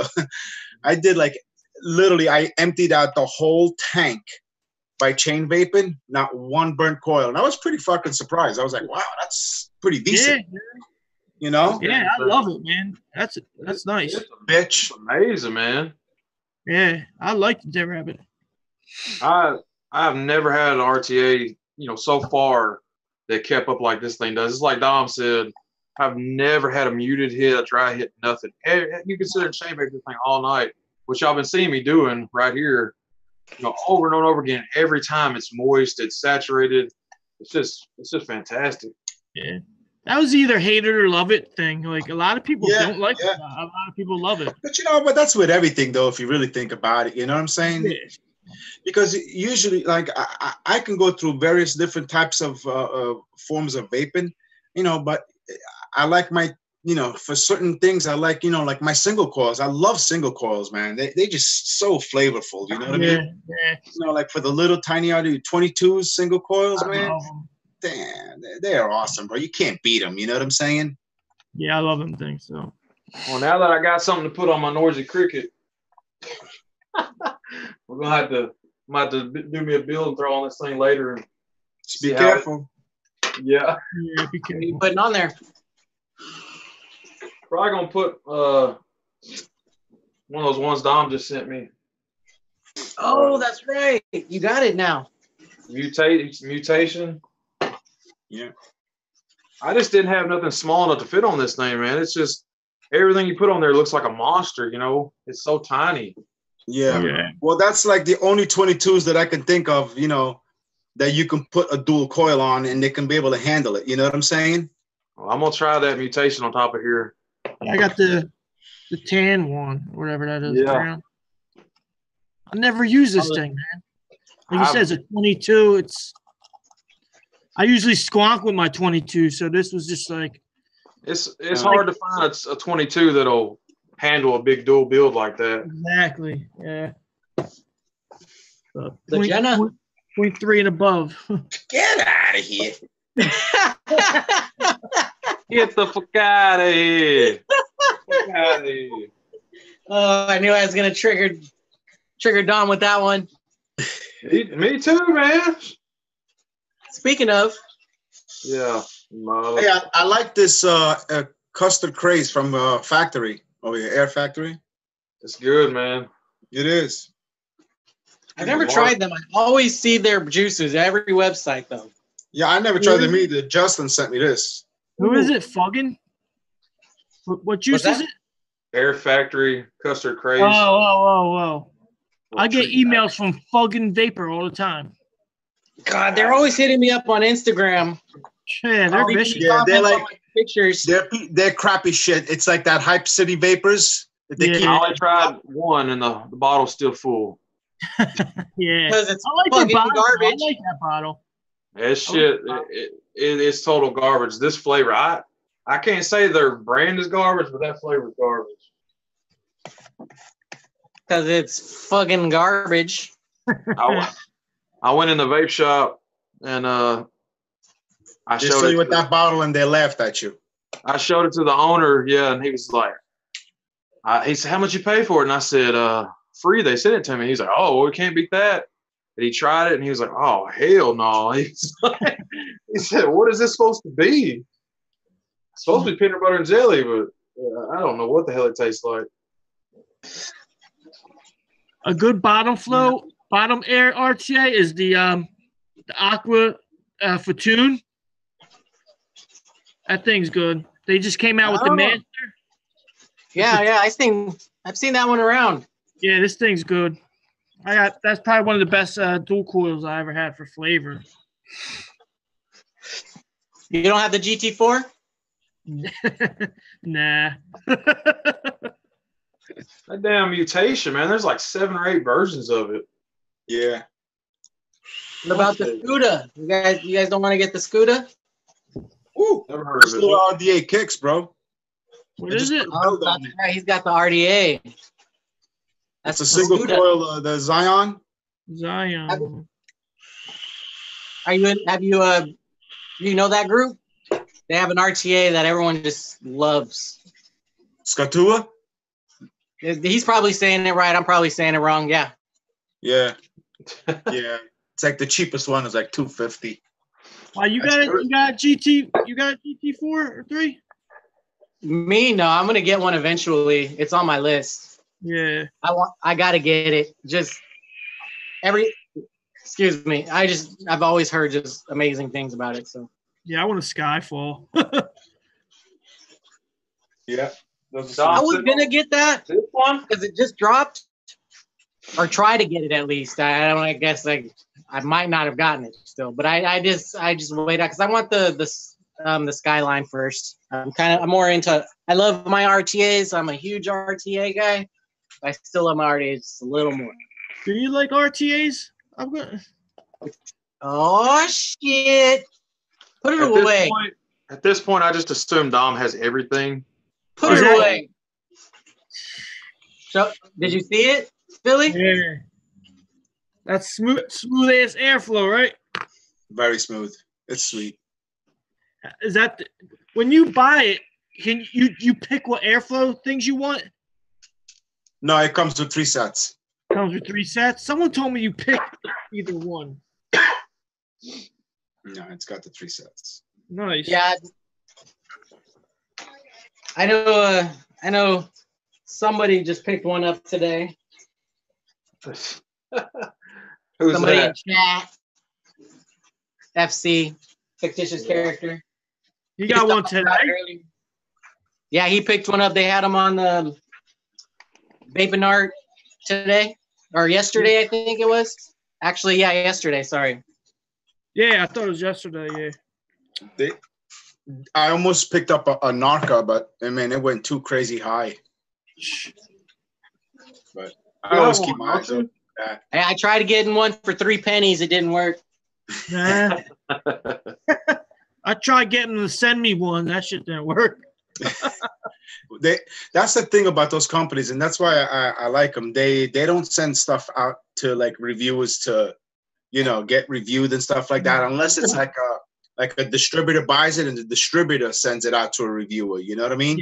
I did like literally, I emptied out the whole tank by chain vaping, not one burnt coil. And I was pretty fucking surprised. I was like, wow, that's pretty decent. Yeah. You know? Yeah, I love it, man. That's nice. Bitch. Amazing, man. Yeah, I like the Dead Rabbit. I've never had an RTA, you know, so far that kept up like this thing does. It's like Dom said, I've never had a muted hit, a dry hit, nothing. You can sit there and chain vape this thing all night, which y'all been seeing me doing right here, you know, over and over again. Every time it's moist, it's saturated. It's just fantastic. Yeah. That was either hate it or love it thing. Like a lot of people don't like it. A lot of people love it. But you know, but that's with everything though, if you really think about it. You know what I'm saying? Because usually, like I can go through various different types of forms of vaping, but I like my, for certain things I like, like my single coils. I love single coils, man. They just so flavorful. You know what I mean? Yeah. Like for the little tiny 22s single coils, man. Damn, they are awesome, bro. You can't beat them. You know what I'm saying? Yeah, I love them things. So. Well, now that I got something to put on my noisy cricket, we're gonna have to do me a bill and throw on this thing later. And just be careful. Yeah, be careful. What are you putting on there? Probably gonna put one of those ones Dom just sent me. Oh, that's right. You got it now. Mutation. Yeah. I just didn't have nothing small enough to fit on this thing, man. It's just everything you put on there looks like a monster, It's so tiny. Yeah. Well, that's like the only 22s that I can think of, that you can put a dual coil on and they can be able to handle it. You know what I'm saying? Well, I'm gonna try that mutation on top of here. I got the tan one, whatever that is. Yeah. I never use this thing, man. Like you said, it's a 22. I usually squonk with my 22, so this was just like. It's hard to find a 22 that'll handle a big dual build like that. Exactly. Yeah. The Jenna 0.3 and above. Get out of here. Get the fuck out of here. Fuck out of here. Oh, I knew I was gonna trigger Don with that one. Me too, man. Speaking of. Yeah. Hey, I like this custard craze from Factory. Oh yeah, Air Factory. It's good, man. It is. I've never tried them. I always see their juices every website though. Yeah, I never tried them either. Justin sent me this. Who is it? Fuggin? What juice is it? Air Factory Custard Craze. Oh. I get emails from Fuggin Vapor all the time. God, they're always hitting me up on Instagram. Yeah, they're vicious. Yeah, they're like pictures. They're crappy shit. It's like that Hype City Vapors. I only tried one, and the bottle's still full. Yeah, because it's fucking garbage. I like that bottle. It's shit. It's total garbage. This flavor, I can't say their brand is garbage, but that flavor is garbage. Because it's fucking garbage. I went in the vape shop and I showed it with that bottle and they laughed at you. I showed it to the owner, and he was like, he said, "How much you pay for it?" And I said, "Free." They sent it to me. He's like, "Oh, well, we can't beat that." And he tried it and he was like, "Oh, hell no!" He said, "What is this supposed to be?" It's supposed to be peanut butter and jelly, but I don't know what the hell it tastes like. A good bottom air RTA is the Aqua Fortune. That thing's good. They just came out with the Master. Yeah, I've seen that one around. Yeah, this thing's good. That's probably one of the best dual coils I ever had for flavor. You don't have the GT4? Nah. That damn mutation, man. There's like 7 or 8 versions of it. Yeah. What about the Scuda? You guys don't want to get the Scuda? Ooh, never heard of it. Little RDA kicks, bro. What is it? Oh, that's right. He's got the RDA. That's a single coil, the Zion. Zion. You know that group? They have an RTA that everyone just loves. Skatua? He's probably saying it right. I'm probably saying it wrong. Yeah. Yeah. Yeah. It's like the cheapest one is like $250. Wow, you got GT4 or 3? Me? No, I'm gonna get one eventually. It's on my list. Yeah. I gotta get it. Excuse me. I've always heard just amazing things about it. So yeah, I want a Skyfall. Yeah. I was gonna get that one because it just dropped, or try to get it at least. I guess I might not have gotten it still, but I just wait out because I want the Skyline first. I'm more into. I love my RTAs. I'm a huge RTA guy. I still love my RTAs just a little more. Do you like RTAs? I'm gonna. Oh shit! Put it away. At this point, I just assume Dom has everything. Put it away. So, did you see it, Billy? Yeah. That's smooth ass airflow, right? Very smooth. It's sweet. Is that when you buy it? Can you pick what airflow things you want? No, it comes with 3 sets. Comes with 3 sets. Someone told me you pick either one. No, it's got the 3 sets. Nice. Yeah. I know. Somebody just picked one up today. Who's Somebody that? in chat. FC, fictitious character. You got one today? Yeah, he picked one up. They had him on the Vaping Art today or yesterday, I think it was. Actually, yeah, yesterday. Sorry. Yeah, I thought it was yesterday. Yeah. I almost picked up a Narca, but I mean, it went too crazy high. But I always keep my eyes open. Hey, I tried to get in one for 3 pennies. It didn't work. Nah. I tried getting them to send me one. That shit didn't work. That's the thing about those companies, and that's why I like them. They don't send stuff out to like reviewers to, get reviewed and stuff like that, unless it's like a distributor buys it and the distributor sends it out to a reviewer. You know what I mean?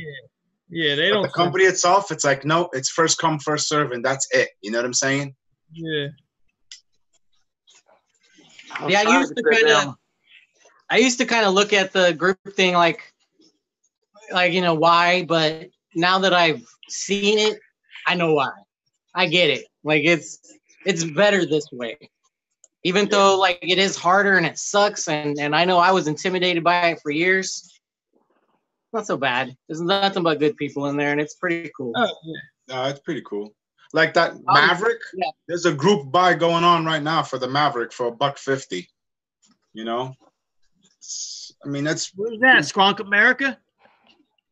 Yeah, they but don't. The company itself, it's like, no, it's first come, first serve, and that's it. You know what I'm saying? Yeah. Yeah, I used to kind of look at the group thing like why, but now that I've seen it, I know why. I get it. Like it's better this way. Even though like it is harder and it sucks, and I know I was intimidated by it for years. Not so bad. There's nothing but good people in there, and it's pretty cool. Oh, yeah. No, it's pretty cool. Like that Maverick, there's a group buy going on right now for the Maverick for $150. I mean, that's where's that? Squonk America?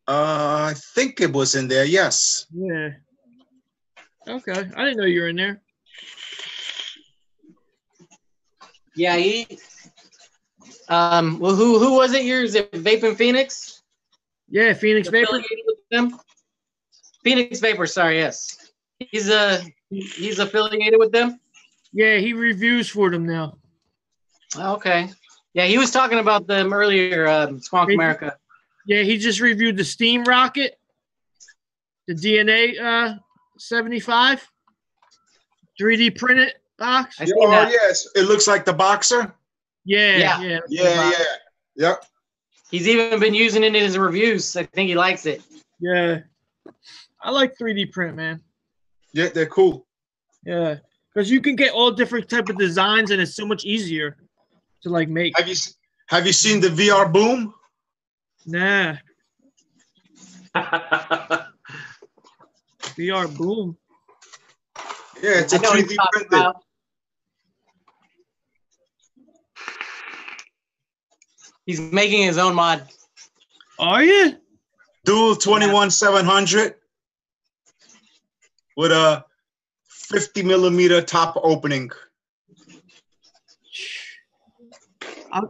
I think it was in there. Yes. Yeah. Okay, I didn't know you were in there. Yeah, well, who was it? Yours? Is it Vaping Phoenix? Yeah, Phoenix Vapor. With them? Phoenix Vapor. Sorry, yes. He's affiliated with them. Yeah, he reviews for them now. Okay. Yeah, he was talking about them earlier. Squonk America. Yeah, he just reviewed the Steam Rocket, the DNA 75, 3D printed box. Yes, it looks like the Boxer. Yeah. Yep. He's even been using it in his reviews. I think he likes it. Yeah. I like 3D print, man. Yeah, they're cool. Yeah, because you can get all different type of designs, and it's so much easier to like make. Have you seen the VR Boom? Nah. VR Boom. Yeah, it's a 3D printed. He's making his own mod. Are you? Dual 21700 with a 50mm top opening.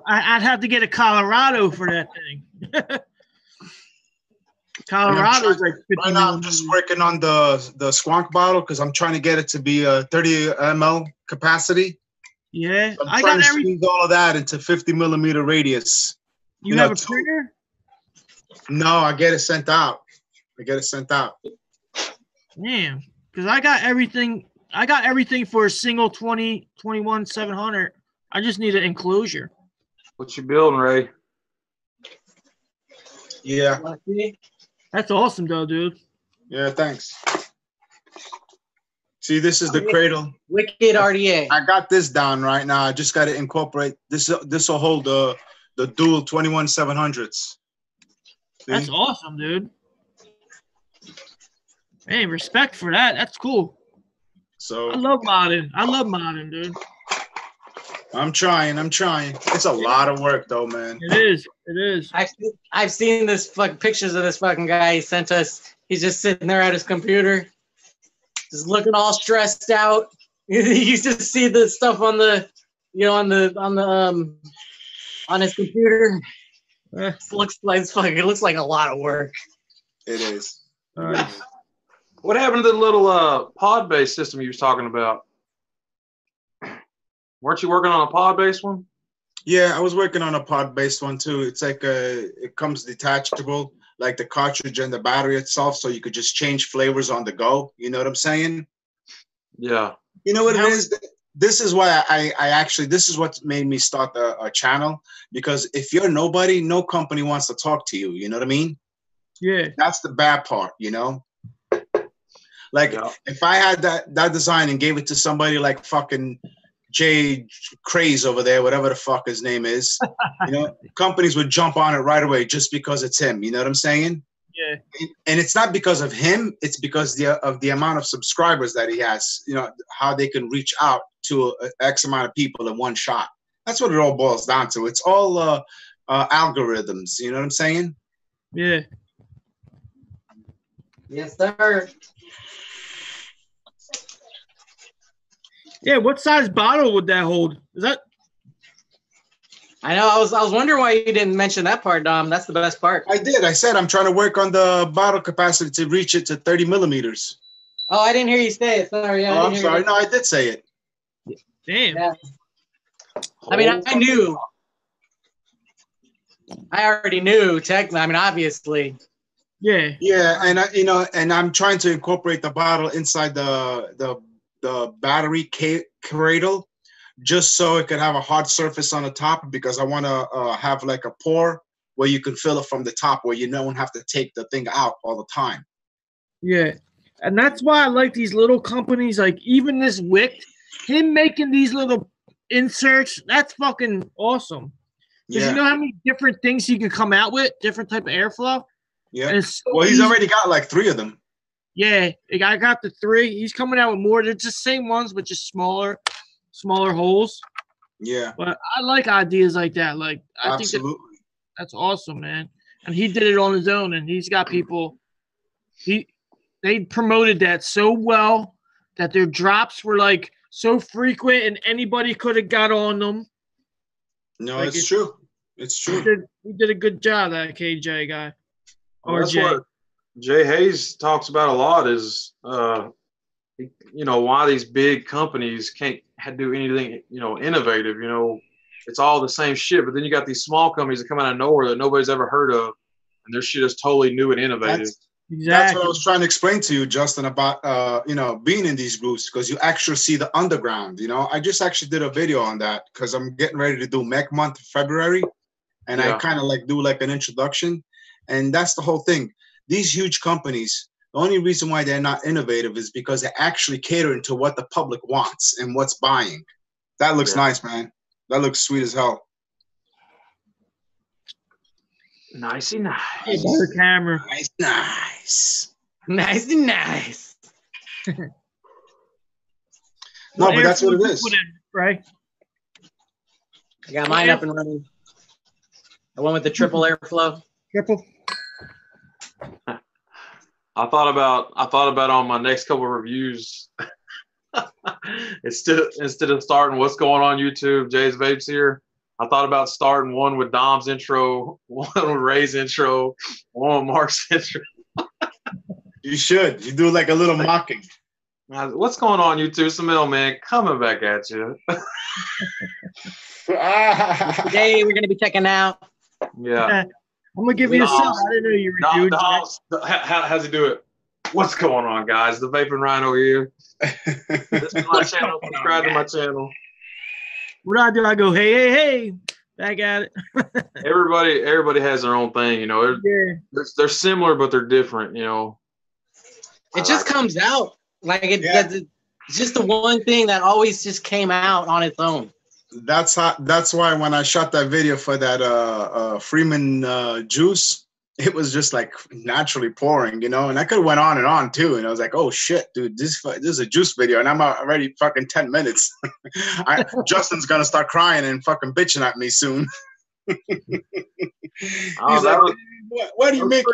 I'd have to get a Colorado for that thing. Colorado's like 50 right now. I'm just working on the Squonk bottle because I'm trying to get it to be a 30 ml capacity. Yeah, so I'm trying to squeeze all of that into 50mm radius. You have a printer? No, I get it sent out. Damn, because I got everything. For a single 21-700. I just need an enclosure. What you building, Ray? Yeah. That's awesome, though, dude. Yeah, thanks. See, this is the cradle. Wicked RDA. I got this down right now. I just got to incorporate this. This will hold the dual 21700s. That's awesome, dude. Hey, respect for that. That's cool. So I love modding, dude. I'm trying. It's a lot of work, though, man. It is. I've seen this pictures of this fucking guy he sent us. He's just sitting there at his computer, just looking all stressed out. You used to see the stuff on the, on his computer. It looks like a lot of work. It is. What happened to the little pod-based system you was talking about? Weren't you working on a pod-based one? Yeah, I was working on a pod-based one too. It's like it comes detachable, like the cartridge and the battery itself, so you could just change flavors on the go. You know what I'm saying? Yeah. You know what it is? This is why I actually, this is what made me start a channel, because if you're nobody, no company wants to talk to you. You know what I mean? Yeah. That's the bad part, you know? Like, if I had that design and gave it to somebody like fucking Jay Craze over there, whatever the fuck his name is, you know, companies would jump on it right away just because it's him. You know what I'm saying? Yeah. And it's not because of him. It's because of the amount of subscribers that he has, you know, how they can reach out to X amount of people in one shot. That's what it all boils down to. It's all algorithms. You know what I'm saying? Yeah. Yes, sir. Yeah, what size bottle would that hold? Is that? I know. I was wondering why you didn't mention that part, Dom. That's the best part. I did. I said I'm trying to work on the bottle capacity to reach it to 30 millimeters. Oh, I didn't hear you say it. Sorry. Oh, I'm sorry. No, I did say it. Damn. Yeah. I mean, I knew. I already knew. Technically, I mean, obviously. Yeah. Yeah, and I'm trying to incorporate the bottle inside the battery cradle, just so it could have a hard surface on the top, because I want to have like a pour where you can fill it from the top, where you don't have to take the thing out all the time. Yeah. And that's why I like these little companies, like even this Wick, him making these little inserts, that's fucking awesome. Because you know how many different things he could come out with, different type of airflow? Yeah. Well, he's already got like 3 of them. Yeah, I got the 3. He's coming out with more. They're just same ones, but just smaller holes. Yeah. But I like ideas like that. Like, I Absolutely. think that's awesome, man. And he did it on his own, and he's got people. They promoted that so well that their drops were like so frequent, and anybody could have got on them. No, like, it's true. It's true. He did a good job, that KJ guy. Well, that's what Jay Hayes talks about a lot is, you know, why these big companies can't do anything, you know, innovative. You know, it's all the same shit. But then you got these small companies that come out of nowhere that nobody's ever heard of, and their shit is totally new and innovative. That's what I was trying to explain to you, Justin, about you know, being in these groups, because you actually see the underground. You know, I just actually did a video on that because I'm getting ready to do Mech Month February, and I kind of like do like an introduction, and that's the whole thing. These huge companies, the only reason why they're not innovative is because they're actually catering to what the public wants and what's buying. That looks nice, man. That looks sweet as hell. Nicey nice. Hey, better camera. Nice. Nicey nice. No, but that's what it is. Right? I got mine up and running. The one with the triple airflow. Triple. I thought about on my next couple of reviews. instead of starting what's going on YouTube, Jay's Vapes here. I thought about starting one with Dom's intro, one with Ray's intro, one with Mark's intro. You should. You do like a little mocking. What's going on, YouTube? It's the Mailman coming back at you. Today we're gonna be checking out. Yeah. I'm gonna give you a sub. I didn't know you were doing that. How's he do it? What's going on, guys? The Vaping Rhino here. This is my channel. Subscribe to my channel. What do I do? I go, hey, back at it. Everybody has their own thing, you know. They're similar, but they're different, you know. It just comes out like it's just the one thing that always just came out on its own. That's why when I shot that video for that Freeman juice, it was just like naturally pouring, you know. And I could have went on and on too. And I was like, oh shit, dude, this is a juice video, and I'm already fucking 10 minutes. Justin's gonna start crying and fucking bitching at me soon. He's like, why do you make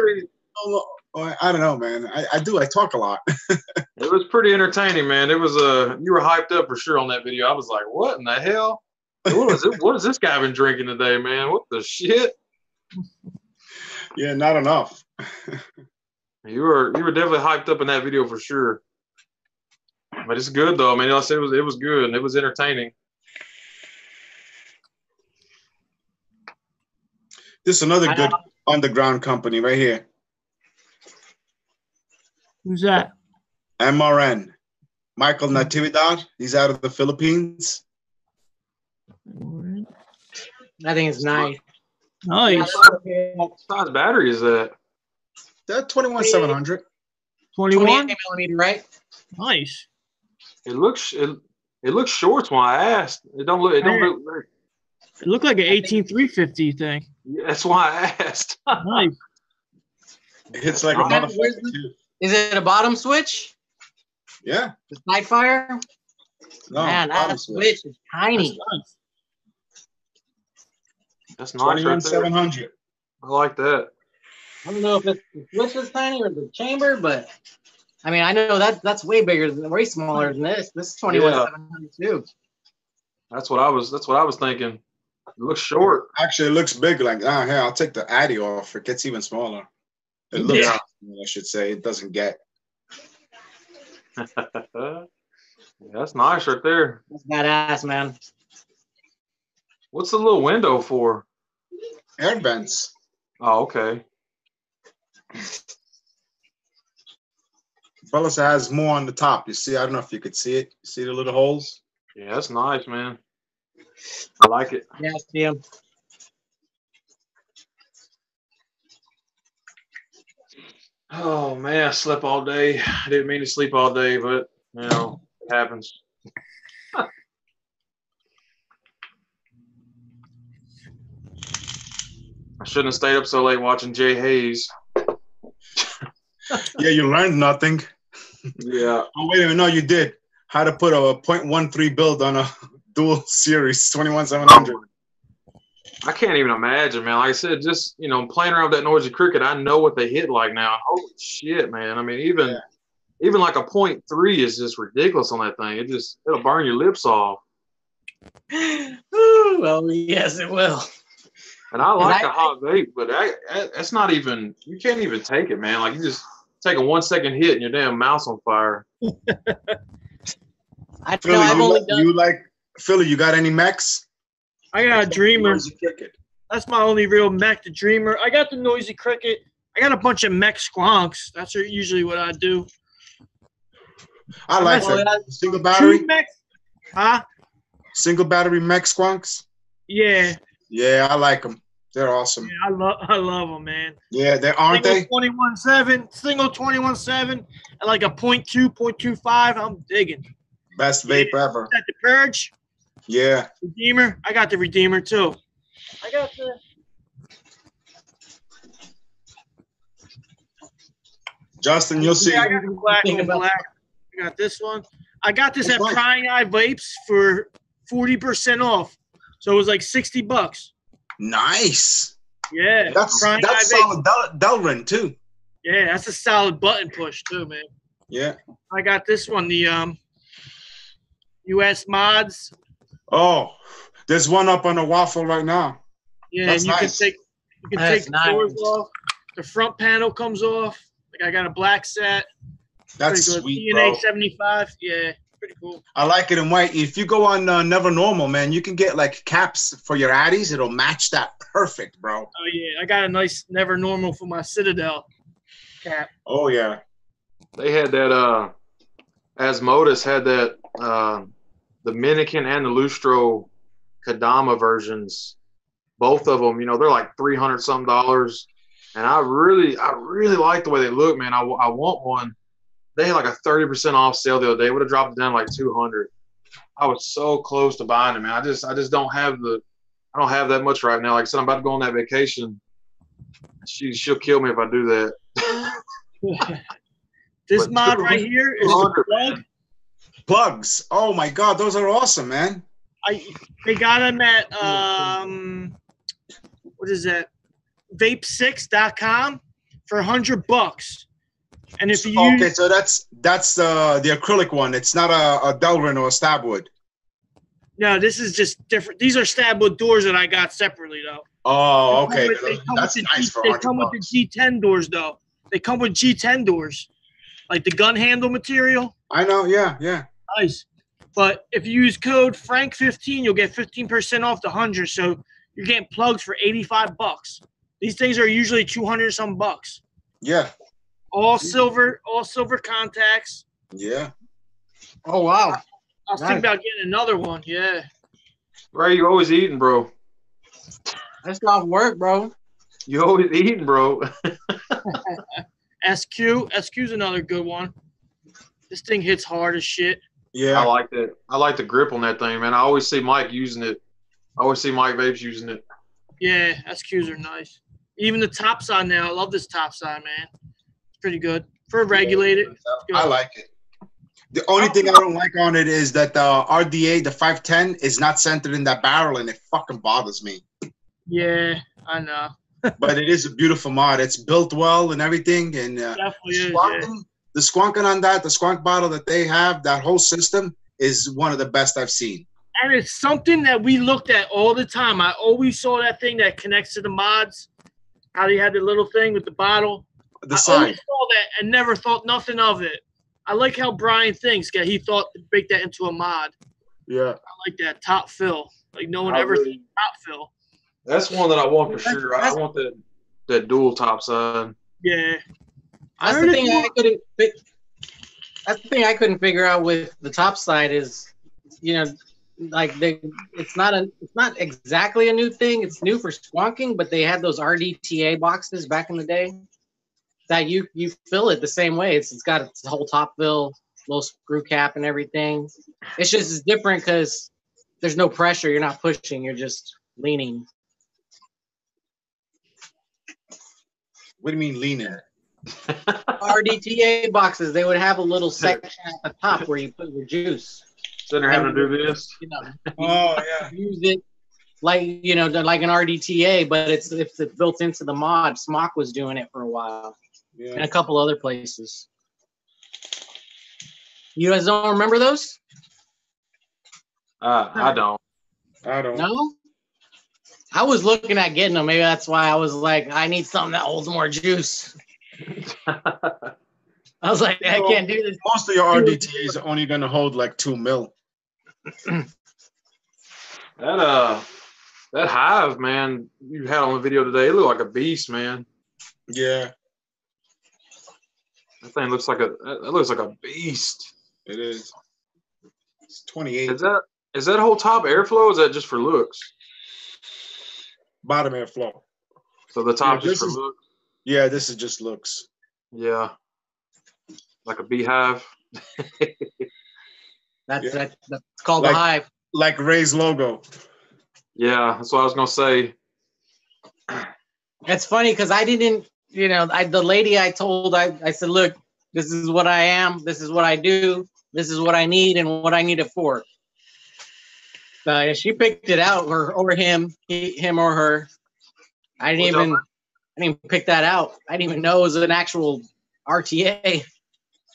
Oh, I don't know, man. I do. I talk a lot. It was pretty entertaining, man. It was you were hyped up for sure on that video. I was like, what in the hell? What has this guy been drinking today, man? What the shit? Yeah, not enough. You were definitely hyped up in that video for sure. But it's good though, man. I said it was good and it was entertaining. This is another good underground company right here. Who's that? MRN. Michael Natividad. He's out of the Philippines. I think it's nice. Nice. What size battery is that? They're 21700. 21 millimeter, right? Nice. It looks short when I asked. It don't look very. It looked like an 18350 thing. Yeah, that's why I asked. Nice. It hits like a motherfucker too. Is it a bottom switch? Yeah. The Nightfire? No, man, that switch is tiny. That's nice. 21700. I like that. I don't know if it's the switch is tiny or the chamber, but I mean, I know that's way bigger than, way smaller than this. This is 21700 too. That's what I was thinking. It looks short. Actually, it looks big. Like, here, I'll take the Addy off. It gets even smaller. It looks, I should say, it doesn't get. Yeah, that's nice right there. That's badass, man. What's the little window for? Air vents. Oh, okay. Fellas has more on the top. You see, I don't know if you could see it. You see the little holes? Yeah, that's nice, man. I like it. Yeah, I see 'em. Oh man, I slept all day. I didn't mean to sleep all day, but you know, it happens. I shouldn't have stayed up so late watching Jay Hayes. Yeah, you learned nothing. Yeah. Oh, wait a minute. No, you did. How to put a 0.13 build on a dual series 21700. I can't even imagine, man. Like I said, just, you know, playing around with that noisy cricket, I know what they hit like now. Holy shit, man. I mean, even like a 0.3 is just ridiculous on that thing. It'll burn your lips off. Ooh, well, yes, it will. And I like a hot vape, but that's not even, you can't even take it, man. Like you just take a 1 second hit and your damn mouth's on fire. Philly, you got any mechs? I got a Dreamer. That's my only real mech, the Dreamer. I got the Noisy Cricket. I got a bunch of mech squonks. That's usually what I do. I like that. Single battery? Huh? Single battery mech squonks? Yeah. Yeah, I like them. They're awesome. Yeah, I love them, man. Yeah, aren't they? 21.7, single 21.7, and like a 0.2, 0.25. I'm digging. Best vape ever. Is that the Purge? Yeah. Redeemer. I got the Redeemer too. I got the. Justin, you'll see. I got the black I got this one. I got this at Prying Eye Vapes for 40% off. So it was like $60. Nice. Yeah. That's solid Delrin too. Yeah, that's a solid button push too, man. Yeah. I got this one, the US Mods. Oh, there's one up on the waffle right now. Yeah, that's and you nice. can take the doors off. The front panel comes off. Like I got a black set. That's sweet, DNA bro. 75. Yeah, pretty cool. I like it in white. If you go on Never Normal, man, you can get like caps for your Addies. It'll match that perfect, bro. Oh yeah, I got a nice Never Normal for my Citadel cap. Oh yeah. They had that. Asmodus had that. The Minikin and the Lustro Kadama versions, both of them, you know, they're like $300 something, and I really like the way they look, man. I want one. They had like a 30% off sale the other day. Would have dropped it down like $200. I was so close to buying them, man. I just don't have that much right now. Like I said, I'm about to go on that vacation. She'll kill me if I do that. This mod right here is the plug. Plugs. Oh my God, those are awesome, man. They got them at what is that? Vape6.com for $100. And if you okay, so that's the acrylic one. It's not a Delrin or a Stabwood. No, this is just different. These are Stabwood doors that I got separately, though. Oh, okay. That's nice for $100. They come with the G10 doors, though. They come with G10 doors, like the gun handle material. I know, yeah. Nice. But if you use code Frank15, you'll get 15% off the 100. So you're getting plugs for $85. These things are usually 200 some bucks. Yeah. All silver contacts. Yeah. Oh wow. I was thinking about getting another one. Yeah. Ray, you always eating, bro. That's not work, bro. You always eating, bro. SQ's another good one. This thing hits hard as shit. Yeah. I like that. I like the grip on that thing, man. I always see Mike using it. I always see Mike Vapes using it. Yeah, SQs are nice. Even the top side now. I love this top side, man. It's pretty good. For regulated. I like it. The only thing I don't like on it is that the RDA, the 510, is not centered in that barrel, and it fucking bothers me. Yeah, I know. But it is a beautiful mod. It's built well and everything. And Definitely the squonking on that, the squonk bottle that they have, that whole system is one of the best I've seen. And it's something that we looked at all the time. I always saw that thing that connects to the mods. How they had the little thing with the bottle. The I side. always saw that and never thought nothing of it. I like how Brian thinks. He thought to make that into a mod. Yeah. I like that top fill. Like no one ever seen top fill. That's one that I want for sure. I want that dual top side. Yeah. That's the thing I couldn't figure out with the top side is, like it's not exactly a new thing. It's new for squonking, but they had those RDTA boxes back in the day that you fill it the same way. It's got its whole top fill, little screw cap and everything. It's just different because there's no pressure. You're not pushing. You're just leaning. What do you mean leaning? RDTA boxes, they would have a little section at the top where you put your juice. So they're having to do this. Use it like like an RDTA, but it's built into the mod. Smock was doing it for a while, and a couple other places. You guys don't remember those? I don't. No. I was looking at getting them. Maybe that's why I was like, I need something that holds more juice. I was like, I can't do this. Most of your RDTAs are only going to hold like 2 mil. That Hive, man, you had on the video today, it looked like a beast, man. Yeah. That thing looks like a beast. It is. It's 28. Is that whole top airflow? Or is that just for looks? Bottom airflow. So the top just for looks? Yeah, this is just looks. Yeah. Like a beehive. That's called the Hive. Like Ray's logo. Yeah, that's what I was gonna say. It's funny because I didn't, the lady I told, I said, look, this is what I am, this is what I do, this is what I need and what I need it for. She picked it out over him or her. I didn't even pick that out. I didn't even know it was an actual RTA.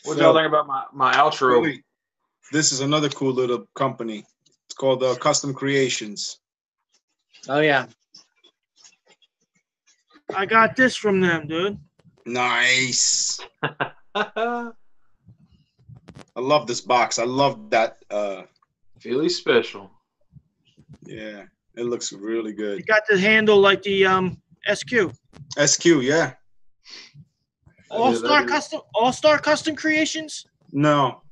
What y'all think about my outro? Really, this is another cool little company. It's called Custom Creations. Oh yeah. I got this from them, dude. Nice. I love this box. I love that. Philly special. Yeah, it looks really good. You got the handle like the SQ. SQ, yeah. All-Star Custom Creations? No.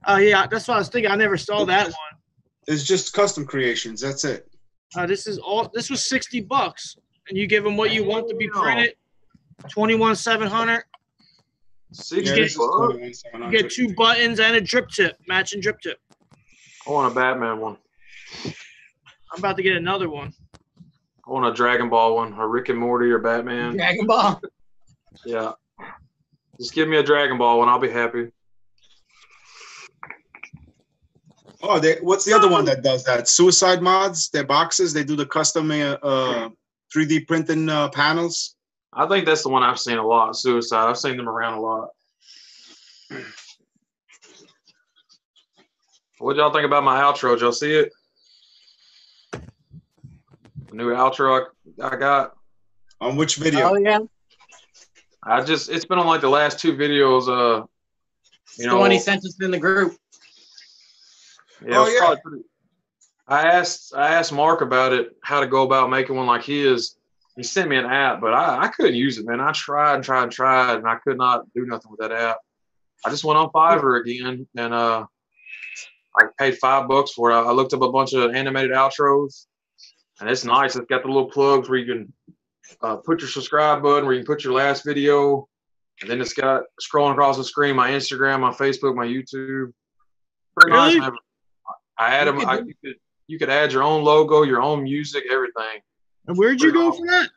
Oh yeah, that's what I was thinking. I never saw that one. It's just Custom Creations. That's it. This was $60, and you give them what you want to be printed. 21,700. You get 2 buttons and a drip tip, matching drip tip. I want a Batman one. I'm about to get another one. I want a Dragon Ball one, a Rick and Morty or Batman. Dragon Ball. Yeah. Just give me a Dragon Ball one. I'll be happy. Oh, what's the other one that does that? Suicide Mods, their boxes. They do the custom 3D printing panels. I think that's the one I've seen a lot. Suicide. I've seen them around a lot. What y'all think about my outro? Did y'all see it? The new outro I got. On which video? Oh yeah. It's been on like the last 2 videos. You know, the one he sent us in the group. Yeah, I asked Mark about it, how to go about making one like his. He sent me an app, but I couldn't use it, man. I tried, and I could not do nothing with that app. I just went on Fiverr again, and I paid $5 for it. I looked up a bunch of animated outros, and it's nice. It's got the little plugs where you can put your subscribe button, where you can put your last video, and then it's got scrolling across the screen my Instagram, my Facebook, my YouTube. Pretty nice, man. I add them. You could add your own logo, your own music, everything. And where'd you go for that?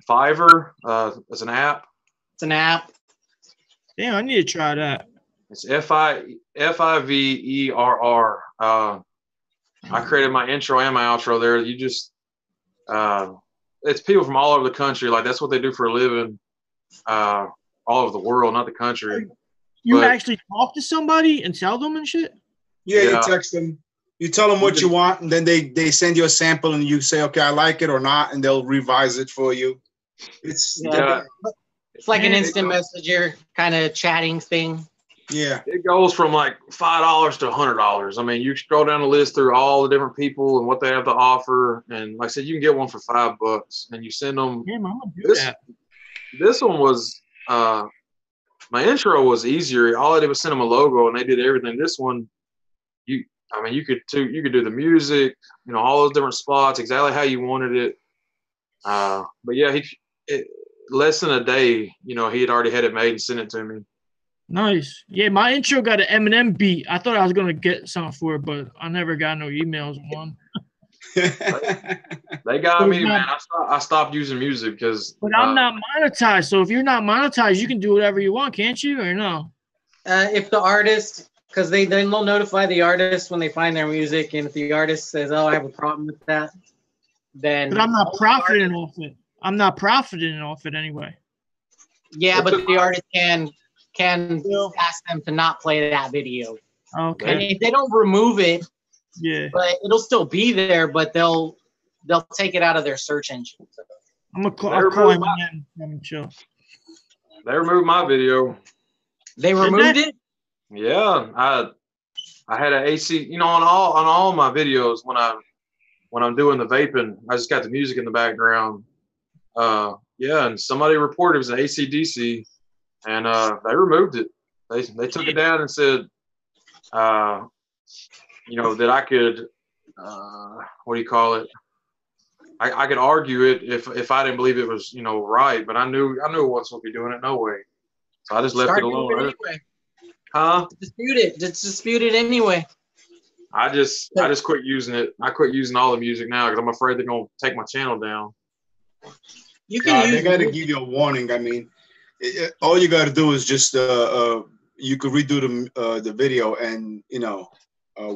Fiverr. It's an app. It's an app. Damn, I need to try that. It's Fiverr. I created my intro and my outro there. You just, it's people from all over the country. Like that's what they do for a living. All over the world, not the country. You actually talk to somebody and tell them and shit? Yeah, you text them. You tell them what you want, and then they send you a sample, and you say, okay, I like it or not, and they'll revise it for you. It's like an instant messenger kind of chatting thing. Yeah. It goes from like $5 to $100. I mean, you scroll down the list through all the different people and what they have to offer. And like I said, you can get one for $5 and you send them. Yeah, I'm gonna do that. This one was, my intro was easier. All I did was send them a logo and they did everything. This one, you could do the music, all those different spots, exactly how you wanted it. But yeah, less than a day, he had already had it made and sent it to me. Nice. Yeah, my intro got an Eminem beat. I thought I was going to get something for it, but I never got no emails on one. They got me, man. I stopped using music because. But I'm not monetized. So if you're not monetized, you can do whatever you want, can't you? Or no? If the artist, because they'll notify the artist when they find their music, and if the artist says, "Oh, I have a problem with that," then. But I'm not profiting off it. I'm not profiting off it anyway. Yeah, but the artist can ask them to not play that video. Okay. And if they don't remove it, but it'll still be there, but they'll take it out of their search engine. So. I'll call him again and chill. They removed my video. They removed it? Yeah. I had an AC, on all my videos when I'm doing the vaping, I just got the music in the background. And somebody reported it was an AC/DC. And they removed it. They took it down and said, that I could, what do you call it? I could argue it if I didn't believe it was, right. But I knew it wasn't supposed to be doing it no way. So I just left it alone. Anyway. Huh? Dispute it. Just dispute it anyway. I just quit using it. I quit using all the music now because I'm afraid they're gonna take my channel down. You can use. They got to give you a warning. I mean. All you got to do is just you could redo the video and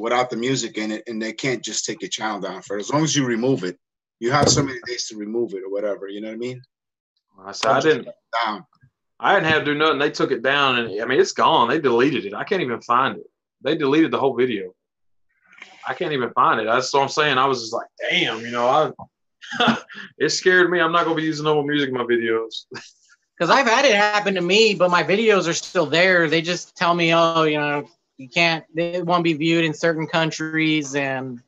without the music in it, and they can't just take your channel down for it. As long as you remove it, you have so many days to remove it or whatever. You know what I mean? I didn't have to do nothing. They took it down, and I mean it's gone. They deleted it. I can't even find it. They deleted the whole video. I can't even find it. That's what I'm saying. I was just like, damn, it scared me. I'm not gonna be using no more music in my videos. Because I've had it happen to me, but my videos are still there. They just tell me, oh, you can't, they won't be viewed in certain countries and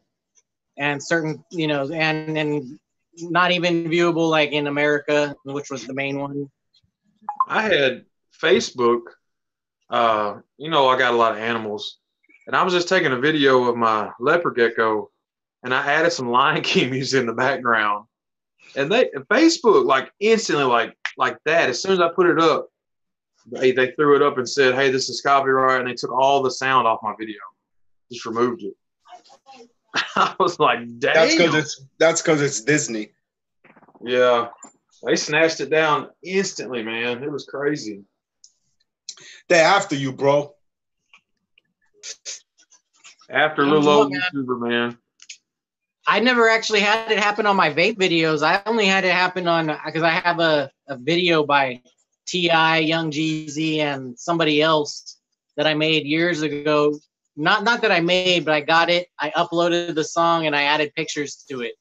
certain, and not even viewable like in America, which was the main one. I had Facebook, I got a lot of animals, and I was just taking a video of my leopard gecko, and I added some Lion King music in the background, and Facebook like instantly like that. As soon as I put it up, they threw it up and said, "Hey, this is copyright," and they took all the sound off my video, just removed it. I was like, "Damn!" That's because it's Disney. Yeah, they snatched it down instantly, man. It was crazy. They're after you, bro. After little old YouTuber, man. I never actually had it happen on my vape videos. I only had it happen on because I have a video by T.I., Young Jeezy, and somebody else that I made years ago. Not that I made, but I got it. I uploaded the song and I added pictures to it.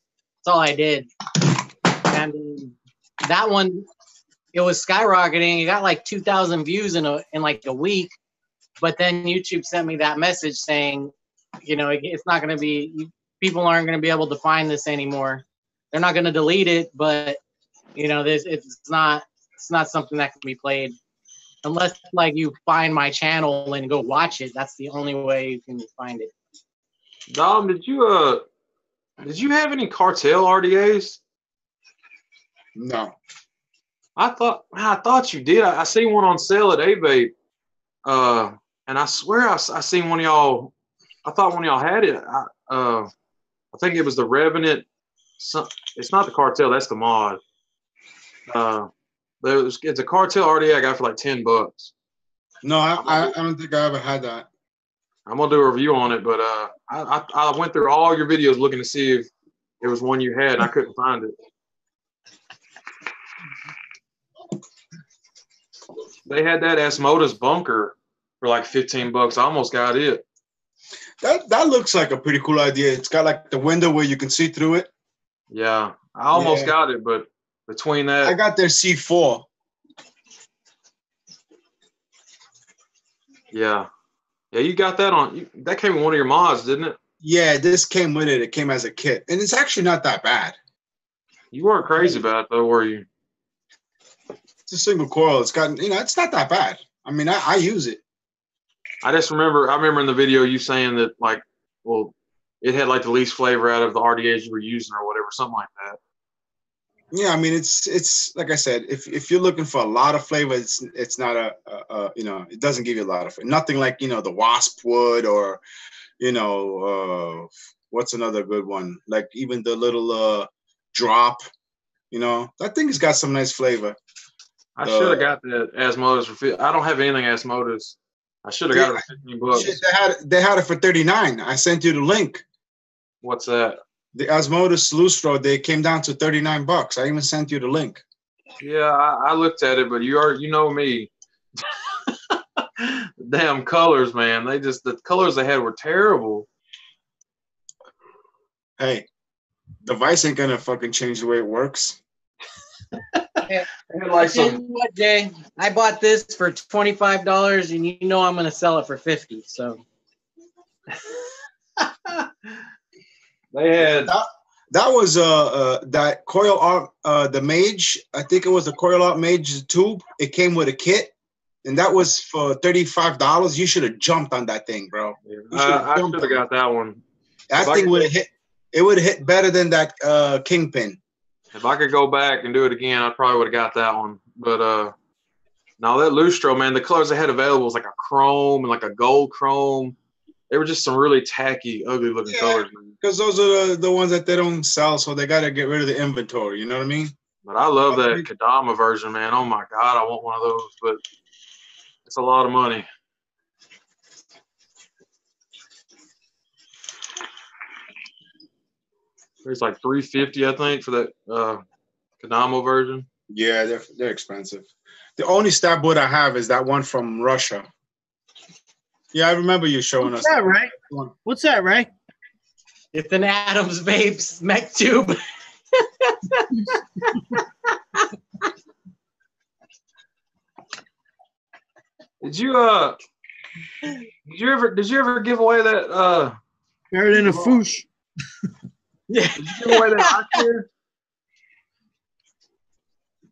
That's all I did. And that one, it was skyrocketing. It got like 2,000 views in like a week. But then YouTube sent me that message saying, you know, it's not going to be, people aren't going to be able to find this anymore. They're not going to delete it, but you know, it's not something that can be played unless like you find my channel and go watch it. That's the only way you can find it. Dom, did you have any cartel RDAs? No. I thought you did. I seen one on sale at A-Vape. And I swear I seen one of y'all. I thought one of y'all had it. I think it was the Revenant. It's not the cartel. That's the mod. It's a cartel RDA I got for like $10. No, I don't think I ever had that. I'm gonna do a review on it, but I went through all your videos looking to see if it was one you had, and I couldn't find it. They had that Asmodeus bunker for like $15. I almost got it. That looks like a pretty cool idea. It's got like the window where you can see through it. Yeah, I almost got it, but between that, I got their C4. Yeah, you got that on. That came with one of your mods, didn't it? Yeah, this came with it. It came as a kit, and it's actually not that bad. You weren't crazy about it, though, were you? It's a single coil. It's got, it's not that bad. I mean, I use it. I remember in the video you saying that, like, well, it had like the least flavor out of the RDAs you were using or whatever, something like that. Yeah, I mean, it's like I said, if you're looking for a lot of flavor, it's not it doesn't give you a lot of flavor. Nothing like, the Wasp wood or, what's another good one? Like even the little drop, that thing has got some nice flavor. I should have got that Asmodeus for I don't have anything Asmodeus. I should have got it for $15. Shit, they had it for $39. I sent you the link. What's that? The Asmodeus Lustro, they came down to $39. I even sent you the link. Yeah, I looked at it, but you know me. Damn colors, man. The colors they had were terrible. Hey, the device ain't gonna fucking change the way it works. Like what, Jay? I bought this for $25, and I'm gonna sell it for $50. So they had that was that coil art, the Mage. I think it was the coil art Mage tube. It came with a kit, and that was for $35. You should have jumped on that thing, bro. I should have got that one. That thing would have hit. It would have hit better than that Kingpin. If I could go back and do it again, I probably would have got that one. But no, that Lustro, man, the colors they had available was like a chrome and like a gold chrome. They were just some really tacky, ugly looking colors, man. Because those are the ones that they don't sell, so they got to get rid of the inventory. You know what I mean? But I love that Kadama version, man. Oh my God, I want one of those, but it's a lot of money. It's like $350, I think, for that Kadamo version. Yeah, they're expensive. The only stab wood I have is that one from Russia. Yeah, I remember you showing us. That, right? What's that, Ray? It's an Adams Vapes mech tube. Did you ever give away that Carried in a foosh. Yeah. Did you give away that iCare?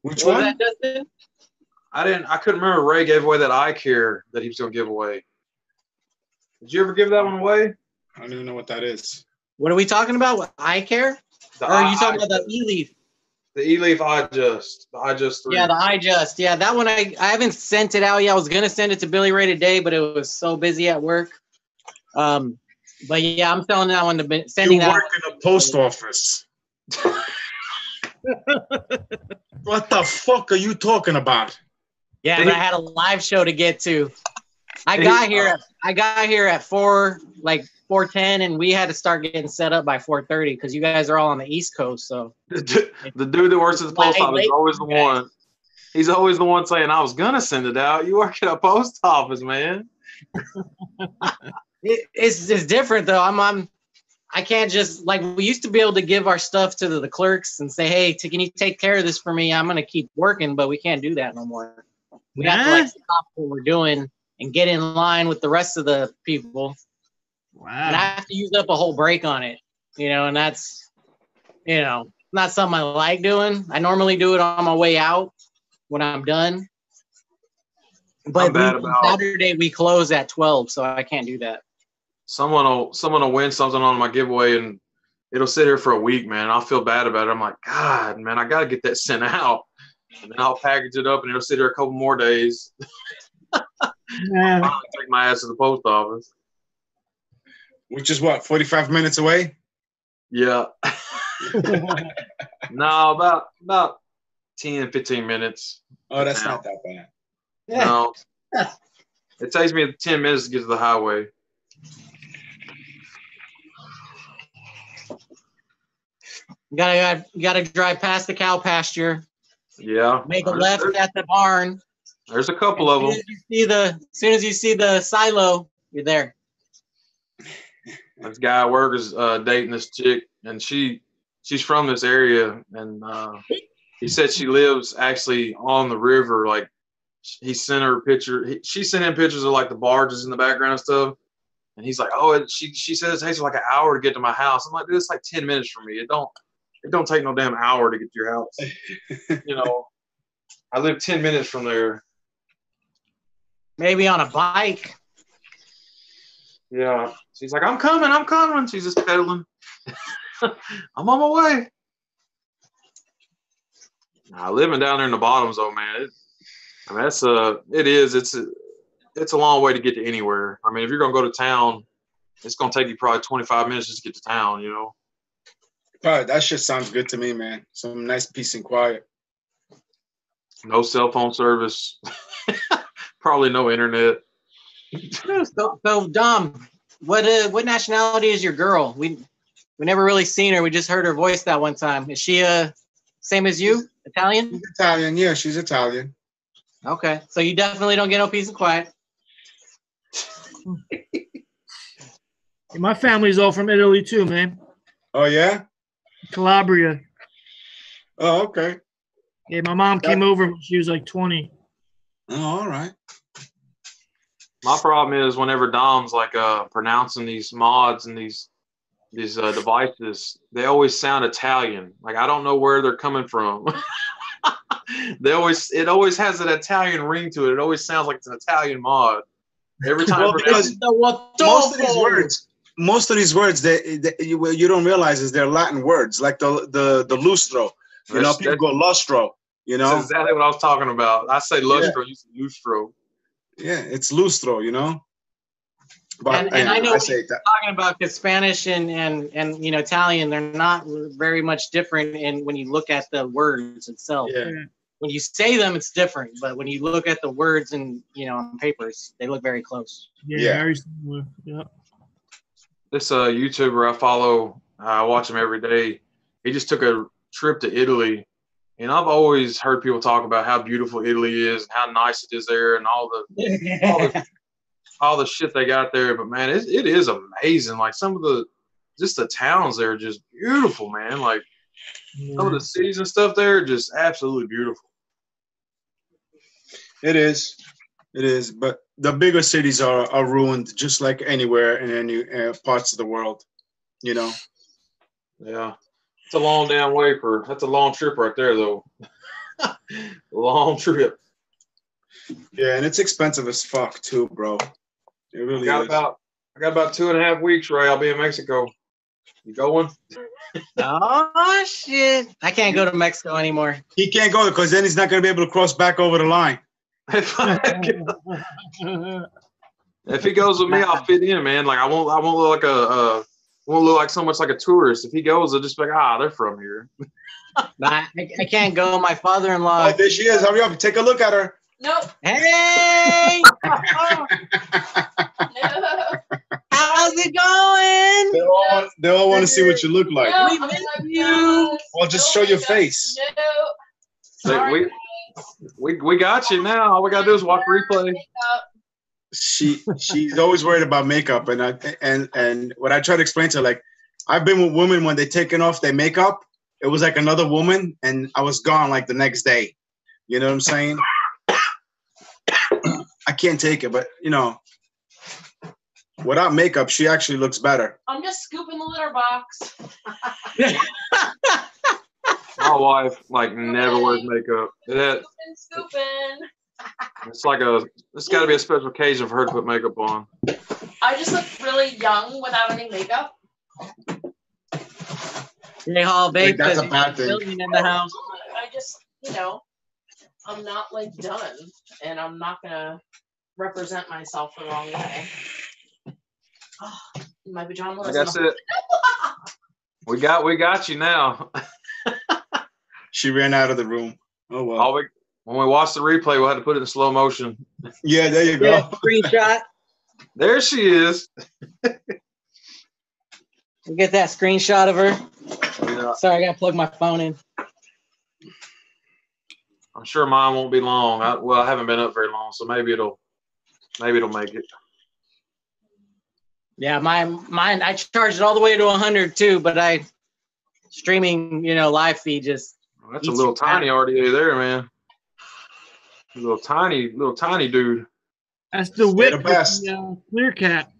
Which one? I couldn't remember. Ray gave away that iCare that he was gonna give away. Did you ever give that one away? I don't even know what that is. What are we talking about? What, iCare? Or are you talking about the eLeaf? The eLeaf iJust. The iJust 3. Yeah, the iJust. Yeah, that one I haven't sent it out yet. I was gonna send it to Billy Ray today, but it was so busy at work. But yeah, I'm selling that one to sending that. You work in the post office. What the fuck are you talking about? Yeah, but I had a live show to get to. I got here at 4, like 4:10, and we had to start getting set up by 4:30 because you guys are all on the East Coast. So the dude that works at the post office is always the one. He's always the one saying, "I was gonna send it out. You work at a post office, man." It's different though. I can't just, like, we used to be able to give our stuff to the clerks and say, hey, can you take care of this for me? I'm going to keep working, but we can't do that no more. We have to, like, stop what we're doing and get in line with the rest of the people. Wow. And I have to use up a whole break on it, and that's, not something I like doing. I normally do it on my way out when I'm done. But Saturday we close at 12, so I can't do that. Someone will win something on my giveaway, and it'll sit here for a week, man. I'll feel bad about it. I'm like, God, man, I got to get that sent out. And then I'll package it up, and it'll sit here a couple more days. Yeah. I'll take my ass to the post office. Which is what, 45 minutes away? Yeah. No, about 10, 15 minutes. Oh, that's not that bad. No. It takes me 10 minutes to get to the highway. You gotta drive past the cow pasture. Yeah. Make a left at the barn. There's a couple of them. As soon as you see the silo, you're there. This guy at work is dating this chick, and she's from this area, and he said she lives actually on the river. Like, he sent her a picture. She sent him pictures of like the barges in the background and stuff. And he's like, oh, she says it takes like an hour to get to my house. I'm like, dude, it's like 10 minutes for me. It don't take no damn hour to get to your house. I live 10 minutes from there. Maybe on a bike. Yeah. She's like, I'm coming. She's just pedaling. I'm on my way. Living down there in the bottoms, though, man. It's a long way to get to anywhere. I mean, if you're going to go to town, it's going to take you probably 25 minutes just to get to town, Probably, that shit sounds good to me, man. Some nice peace and quiet. No cell phone service. Probably no internet. So Dom, what nationality is your girl? We never really seen her. We just heard her voice that one time. Is she same as you? Italian? She's Italian, yeah, she's Italian. Okay. So you definitely don't get no peace and quiet. My family's all from Italy too, man. Oh yeah? Calabria. Oh, okay. Yeah, my mom came over when she was like 20. Oh, all right. My problem is whenever Dom's like pronouncing these mods and these devices, they always sound Italian. Like, I don't know where they're coming from. It always has an Italian ring to it. It always sounds like it's an Italian mod. Every time. Well, because most of these words that you don't realize is they're Latin words, like the lustro. People go lustro. That's exactly what I was talking about. I say lustro, you say lustro. Yeah, it's lustro, But and I know what you're talking about, because Spanish and Italian, they're not very much different when you look at the words itself. Yeah. When you say them, it's different, but when you look at the words and on papers, they look very close. Yeah. Very similar. Yeah. This YouTuber I follow, I watch him every day. He just took a trip to Italy, and I've always heard people talk about how beautiful Italy is and how nice it is there, and all the shit they got there. But man, it is amazing. Like, some of the towns there are just beautiful, man. Like, some of the cities and stuff there are just absolutely beautiful. It is. But the bigger cities are ruined, just like anywhere in any parts of the world, Yeah. It's a long damn way that's a long trip right there, though. Long trip. Yeah, and it's expensive as fuck too, bro. It really is. I got about 2.5 weeks, Ray. I'll be in Mexico. You going? Oh shit! I can't go to Mexico anymore. He can't go because then he's not gonna be able to cross back over the line. If he goes with me, I'll fit in, man. Like, I won't look like won't look like so much like a tourist. If he goes, I'll just be like, they're from here. I can't go. My father-in-law. Oh, there she is. Hurry up. Take a look at her. Nope. Hey! No. How's it going? They all want to see what you look like. No, We miss you. Well, just show your face. No. Sorry, We got you now. All we gotta do is watch replay. She's always worried about makeup, and what I try to explain to her, like, I've been with women when they taken off their makeup, it was like another woman, and I was gone like the next day. You know what I'm saying? I can't take it, but you know, without makeup, she actually looks better. I'm just scooping the litter box. My wife like never wears makeup. Scooping. It's got to be a special occasion for her to put makeup on. I just look really young without any makeup. Hey, Hall Vape, That's a bad thing. In the house. I just, you know, I'm not like done, and I'm not gonna represent myself the wrong way. Oh, my pajamas. Like I said, we got you now. She ran out of the room. Oh well. When we watch the replay, we'll have to put it in slow motion. Yeah, there you go. Yeah, screenshot. There she is. We'll get that screenshot of her. Yeah. Sorry, I gotta plug my phone in. I'm sure mine won't be long. I haven't been up very long, so maybe it'll make it. Yeah, mine. I charged it all the way to 100 too, but streaming, live feed just. That's a little tiny RDA there, man. A little tiny dude. That's the wick the with best. the clear cap.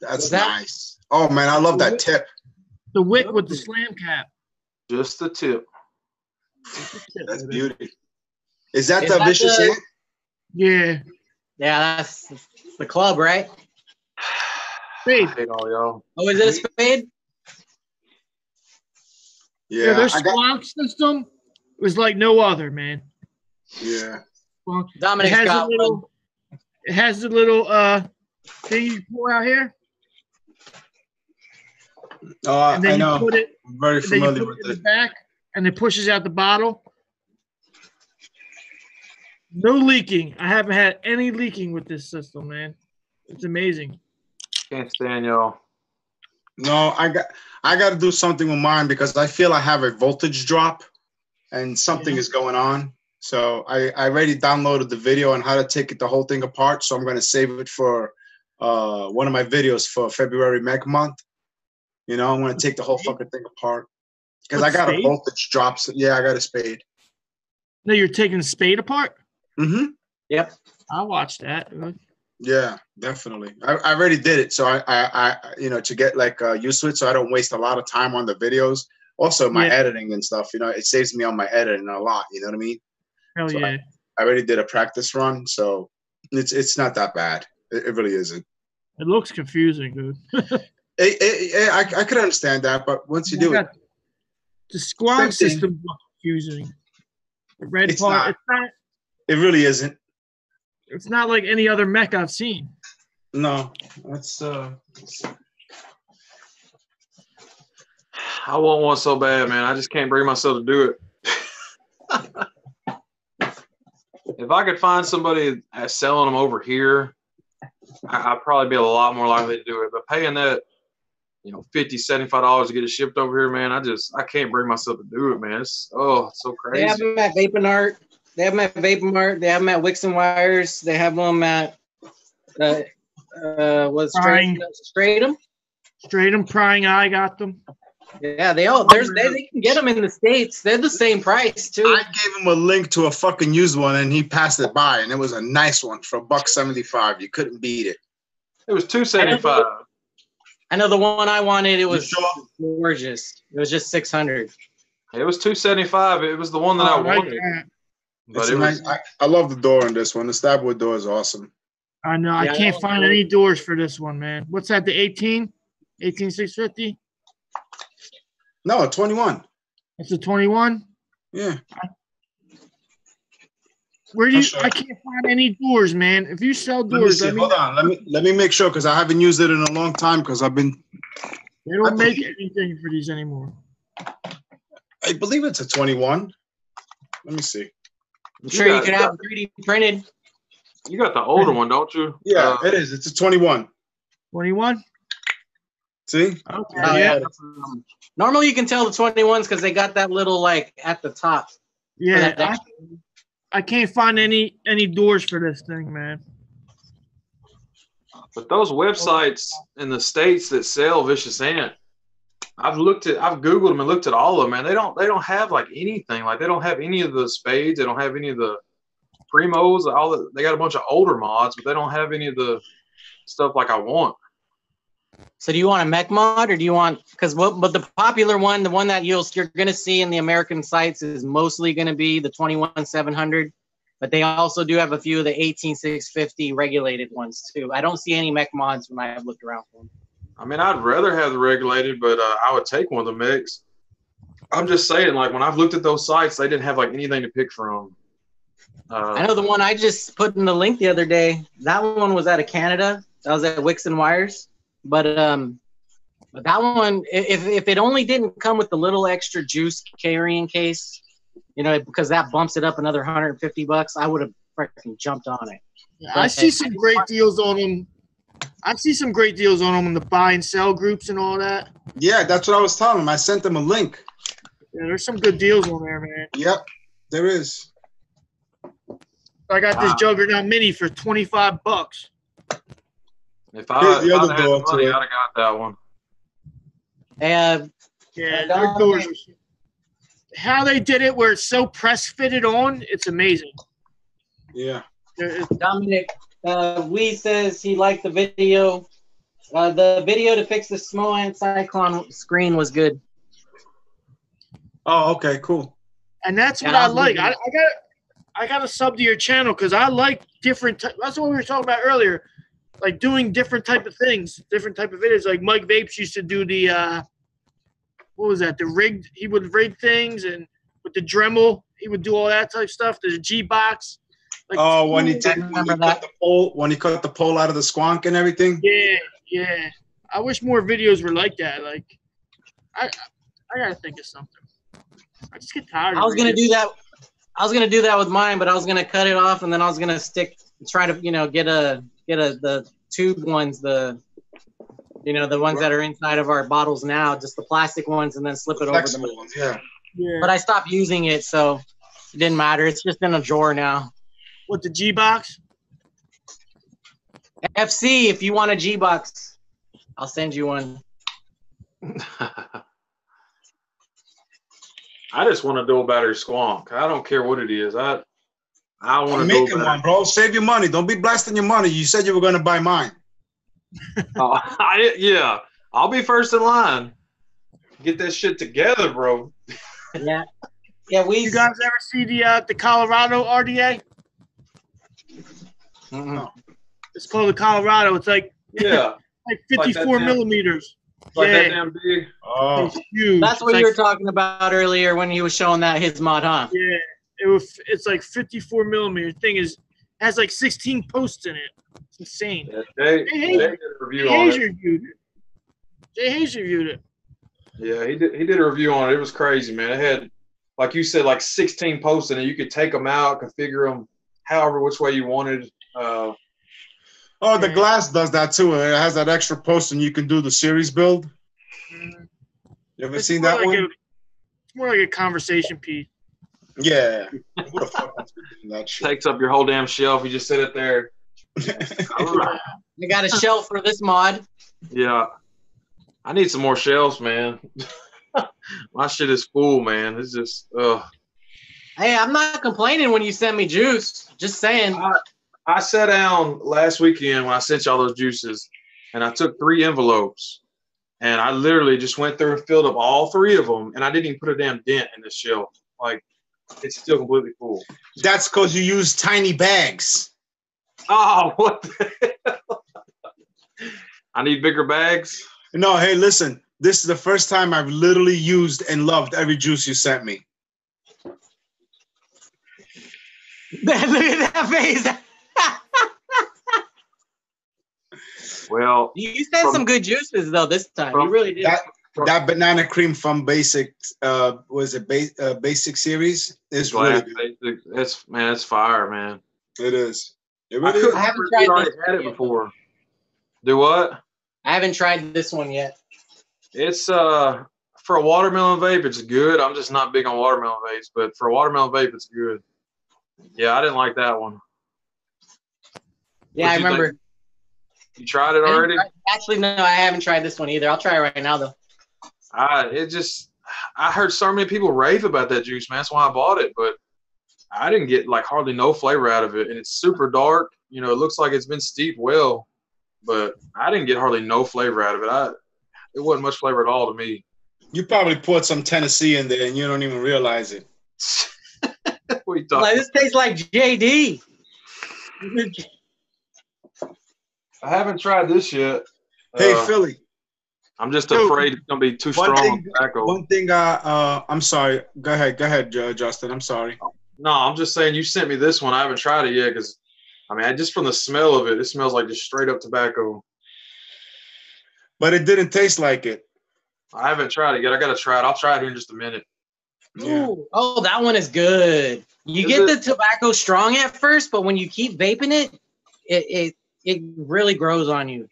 That's nice. Oh man, I love that tip. The wick with the slam cap. Just the tip. That's beauty. Is that the vicious hand? Yeah. Yeah, that's the club, right? Spade. I hate all y'all. Oh, is it a spade? Yeah, their squonk system was like no other, man. Yeah. Well, Dominic's got one. It has the little thing you pull out here. Oh, And then I know. You put it, I'm very familiar with with it. In it. the back, and it pushes out the bottle. No leaking. I haven't had any leaking with this system, man. It's amazing. Can't stand y'all. No, I got to do something with mine because I feel I have a voltage drop, and something is going on. So I already downloaded the video on how to take the whole thing apart. So I'm going to save it for one of my videos for February Mech Month. I'm going to take the whole fucking thing apart because I got a voltage drop. So yeah, I got a spade. No, you're taking the spade apart? Mm-hmm. Yep. I'll watch that. Yeah, definitely. I already did it. So I to get like used to it so I don't waste a lot of time on the videos. Also my editing and stuff, it saves me on my editing a lot. You know what I mean? Hell so yeah. I already did a practice run, so it's not that bad. It really isn't. It looks confusing, dude. I could understand that, but once you do it, the squad system looks confusing. The red it's part, not. It really isn't. It's not like any other mech I've seen. No, that's I want one so bad, man. I just can't bring myself to do it. If I could find somebody selling them over here, I'd probably be a lot more likely to do it. But paying that, $50, $75 to get it shipped over here, man, I can't bring myself to do it, man. It's so crazy. They have them at Vaping Art. They have them at Vaping Mart. They have them at Wicks and Wires. They have them at Stratum. Stratum, Prying Eye got them. Yeah, they can get them in the States. They're the same price too. I gave him a link to a fucking used one, and he passed it by, and it was a nice one for $1.75. You couldn't beat it. It was $2.75. I know the one I wanted. It was gorgeous. It was just $600. It was $2.75. It was the one that I wanted. But I love the door on this one. The stabwood door is awesome. I know. I can't find any doors for this one, man. What's that? The 18650? No, 21. It's a 21. Yeah. I can't find any doors, man. If you sell doors, hold on. Let me make sure because I haven't used it in a long time because I've been. They don't make anything for these anymore. I believe it's a 21. Let me see. I'm sure you can have 3D printed. You got the older one, don't you? Yeah, it is. It's a 21. 21? See? Okay, Oh, yeah. Normally you can tell the 21s because they got that little like at the top. Yeah, I can't find any doors for this thing, man. But those websites in the States that sell Vicious Ant, I've Googled them and looked at all of them, man. They don't have like anything. Like they don't have any of the spades. They don't have any of the primos. They got a bunch of older mods, but they don't have any of the stuff like I want. So do you want a mech mod or do you want, but the popular one, the one that you're going to see in the American sites is mostly going to be the 21-700, but they also do have a few of the 18-650 regulated ones too. I don't see any mech mods when I've looked around for them. I mean, I'd rather have the regulated, but I would take one of the mechs. I'm just saying, like when I've looked at those sites, they didn't have like anything to pick from. I know the one I just put in the link the other day, that one was out of Canada. That was at Wicks and Wires. But that one, if it only didn't come with the little extra juice carrying case, you know, because that bumps it up another $150, I would have freaking jumped on it. Yeah, I see some great deals on them. I see some great deals on them in the buy and sell groups and all that. Yeah, that's what I was telling them. I sent them a link. Yeah, there's some good deals on there, man. Yep, there is. I got this Juggernaut Mini for $25. If I had the money, I'd have got that one. And yeah, their doors. How they did it, where it's so press fitted on, it's amazing. Yeah. Dominic, Wee says he liked the video. The video to fix the Smo and Cyclone screen was good. Oh, okay, cool. And that's what I like. I got to sub to your channel because I like different. That's what we were talking about earlier. Like doing different type of things, different type of videos. Like Mike Vapes used to do the what was that? The rigged. He would rig things, and with the Dremel, he would do all that type of stuff. The G box. Like, when he cut the pole out of the squonk and everything. Yeah. I wish more videos were like that. Like, I gotta think of something. I just get tired. I was gonna do that. I was gonna do that with mine, but I was gonna cut it off, and then I was gonna try to get the tube ones, the ones that are inside of our bottles now, just the plastic ones, and then slip it over them. Yeah. But I stopped using it, so it didn't matter. It's just in a drawer now. What, the G box? FC, if you want a G box, I'll send you one. I just want a dual battery squonk. I don't care what it is. I want to make one, bro. Save your money. Don't be blasting your money. You said you were gonna buy mine. Yeah, I'll be first in line. Get that shit together, bro. Yeah. You guys ever see the Colorado RDA? Mm-hmm. It's called the Colorado. It's like like 54 millimeters. Like that damn big. Oh, it's huge. That's what you were talking about earlier when he was showing that his mod, huh? Yeah, it's like 54 millimeter. Thing has like 16 posts in it. It's insane. Yeah, Jay did a review on it. Jay Hayes reviewed it. Yeah, he did a review on it. It was crazy, man. It had, like you said, like 16 posts in it. You could take them out, configure them however which way you wanted. The glass does that too. It has that extra post, and you can do the series build. You ever seen that one? It's more like a conversation piece. Yeah. Who the fuck wants to do that shit? Takes up your whole damn shelf. You just sit it there. You got a shelf for this mod. Yeah. I need some more shelves, man. My shit is full, man. It's just, Hey, I'm not complaining when you send me juice. Just saying. I sat down last weekend when I sent y'all those juices, and I took 3 envelopes, and I literally just went through and filled up all 3 of them, and I didn't even put a damn dent in the shelf. Like, it's still completely full. That's because you use tiny bags. Oh, what the hell? I need bigger bags? No, hey, listen. This is the first time I've literally used and loved every juice you sent me. Look at that face. Well, you sent some good juices though this time. You really did. That banana cream from Basic, Basic series is really good. It's fire, man. It is. It really is. I haven't tried this had it before. Do what? I haven't tried this one yet. It's for a watermelon vape, it's good. I'm just not big on watermelon vapes, but for a watermelon vape, it's good. Yeah, I didn't like that one. Yeah, I remember. Think? You tried it already? Actually, no, I haven't tried this one either. I'll try it right now though. I heard so many people rave about that juice, man. That's why I bought it, but I didn't get like hardly no flavor out of it, and it's super dark. You know, it looks like it's been steeped well, but I didn't get hardly no flavor out of it. It wasn't much flavor at all to me. You probably put some Tennessee in there and you don't even realize it. What are you talking like, this tastes like JD. I haven't tried this yet. Hey, Philly. I'm just afraid it's gonna be too strong on tobacco. One thing, I'm sorry. Go ahead, Justin. I'm sorry. No, I'm just saying you sent me this one. I haven't tried it yet because, I mean, just from the smell of it, it smells like just straight up tobacco. But it didn't taste like it. I haven't tried it yet. I gotta try it. I'll try it here in just a minute. Yeah. Ooh. Oh, that one is good. You get the tobacco strong at first, but when you keep vaping it really grows on you.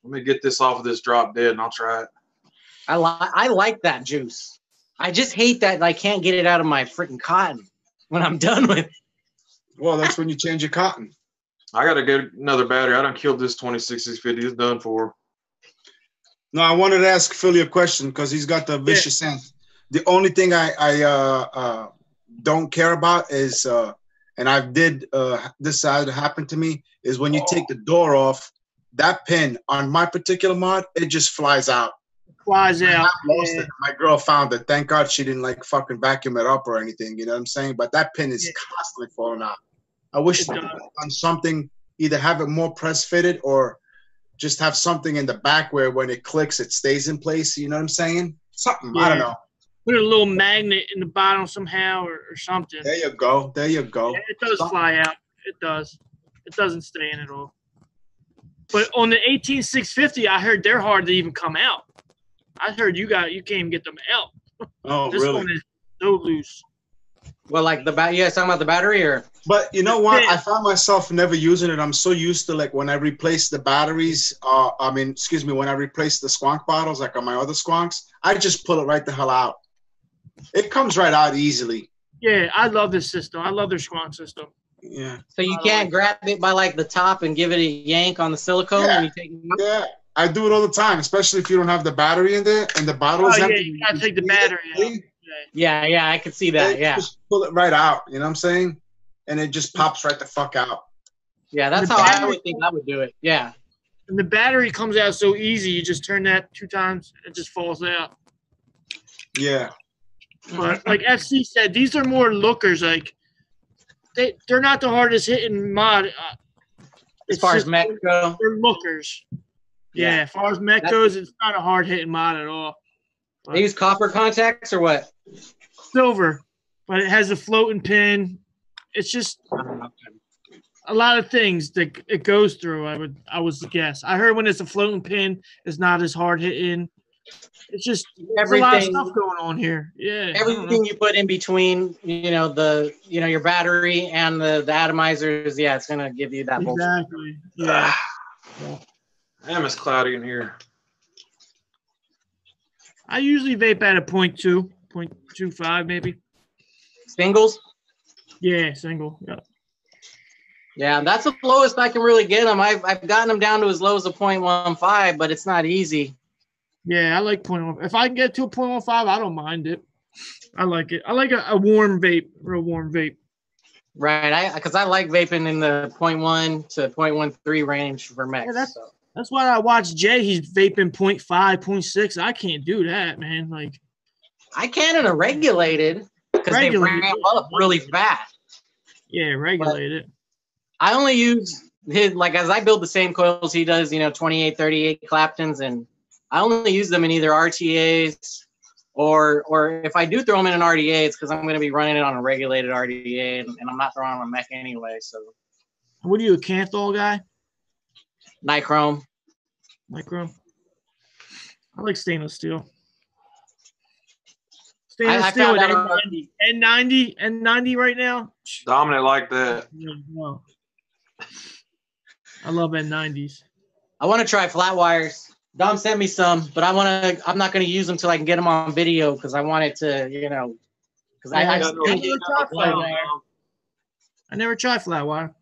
Let me get this off of this drop dead, and I'll try it. I like that juice. I just hate that I can't get it out of my freaking cotton when I'm done with it. Well, that's when you change your cotton. I gotta get another battery. I done killed this 26650. It's done for. No, I wanted to ask Philly a question because he's got the vicious end. The only thing I don't care about is, and I did this had happened to me, is when you take the door off, that pin on my particular mod, it just flies out. Flies out. I lost it. My girl found it. Thank God she didn't like fucking vacuum it up or anything. You know what I'm saying? But that pin is constantly falling out. I wish on something, either have it more press fitted or just have something in the back where when it clicks, it stays in place. You know what I'm saying? Something. I don't know. Put a little magnet in the bottom somehow or something. There you go. There you go. Yeah, it does fly out. It does. It doesn't stay in at all. But on the 18650, I heard they're hard to even come out. I heard you can't even get them out. Oh, this really? one is so loose. Well, like you guys talking about the battery or? But you know what? I found myself never using it. I'm so used to like when I replace the batteries, when I replace the squonk bottles, like on my other squonks, I just pull it right the hell out. It comes right out easily. Yeah, I love this system. I love their squonk system. Yeah. So you can't grab it by like the top and give it a yank on the silicone when you take it out? Yeah, I do it all the time, especially if you don't have the battery in there and the bottle is empty. Yeah, you gotta take the battery out. Yeah, I can see that. Yeah. Just pull it right out, you know what I'm saying? And it just pops right the fuck out. Yeah, that's how I would think I would do it. Yeah. And the battery comes out so easy. You just turn that 2 times, it just falls out. Yeah. But like FC said, these are more lookers. Like they're not the hardest hitting mod. As far as mech go, they're lookers. Yeah, as far as mech goes, it's not a hard hitting mod at all. But they use copper contacts or what? Silver, but it has a floating pin. It's just a lot of things that it goes through. I would guess. I heard when it's a floating pin, it's not as hard hitting. It's just there's a lot of stuff going on here. Yeah. Everything you put in between, your battery and the atomizers, it's gonna give you that voltage. Exactly. Yeah. Damn, it's cloudy in here. I usually vape at a 0.2, 0.25 maybe. Singles? Yeah, single. Yeah. Yeah, that's the lowest I can really get them. I've gotten them down to as low as a 0.15, but it's not easy. Yeah, I like 0.15. If I can get to a 0.15, I don't mind it. I like it. I like a warm vape, real warm vape. Right, because I like vaping in the 0.1 to 0.13 range for mech. Yeah, that's why I watch Jay. He's vaping 0.5, 0.6. I can't do that, man. Like, I can in a regulated because they ramp up really fast. Yeah, regulated. I only use his, like, as I build the same coils he does, 28, 38 Claptons, and I only use them in either RTAs or if I do throw them in an RDA, it's because I'm going to be running it on a regulated RDA, and I'm not throwing on a mech anyway. So, what are you, a Canthol guy? Nichrome. Nichrome. I like stainless steel. Stainless steel with N90 right now. Dominant like that. I love N90s. I want to try flat wires. Dom sent me some, but I'm not gonna use them till I can get them on video because I want it to, because I never tried Flatwire.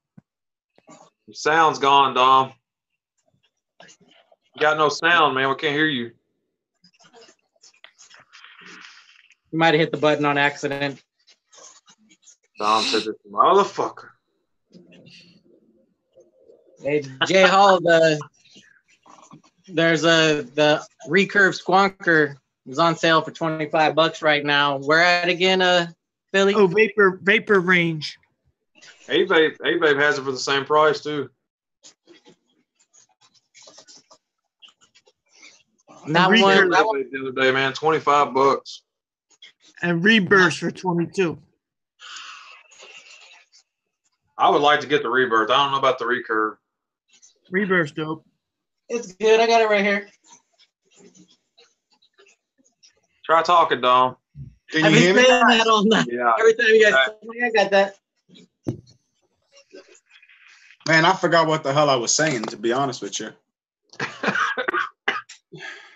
Your sound's gone, Dom. You got no sound, man. We can't hear you. You might have hit the button on accident. Dom said this motherfucker. Hey, Jay Hall, there's the recurve squonker is on sale for $25 right now. Where at again, Philly? Oh, vapor range. Vape has it for the same price too. That one the other day, man, $25. And Rebirth for 22. I would like to get the Rebirth. I don't know about the recurve. Rebirth's dope. It's good. I got it right here. Try talking, Dom. Can you hear me? That all night. Yeah. Every time you guys tell me, I got that. Man, I forgot what the hell I was saying, to be honest with you.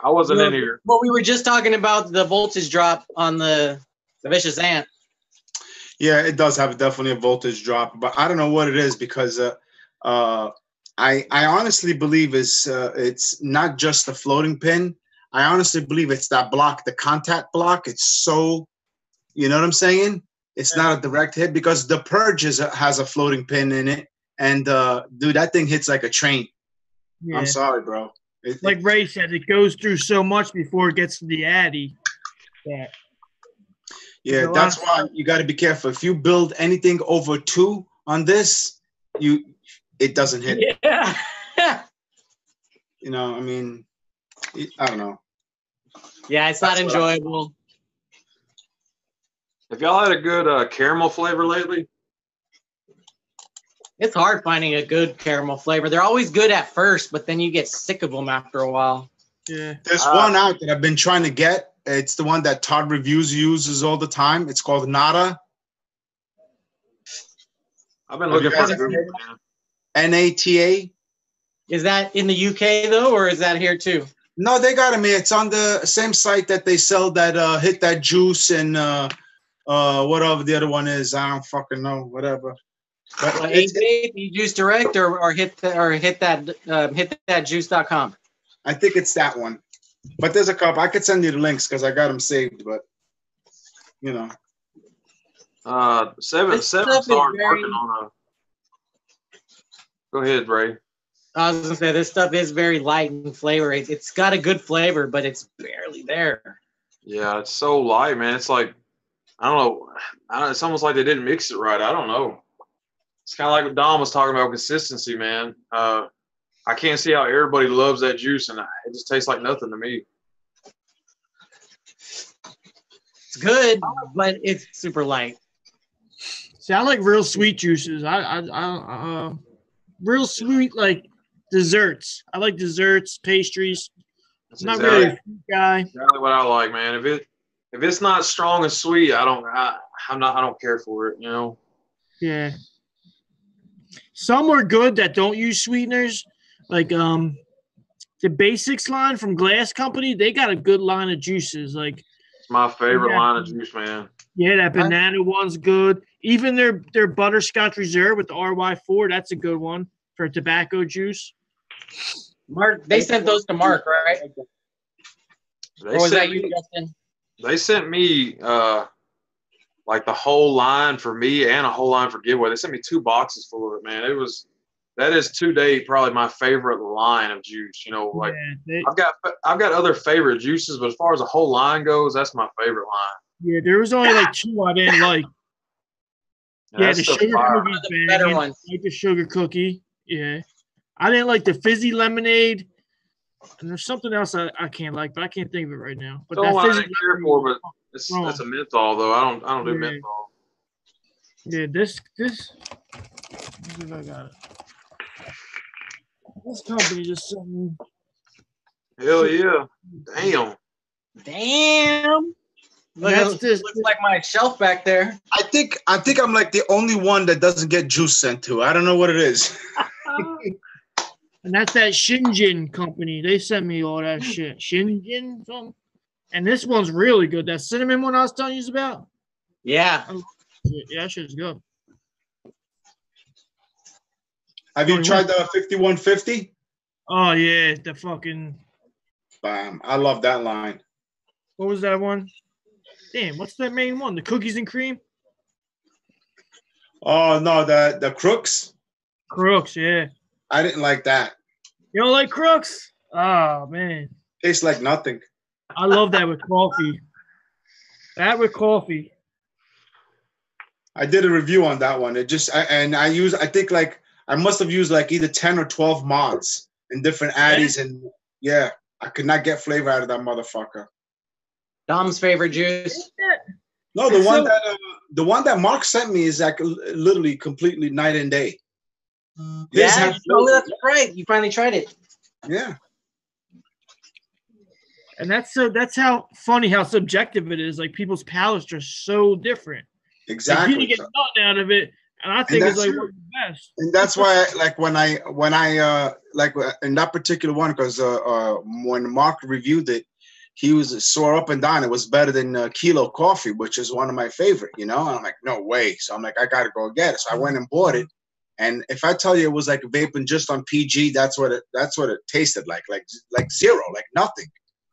I wasn't in here. Well, we were just talking about the voltage drop on the Vicious Ant. Yeah, it does have definitely a voltage drop, but I don't know what it is because I honestly believe it's not just the floating pin. I honestly believe it's that block, the contact block. It's so, you know what I'm saying? It's not a direct hit because the Purge has a floating pin in it. And, dude, that thing hits like a train. Yeah. I'm sorry, bro. Like Ray said, it goes through so much before it gets to the Addy. Yeah, that's why you got to be careful. If you build anything over 2 on this, it doesn't hit. Yeah. You know, I mean, I don't know. Yeah, it's not enjoyable. Have y'all had a good caramel flavor lately? It's hard finding a good caramel flavor. They're always good at first, but then you get sick of them after a while. Yeah. There's one out that I've been trying to get. It's the one that Todd Reviews uses all the time. It's called Nata. I've been looking for it. Nata. Is that in the UK though, or is that here too? No, they got them here. It's on the same site that they sell that Hit That Juice and whatever the other one is. I don't fucking know. Whatever. But Juice Direct or hit that juice.com. I think it's that one. But there's a couple. I could send you the links because I got them saved. But you know, 7 started working on a. Go ahead, Ray. I was gonna say this stuff is very light in flavor. It's got a good flavor, but it's barely there. Yeah, it's so light, man. It's like I don't know. It's almost like they didn't mix it right. I don't know. It's kind of like what Dom was talking about consistency, man. I can't see how everybody loves that juice, and it just tastes like nothing to me. It's good, but it's super light. See, I like real sweet juices. Real sweet like desserts. I like desserts, pastries. That's not really a sweet guy. Exactly what I like, man. If it's not strong and sweet, I don't care for it. You know. Yeah. Some are good that don't use sweeteners, like the Basics line from Glass Company. They got a good line of juices. Like it's my favorite line of juice, man. Yeah, that banana one's good. Even their Butterscotch Reserve with the RY4, that's a good one for tobacco juice. Mark, they sent those to Mark, right? Or was that you, Justin? They sent me like the whole line for me and a whole line for giveaway. They sent me 2 boxes full of it, man. That is to date probably my favorite line of juice. You know, like I've got other favorite juices, but as far as the whole line goes, that's my favorite line. Yeah, there was only like 2 I didn't like. Yeah, the sugar cookies, the better ones. I like the sugar cookie. Yeah, I didn't like the fizzy lemonade. And there's something else I can't like, but I can't think of it right now. But that fizzy care for, but that's a menthol though. I don't do menthol. Yeah, this. Let's see if I got it. This company just sent me. Hell yeah! Damn. Looks like my shelf back there. I think I'm like the only one that doesn't get juice sent to. I don't know what it is. And that's that Shinjin company. They sent me all that shit. Shinjin something. And this one's really good. That cinnamon one I was telling you about. Yeah. Yeah, that shit's good. Have you tried the 5150? Oh yeah, the fucking. Bam! I love that line. What was that one? Damn, what's that main one? The cookies and cream? Oh no, the Crooks. Crooks, yeah. I didn't like that. You don't like Crooks? Oh man. Tastes like nothing. I love that with coffee. That with coffee. I did a review on that one. I think like I must have used like either 10 or 12 mods in different addies, and yeah, I could not get flavor out of that motherfucker. Dom's favorite juice. No, the one that Mark sent me is like literally completely night and day. Yeah, that's right. You finally tried it. Yeah. And that's how funny how subjective it is. Like people's palates are so different. Exactly. Like, you get nothing out of it, and I think it's like one of the best. And that's why, like when I like in that particular one, because when Mark reviewed it, he was sore up and down. It was better than Kilo Coffee, which is one of my favorite. You know, and I'm like, no way. So I'm like, I gotta go get it. So I went and bought it. And if I tell you it was like vaping just on PG, that's what it tasted like zero, like nothing.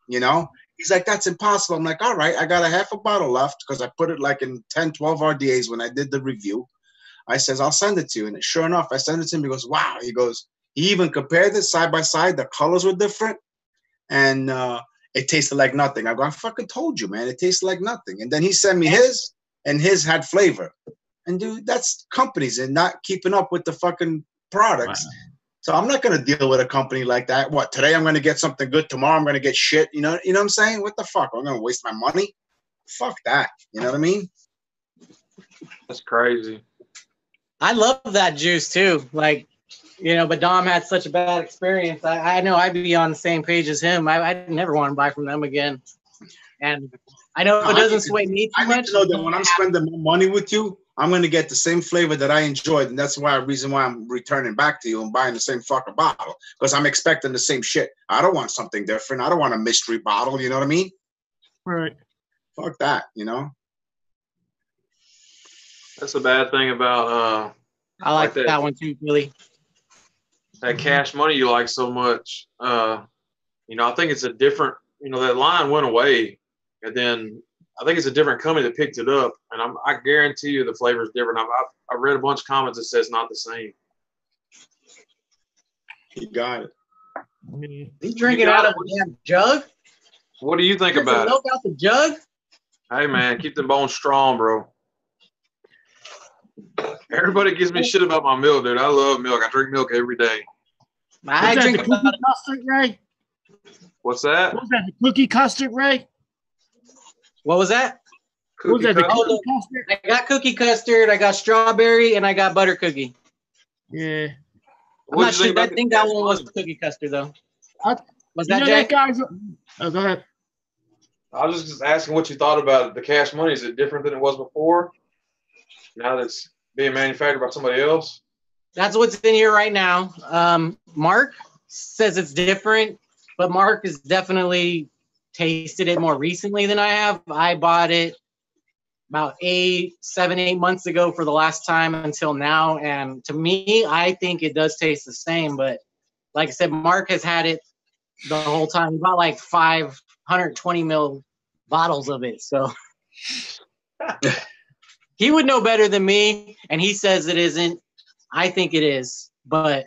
You know, he's like, that's impossible. I'm like, all right, I got a half a bottle left because I put it like in 10, 12 RDAs when I did the review. I says, I'll send it to you. And sure enough, I sent it to him. He goes, wow. He goes, he even compared it side by side. The colors were different. And it tasted like nothing. I go, I fucking told you, man. It tasted like nothing. And then he sent me his, and his had flavor. And dude, that's companies and not keeping up with the fucking products. Wow. So I'm not going to deal with a company like that. What, today I'm going to get something good. Tomorrow I'm going to get shit. You know what I'm saying? What the fuck? I'm going to waste my money? Fuck that. You know what I mean? That's crazy. I love that juice too. Like, you know, but Dom had such a bad experience. I know I'd be on the same page as him. I never want to buy from them again. And I know it doesn't sway me too much. I need to know that when I'm spending more money with you, I'm going to get the same flavor that I enjoyed. And that's the reason why I'm returning back to you and buying the same fucking bottle. Because I'm expecting the same shit. I don't want something different. I don't want a mystery bottle. You know what I mean? Right. Fuck that, you know? That's the bad thing about I like that one too, Billy. That cash money you like so much. You know, I think it's a different, you know, that line went away. And then I think it's a different company that picked it up, and I guarantee you the flavor is different. I read a bunch of comments that says not the same. You got it. You drink it out of a damn jug? What do you think about it? Milk out the jug? Hey man, keep them bones strong, bro. Everybody gives me shit about my milk, dude. I love milk. I drink milk every day. I drink custard, Ray. What's that? What was that? The cookie custard, Ray? What was that? What was that? The cookie custard? I got cookie custard. I got strawberry, and I got butter cookie. Yeah. I'm not sure. I think that one was cookie custard though. Was that Jay? Oh, go ahead. I was just asking what you thought about the cash money. Is it different than it was before? Now that it's being manufactured by somebody else? That's what's in here right now. Mark says it's different, but Mark has definitely tasted it more recently than I have. I bought it about 8 months ago for the last time until now. And to me, I think it does taste the same. But like I said, Mark has had it the whole time. He bought like 520 ml bottles of it. So he would know better than me. And he says it isn't. I think it is. But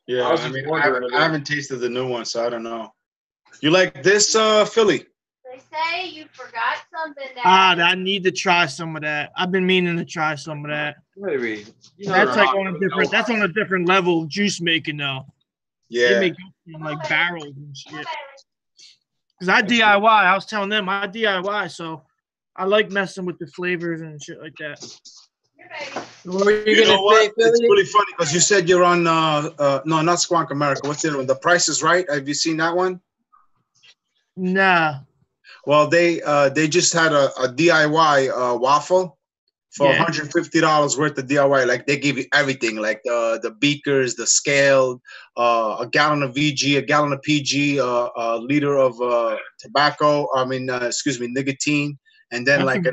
yeah, I mean, I haven't tasted the new one, so I don't know. You like this, Philly? They say you forgot something. I need to try some of that. I've been meaning to try some of that. Maybe. That's like on a different. That's on a different level of juice making, though. Yeah. They make in like barrels and shit. Because I DIY. I was telling them I DIY, so I like messing with the flavors and shit like that. What were you know what? say, Philly? It's really funny because you said you're on no, not Squonk America. What's the other one? The Price is Right. Have you seen that one? Nah. Well, they just had a DIY waffle for $150 worth of DIY. Like they give you everything, like the beakers, the scale, a gallon of VG, a gallon of PG, a liter of tobacco. Excuse me, nicotine, and then like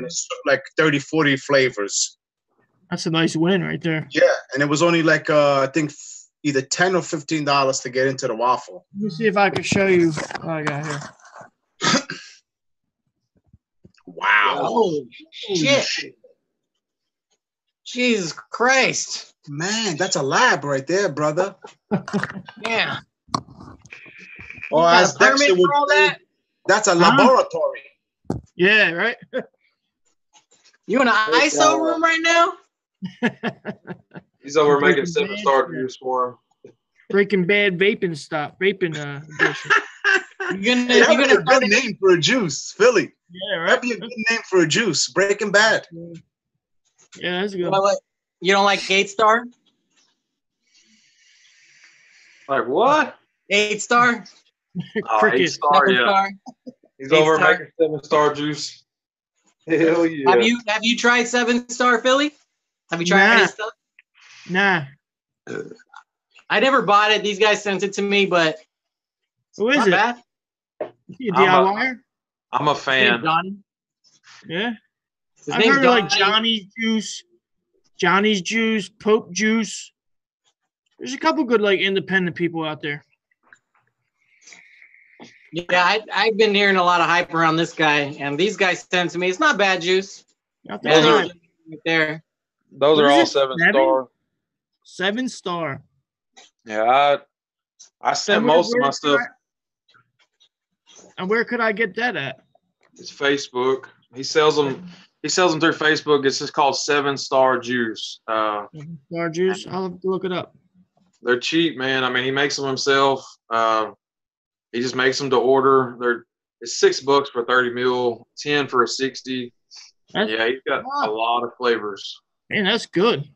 30, 40 flavors. That's a nice win right there. Yeah, and it was only like I think either $10 or $15 to get into the waffle. Let me see if I can show you what I got here. Wow. Oh, shit. Jesus Christ. Man, that's a lab right there, brother. Yeah. Or as Dexter would say, that's a laboratory. Yeah, right? You in an ISO room right now? He's over making 7-star juice for him. Breaking Bad vaping edition. You're gonna a good name for a juice, Philly. Yeah, right. That'd be a good name for a juice. Breaking Bad. Yeah, that's good. You don't like 8-star? Like what? 8-star? Oh, 8-star, yeah. Star? He's over making 7-star juice. Hell yeah. Have you tried 7-star, Philly? Have you tried any stuff? Nah. I never bought it. These guys sent it to me, but who is not it? Bad. You DIYer? I'm a fan. Johnny. Yeah. His I've name's heard of like Johnny. Johnny's Juice, Pope Juice. There's a couple good like independent people out there. Yeah, I've been hearing a lot of hype around this guy, and these guys sent to me. It's not bad juice. Those are right there. Those are all 7-star. 7-star. Yeah, I sent most of my stuff. And where could I get that at? It's Facebook. He sells them. He sells them through Facebook. It's just called 7-Star Juice. 7-Star Juice. I'll have to look it up. They're cheap, man. I mean, he makes them himself. He just makes them to order. It's $6 for 30 mil, 10 for a 60. Yeah, he's got a lot of flavors. Man, that's good.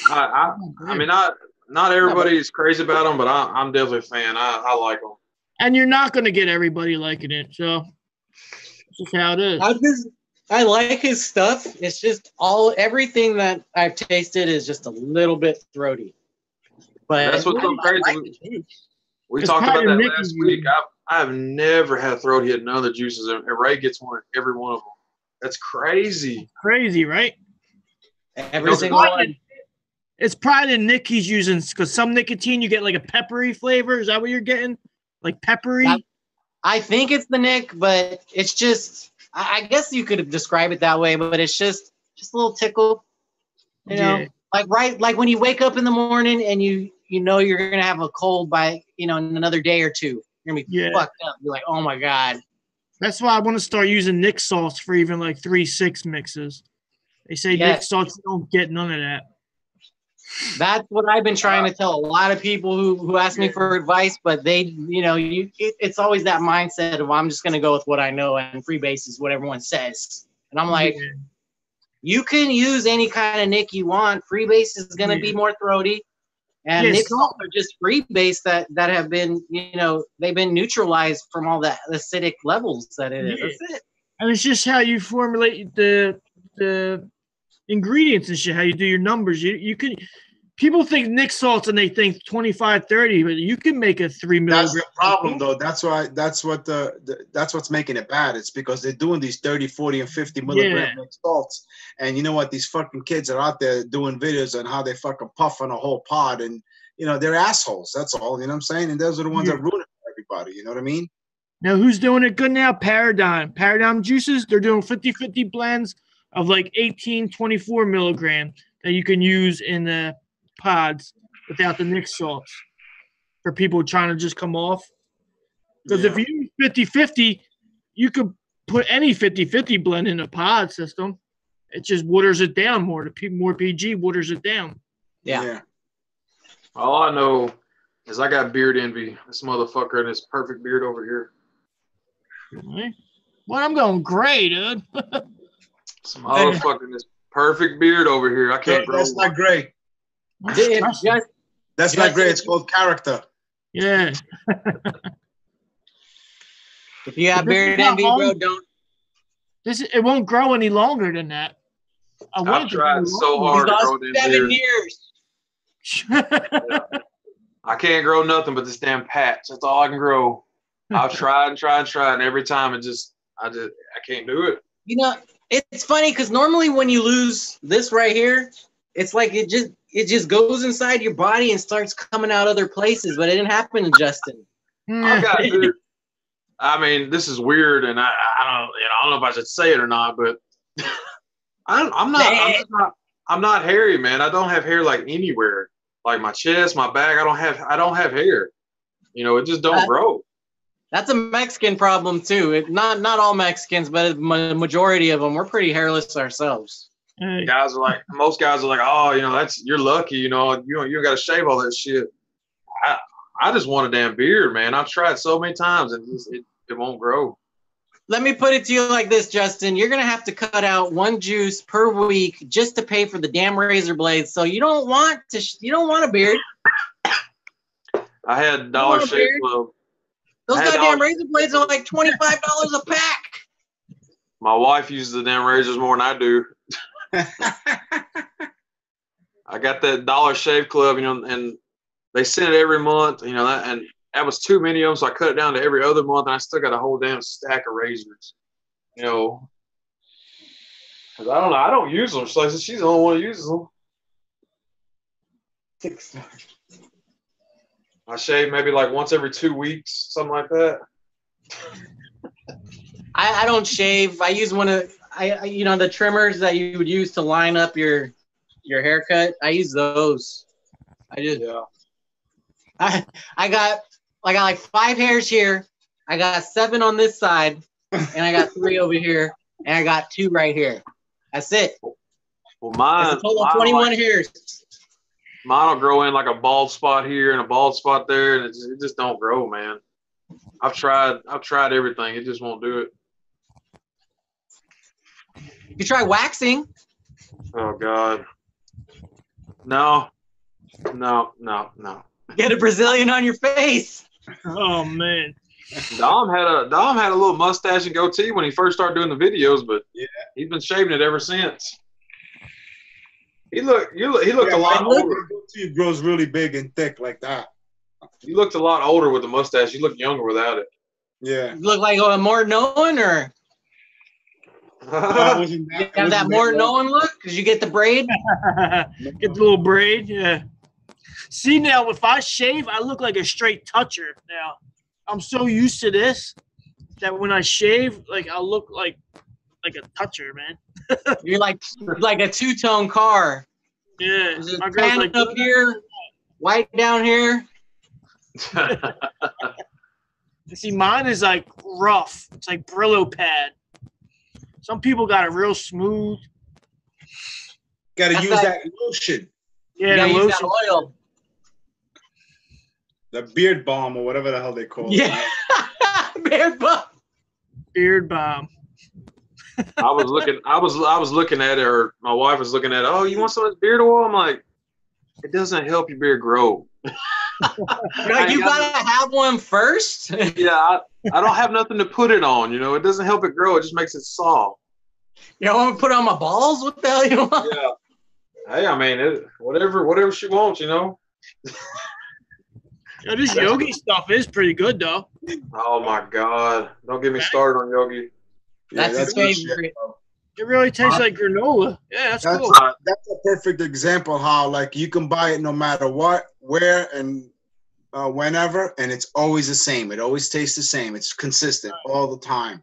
I mean, not everybody is crazy about them, but I'm definitely a fan. I like them. And you're not going to get everybody liking it, so that's just how it is. I like his stuff. It's just everything that I've tasted is just a little bit throaty. But that's what's so crazy. We talked about that last week. I've never had a throat hit none of the juices, and Ray gets one in every one of them. That's crazy. Crazy, right? Every single one. It's probably the Nick he's using, because some nicotine you get like a peppery flavor. Is that what you're getting? Like peppery? I think it's the Nick, but it's just, I guess you could describe it that way, but it's just a little tickle. You know, like when you wake up in the morning and you know you're gonna have a cold by in another day or two. You're gonna be fucked up. You're like, oh my god. That's why I want to start using Nick salts for even like 3-6 mixes. They say Nick salts, you don't get none of that. That's what I've been trying to tell a lot of people who ask me for advice, but they, it's always that mindset of I'm just going to go with what I know, and freebase is what everyone says. And I'm like, you can use any kind of Nick you want. Freebase is going to be more throaty. And Nick salts are just freebase that have been, they've been neutralized from all the acidic levels that it is. That's it. And it's just how you formulate the ingredients and shit, how you do your numbers. You can, people think Nick salts and they think 25, 30, but you can make a 3 milligram. That's the problem, though. That's what's making it bad. It's because they're doing these 30, 40, and 50 milligram Nick salts. And you know what? These fucking kids are out there doing videos on how they fucking puff on a whole pod, and they're assholes. That's all. You know what I'm saying? And those are the ones that ruin it for everybody. You know what I mean? Now, who's doing it good now? Paradigm juices. They're doing 50-50 blends of like 18, 24 milligram that you can use in the pods without the Nick salts for people trying to just come off. Because if you use 50-50, you could put any 50-50 blend in a pod system. It just waters it down more. The more PG waters it down. Yeah. All I know is I got beard envy. This motherfucker and his perfect beard over here. Really? Well, I'm going gray, dude. Some motherfucking this perfect beard over here. I can't grow. That's not gray. That's not gray. It's called character. Yeah. If you have beard envy, bro, don't. It won't grow any longer than that. I've tried so hard to grow this 7 beard. years. I can't grow nothing but this damn patch. That's all I can grow. I've tried and tried and tried, and every time I can't do it. You know, it's funny because normally when you lose this right here, it's like it just goes inside your body and starts coming out other places, but it didn't happen to Justin. I've got beard. I mean, this is weird, and I don't know if I should say it or not, but I'm not hairy, man. I don't have hair like anywhere, like my chest, my back. I don't have hair. You know, it just don't grow. That's a Mexican problem too. Not all Mexicans, but a majority of them. We're pretty hairless ourselves. Guys are like, most guys are like, oh, you know, you're lucky. You know, you got to shave all that shit. I just want a damn beard, man. I've tried so many times and it won't grow. Let me put it to you like this, Justin. You're gonna have to cut out one juice per week just to pay for the damn razor blades. So you don't want a beard. I had Dollar Shave Club. Those goddamn razor blades are like $25 a pack. My wife uses the damn razors more than I do. I got that Dollar Shave Club, you know, and they send it every month, you know, and that was too many of them, so I cut it down to every other month, and I still got a whole damn stack of razors, you know. Cause I don't know, I don't use them. So she's the only one who uses them. 6 stars. I shave maybe like once every 2 weeks, something like that. I don't shave. I use one of you know, the trimmers that you would use to line up your haircut. I use those. I got like 5 hairs here. I got 7 on this side, and I got 3 over here, and I got 2 right here. That's it. Well, mine. It's a total of 21 hairs. Mine will grow in like a bald spot here and a bald spot there, and it just don't grow, man. I've tried everything. It just won't do it. You try waxing. Oh God. No. Get a Brazilian on your face. Oh man. Dom had a little mustache and goatee when he first started doing the videos, but he's been shaving it ever since. He looked a lot older. Goatee grows really big and thick like that. You looked a lot older with the mustache. You look younger without it. Yeah. You look like a Morton Owen, or you have that Morton Owen look because you get the braid. Get the little braid, yeah. See, now if I shave, I look like a straight toucher. Now I'm so used to this that when I shave, like I look like a toucher, man. You're like a two-tone car. Yeah, my tan like up here, white down here. See, mine is like rough. It's like Brillo pad. Some people got it real smooth. Got to use that lotion. Yeah, the lotion. Use that oil. The beard balm or whatever the hell they call it. Yeah, beard balm. Beard balm. I was looking at it, or my wife was looking at it. Oh, you want some of this beard oil? I'm like, it doesn't help your beard grow. You gotta have one first. Yeah, I don't have nothing to put it on. You know, it doesn't help it grow. It just makes it soft. You want to put it on my balls? What the hell you want? Yeah. Hey, I mean, whatever she wants, you know. Yeah, this yogi stuff is pretty good, though. Oh my God! Don't get me started on yogi. That's his favorite. It really tastes like granola. Yeah, that's cool. That's a perfect example how like you can buy it no matter what, where, and whenever, and it's always the same. It always tastes the same. It's consistent all the time.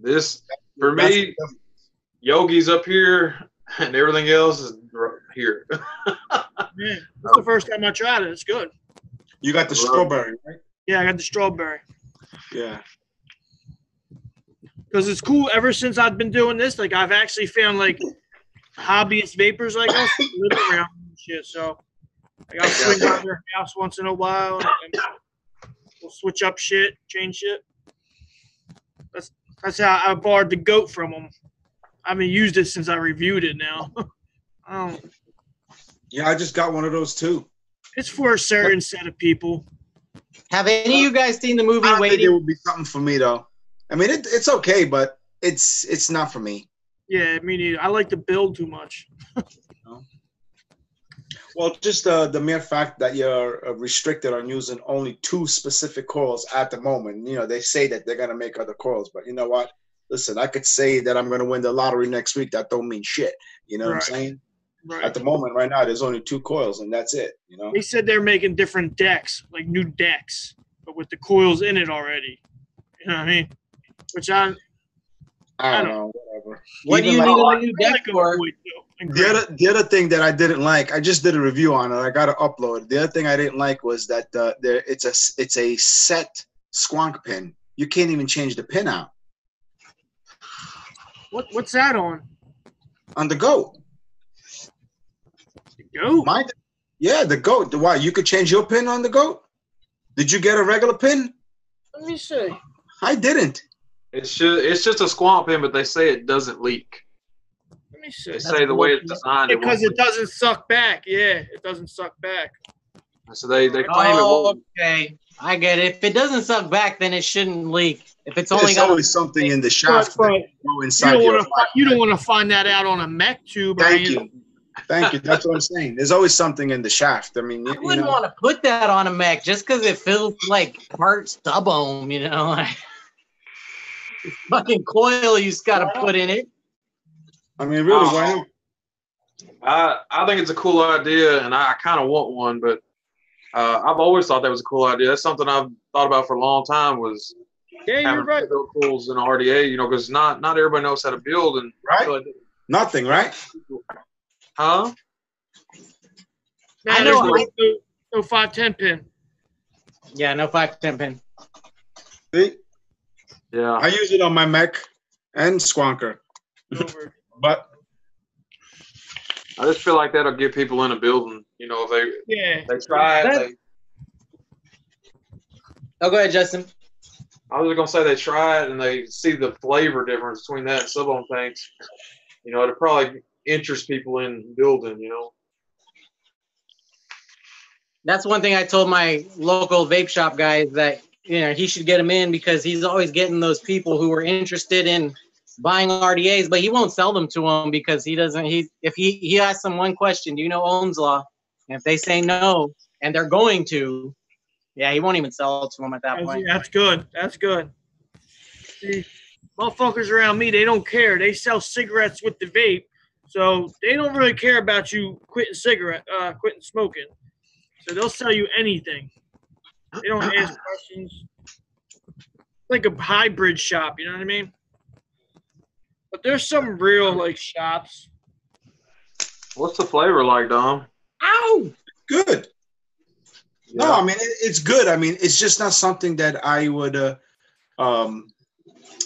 This for me, yogi's up here, and everything else is here. Man, that's the first time I tried it. It's good. You got the strawberry, right? Yeah, I got the strawberry. Yeah. Because it's cool. Ever since I've been doing this, like I've actually found like hobbyist vapors like us living around and shit. So I got to swing by their house once in a while, and we'll switch up shit, change shit. That's how I borrowed the goat from them. I haven't used it since I reviewed it now. Yeah, I just got one of those too. It's for a certain set of people. Have any of you guys seen the movie I don't think Waiting? it would be something for me though. I mean, it's okay, but it's not for me. Yeah, me neither. I like to build too much. Well, just the mere fact that you're restricted on using only 2 specific coils at the moment. You know, they say that they're gonna make other coils, but you know what? Listen, I could say that I'm gonna win the lottery next week. That don't mean shit. You know what I'm saying? Right. At the moment, right now, there's only 2 coils, and that's it. You know. They said they're making different decks, like new decks, but with the coils in it already. You know what I mean? Which I don't know. Whatever. What do you need a new deck for? The other thing that I didn't like, I just did a review on it. I got to upload. The other thing I didn't like was that it's a set squonk pin. You can't even change the pin out. What's that on? On the GOAT. The GOAT? Yeah, the GOAT. Why? You could change your pin on the GOAT? Did you get a regular pin? Let me see. I didn't. It's just a squonk pin, but they say it doesn't leak. Let me see. They say the way it's designed, because it doesn't suck back. Yeah, it doesn't suck back. So they claim it won't. Okay, I get it. If it doesn't suck back, then it shouldn't leak. If it's only got always something in the shaft that go inside you don't want to find that out on a mech tube. Thank you. That's what I'm saying. There's always something in the shaft. I mean, I wouldn't want to put that on a mech just because it feels like part stub ohm, you know. Like, fucking coil you just got to put in it. I mean, really, why not? I think it's a cool idea, and I kind of want one, but I've always thought that was a cool idea. That's something I've thought about for a long time. Was you're right. Build coils in RDA, you know, because not everybody knows how to build, and nothing, right? Huh? I know. No 510 pin. Yeah, no 510 pin. See? Yeah. I use it on my mech and squonker. But I just feel like that'll get people in a building. You know, if they try it. Oh, go ahead, Justin. I was gonna say they try it and they see the flavor difference between that and sub-ohm tanks. You know, it'll probably interest people in building. You know. That's one thing I told my local vape shop guy is that he should get him in because he's always getting those people who are interested in buying RDAs, but he won't sell them to them because he doesn't. If he asks them one question, do you know Ohm's law? And if they say no, and they're going to, he won't even sell it to them at that point. That's good. That's good. See, motherfuckers around me, they don't care. They sell cigarettes with the vape, so they don't really care about you quitting smoking. So they'll sell you anything. They don't ask questions. It's like a hybrid shop, you know what I mean? But there's some real shops. What's the flavor like, Dom? Ow! Good. Yeah. No, I mean it's good. I mean it's just not something that I would, I don't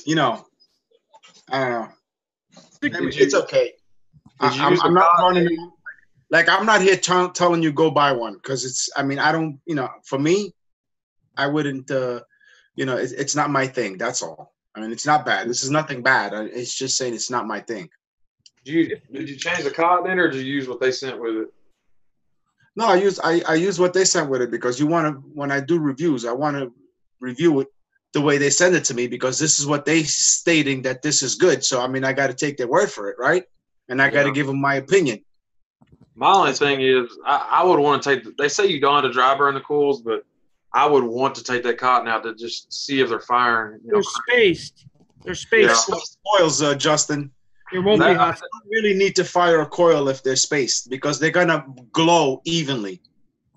know. I mean, it's okay. I'm not running. I'm not here telling you go buy one because it's. I mean, I don't. For me, I wouldn't. It's not my thing. That's all. I mean, it's not bad. This is nothing bad. It's just saying it's not my thing. Did you change the cod then, or did you use what they sent with it? No, I use what they sent with it because when I do reviews, I want to review it the way they send it to me because this is what they stating that this is good. So I mean, I got to take their word for it, right? And I got to give them my opinion. My only thing is, I would want to take. They say you don't have to dry burn the coils, but I would want to take that cotton out to just see if they're firing. They're spaced. They're spaced. Coils, Justin. It won't be hot. You really need to fire a coil if they're spaced because they're gonna glow evenly.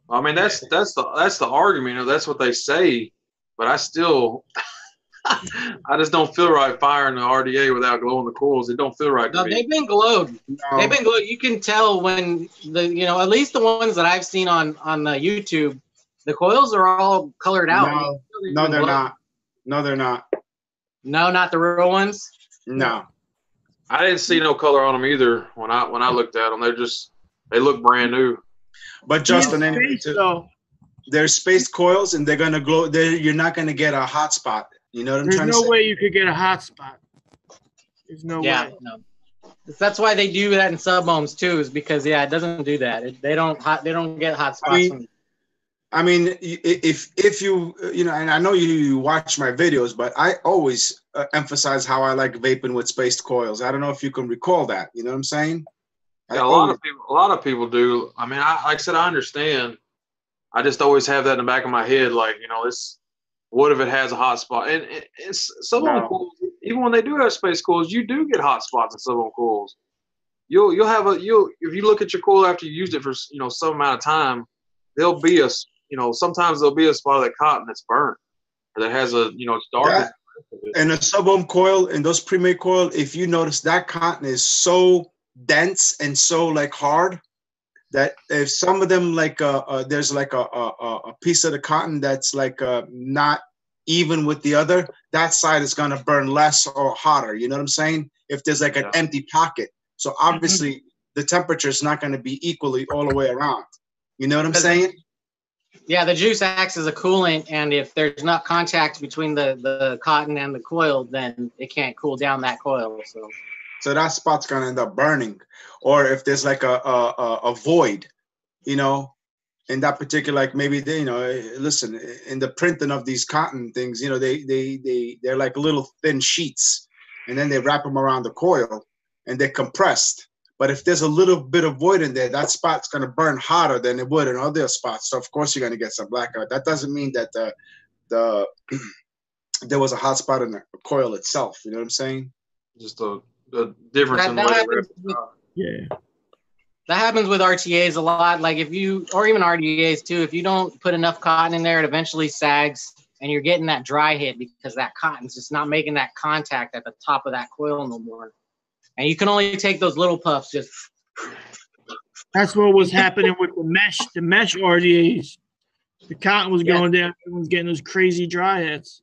I mean, that's the argument. That's what they say, but I still. I just don't feel right firing the RDA without glowing the coils. It don't feel right to me. They've been glowed. No. They've been glowed. You can tell when at least the ones that I've seen on the YouTube, the coils are all colored out. No, they're not. No, they're not. No, not the real ones. No, I didn't see no color on them either when I looked at them. They look brand new. But Justin, anyway, they're spaced coils and they're gonna glow. You're not gonna get a hot spot. You know what I'm trying to say? There's no way you could get a hot spot. There's no way. No. That's why they do that in sub-ohms too, is because it doesn't do that. They don't get hot spots. I mean, if you and I know you watch my videos, but I always emphasize how I like vaping with spaced coils. I don't know if you can recall that. You know what I'm saying? Yeah, a lot of people do. I mean, like I said, I understand. I just always have that in the back of my head, like, you know, this. What if it has a hot spot? And some of them coils, even when they do have space coils, you do get hot spots in some of them coils. You'll if you look at your coil after you used it for, you know, some amount of time, there'll be sometimes there'll be a spot of that cotton that's burnt or that has it's dark. And a sub-ohm coil, in those pre-made coil, if you notice, that cotton is so dense and so like hard that if some of them like there's like a piece of the cotton that's like not even with the other, that side is gonna burn less or hotter. You know what I'm saying? If there's like an empty pocket, so obviously the temperature is not gonna be equally all the way around. You know what I'm saying? Yeah, the juice acts as a coolant, and if there's not contact between the cotton and the coil, then it can't cool down that coil. So that spot's gonna end up burning. Or if there's like a void, you know, in that particular, like maybe they, you know, listen, in the printing of these cotton things, you know, they're like little thin sheets, and then they wrap them around the coil, and they're compressed. But if there's a little bit of void in there, that spot's going to burn hotter than it would in other spots. So of course you're going to get some blackout. That doesn't mean that there was a hot spot in the coil itself. You know what I'm saying? Just the difference in whatever. Yeah. That happens with RTAs a lot. Like if you, or even RDAs too, if you don't put enough cotton in there, it eventually sags, and you're getting that dry hit because that cotton's just not making that contact at the top of that coil no more. And you can only take those little puffs. Just that's what was happening with the mesh RDAs. The cotton was going down. Everyone's getting those crazy dry hits.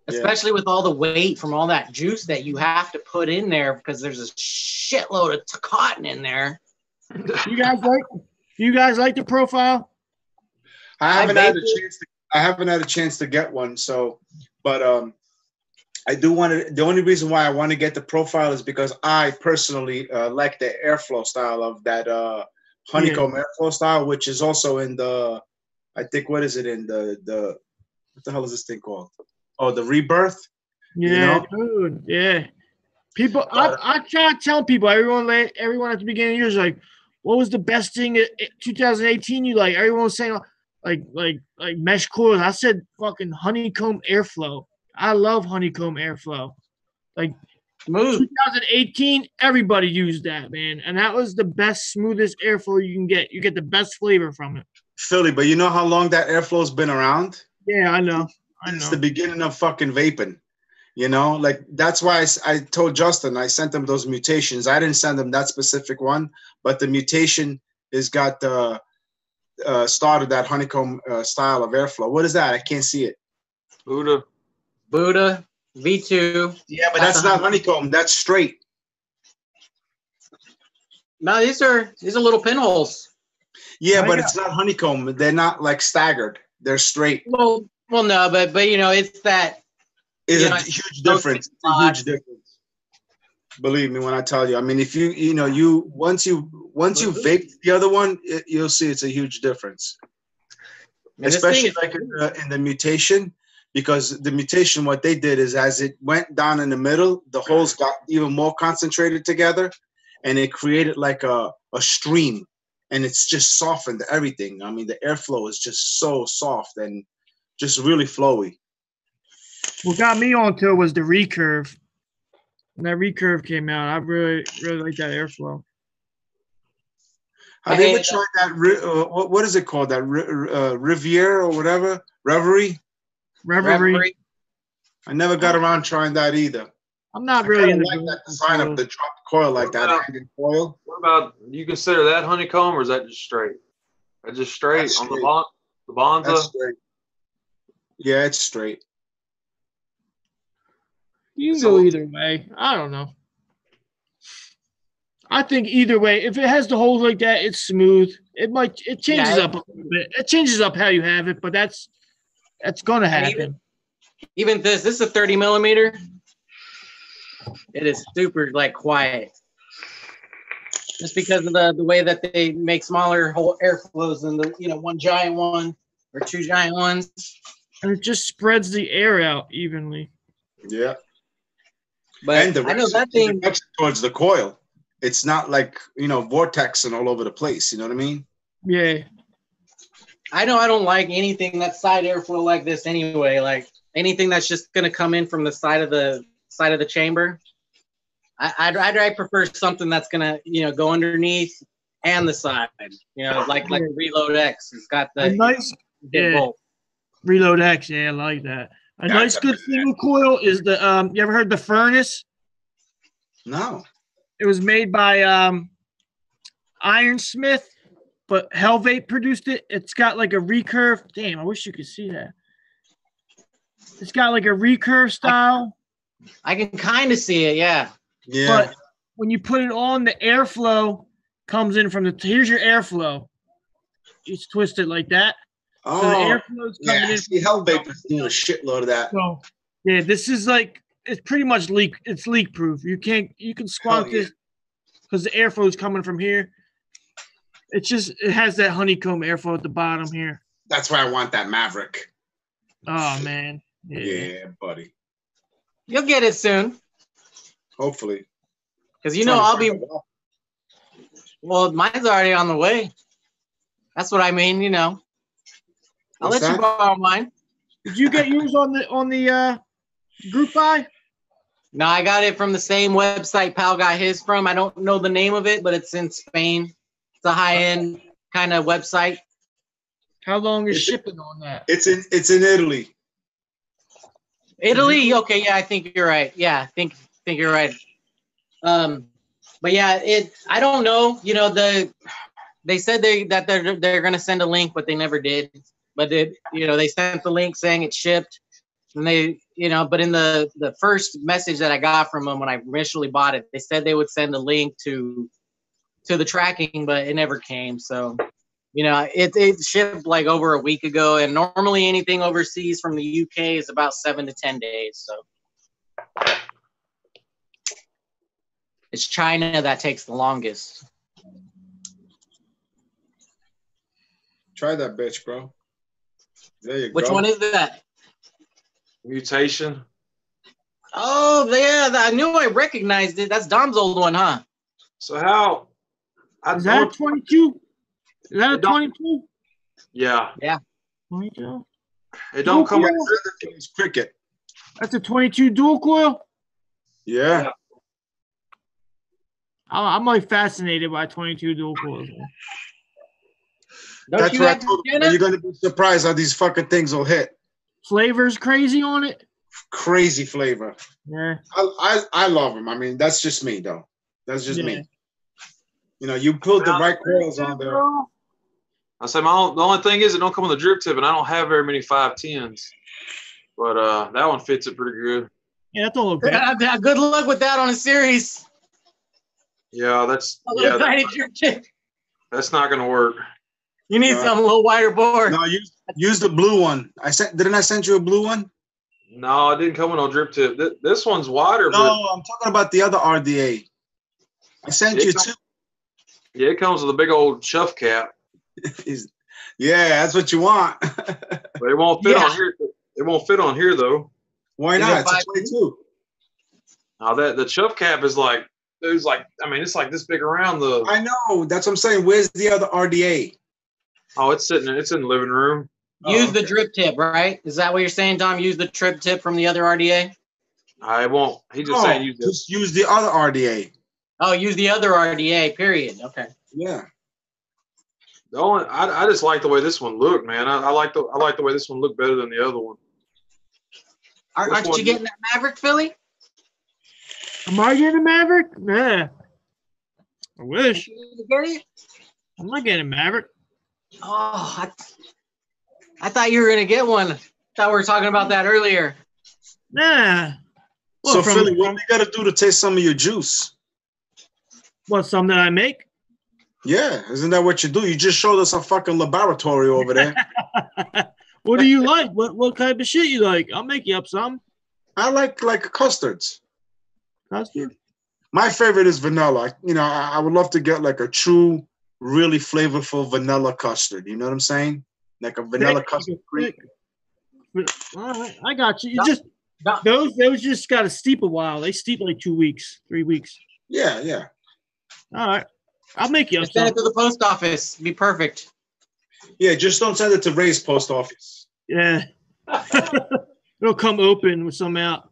Especially with all the weight from all that juice that you have to put in there because there's a shitload of cotton in there. You guys like the profile? I haven't had a chance to get one. So, but I do want to. The only reason why I want to get the profile is because I personally like the airflow style of that honeycomb airflow style, which is also in the. I think what is it in the what the hell is this thing called? Oh, the Rebirth. Yeah, dude. Yeah. People, I try to tell people, everyone at the beginning of the year is like, what was the best thing in 2018 you like? Everyone was saying like mesh coils. I said fucking honeycomb airflow. I love honeycomb airflow. Like smooth. 2018, everybody used that, man. And that was the best, smoothest airflow you can get. You get the best flavor from it. Philly, but you know how long that airflow's been around? Yeah, I know. It's the beginning of fucking vaping. You know, like that's why I told Justin, I sent him those mutations. I didn't send him that specific one, but the mutation has got started that honeycomb style of airflow. What is that? I can't see it. Buddha V2. Yeah, but that's not honeycomb. That's straight. No, these are little pinholes. Yeah, but it's not honeycomb. They're not like staggered. They're straight. Well, no, but you know, it's that. Is a huge difference. A huge difference. Believe me when I tell you. I mean, if you once you vape the other one, you'll see it's a huge difference. And especially like in the mutation, because the mutation, what they did is as it went down in the middle, the holes got even more concentrated together, and it created like a stream, and it's just softened everything. I mean, the airflow is just so soft and just really flowy. What got me onto it was the recurve. When that recurve came out, I really like that airflow. Have you ever tried that? What is it called? That Riviera or whatever? Reverie? I never got around trying that either. I'm not really into like that design of the drop coil like that. Hanging coil. What about, you consider that honeycomb, or is that just straight? That's just straight. That's on straight. The Bonza? That's straight. Yeah, it's straight. You can go either way. I don't know. I think either way, if it has the holes like that, it's smooth. It changes up a little bit. It changes up how you have it, but that's gonna happen. Even this is a 30 millimeter. It is super like quiet. Just because of the way that they make smaller whole airflows than the one giant one or two giant ones. And it just spreads the air out evenly. Yeah. But And the I know that thing towards the coil. It's not like, vortex and all over the place. You know what I mean? Yeah. I know I don't like anything that's side airflow like this anyway. Like anything that's just gonna come in from the side of the chamber. I'd prefer something that's gonna go underneath and the side. Like Reload X. It's got the nice bolt. Reload X. Yeah, I like that. A nice good single coil is the you ever heard the Furnace? No. It was made by Ironsmith, but Hellvape produced it. It's got like a recurve. Damn, I wish you could see that. It's got like a recurve style. I can kind of see it, yeah. Yeah. But when you put it on, the airflow comes in from the. Here's your airflow. You twist it like that. Oh, so the airflow's coming in. See, Hellvape is doing a shitload of that. So, yeah, this is like it's pretty much leak. It's leak proof. You can squat this because the airflow is coming from here. It has that honeycomb airflow at the bottom here. That's why I want that Maverick. Oh man. Yeah, buddy. You'll get it soon. Hopefully. Because I'll be. Well, mine's already on the way. That's what I mean. I'll let you borrow mine. Did you get yours on the group buy? No, I got it from the same website Pal got his from. I don't know the name of it, but it's in Spain. It's a high-end kind of website. How long is shipping on that? It's in Italy. Italy? Okay, yeah, I think you're right. Yeah, I think you're right. But yeah, I don't know. They said that they're gonna send a link, but they never did. But they sent the link saying it shipped, and they but in the first message that I got from them when I initially bought it, they said they would send a link to the tracking, but it never came. So it shipped like over a week ago, and normally anything overseas from the UK is about 7 to 10 days. So it's China that takes the longest. Try that bitch, bro. There you go. Which one is that? Mutation. Oh, yeah, I knew I recognized it. That's Dom's old one, huh? So how? Is that a 22? Is that a 22? Yeah. Yeah. 22. It don't come with cricket. That's a 22 dual coil? Yeah. I'm like fascinated by 22 dual coils. That's what I told you. You're going to be surprised how these fucking things will hit. Flavor's crazy on it? Crazy flavor. Yeah. I love them. I mean, that's just me, though. That's just me. You put the right coils on there. I say the only thing is it don't come with a drip tip, and I don't have very many 510s. But that one fits it pretty good. Yeah, that's all okay. Good luck with that on a series. Yeah, that's not gonna work. You need some a little wider board. No, use the blue one. Didn't I send you a blue one? No, it didn't come with no drip tip. This one's wider. No, I'm talking about the other RDA. I sent you two. Yeah, it comes with a big old chuff cap. Yeah, that's what you want. But it won't fit on here. It won't fit on here though. Why not? It's a 22. Now the chuff cap is like, it's like this big around the. I know. That's what I'm saying. Where's the other RDA? Oh, it's in the living room. Use the drip tip, right? Is that what you're saying, Tom? Use the drip tip from the other RDA? I won't. He just saying just use the other RDA. Oh, use the other RDA, period. Okay. Yeah. I just like the way this one looked, man. I like the way this one looked better than the other one. Aren't you getting that Maverick, Philly? Am I getting a Maverick? Yeah. I wish. I'm not getting a Maverick. Oh, I thought you were gonna get one. I thought we were talking about that earlier. Nah. So Philly, what do you gotta do to taste some of your juice? What, some that I make? Yeah, isn't that what you do? You just showed us a fucking laboratory over there. What do you like? What type of shit you like? I'll make you up some. I like custards. Custard? My favorite is vanilla. I would love to get like a true, really flavorful vanilla custard. You know what I'm saying? Like a vanilla custard cream. All right, I got you. Those just got to steep a while. They steep like 2 weeks, 3 weeks. Yeah, yeah. All right. I'll make you up Send it something. to the post office. Be perfect. Yeah, just don't send it to Ray's post office. Yeah. It'll come open with some out.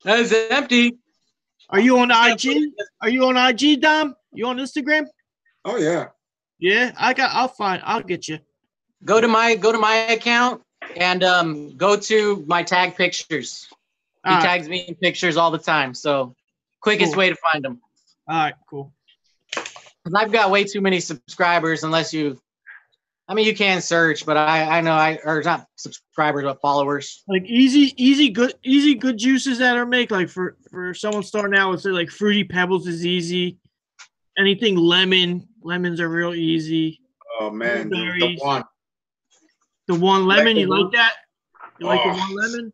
That's empty. Are you on IG? Are you on IG, Dom? You on Instagram? Oh yeah. Yeah, I'll get you. Go to my account and go to my tag pictures. He All right. tags me in pictures all the time. So quickest way to find him. All right, cool. 'Cause I've got way too many subscribers unless you can search, but I know or not subscribers, but followers. Like easy good juices that are make like for someone starting out with say like Fruity Pebbles is easy. Anything lemons are real easy. Oh man, the Blueberries. one. The one lemon, you like that? You like the Oh. one lemon?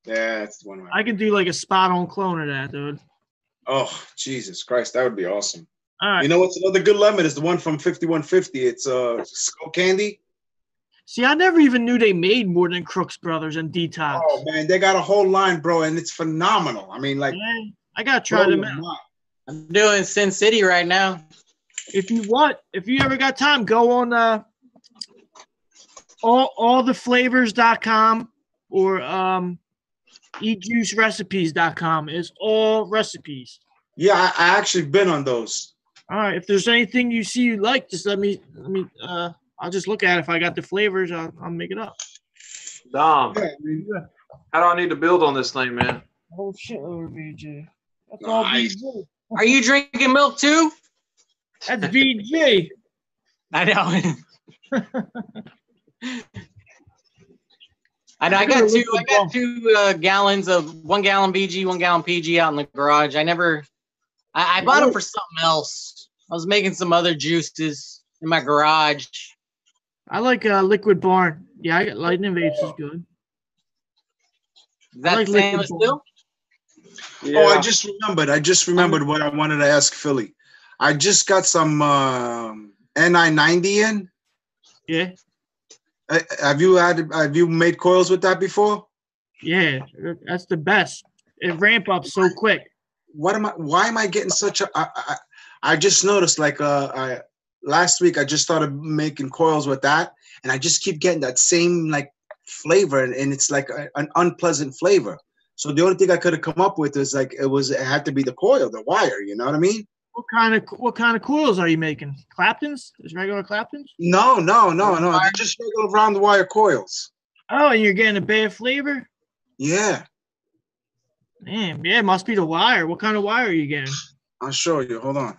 Yeah, that's the one. I can do like a spot on clone of that, dude. Oh, Jesus Christ, that would be awesome. All right. You know what's another good lemon is the one from 5150. It's Skull Candy. See, I never even knew they made more than Crooks Brothers and Detox. Oh man, they got a whole line, bro, and it's phenomenal. I mean, like, Yeah, I gotta try them out. I'm doing Sin City right now. If you ever got time, go on alltheflavors.com or eatjuicerecipes.com. It's all recipes. Yeah, I actually been on those. All right. If there's anything you see you like, just let me I'll just look at it. If I got the flavors, I'll make it up. Dom, Yeah, I mean, how do I need to build on this thing, man? Oh shit, over BJ. That's all Nice. BJ. Are you drinking milk too? That's BJ. I know. I know. I got two gallons of 1 gallon BG, 1 gallon PG out in the garage. I bought them for something else. I was making some other juices in my garage. I like Liquid Barn. Yeah, I got Lightning Vapes is good. Is that like the same Liquid as still? Yeah. Oh, I just remembered what I wanted to ask Philly. I just got some NI90 in. Yeah. Have you made coils with that before? Yeah, that's the best. It ramp up so quick. Why am I getting such a I just noticed like last week I just started making coils with that and I just keep getting that same like flavor and it's like an unpleasant flavor. So the only thing I could have come up with is like it had to be the coil, the wire, you know what I mean? What kind of coils are you making? Claptons? Just regular Claptons? No. They're just regular round wire coils. Oh, and you're getting a bad flavor? Yeah. Damn, yeah, it must be the wire. What kind of wire are you getting? I'll show you. Hold on.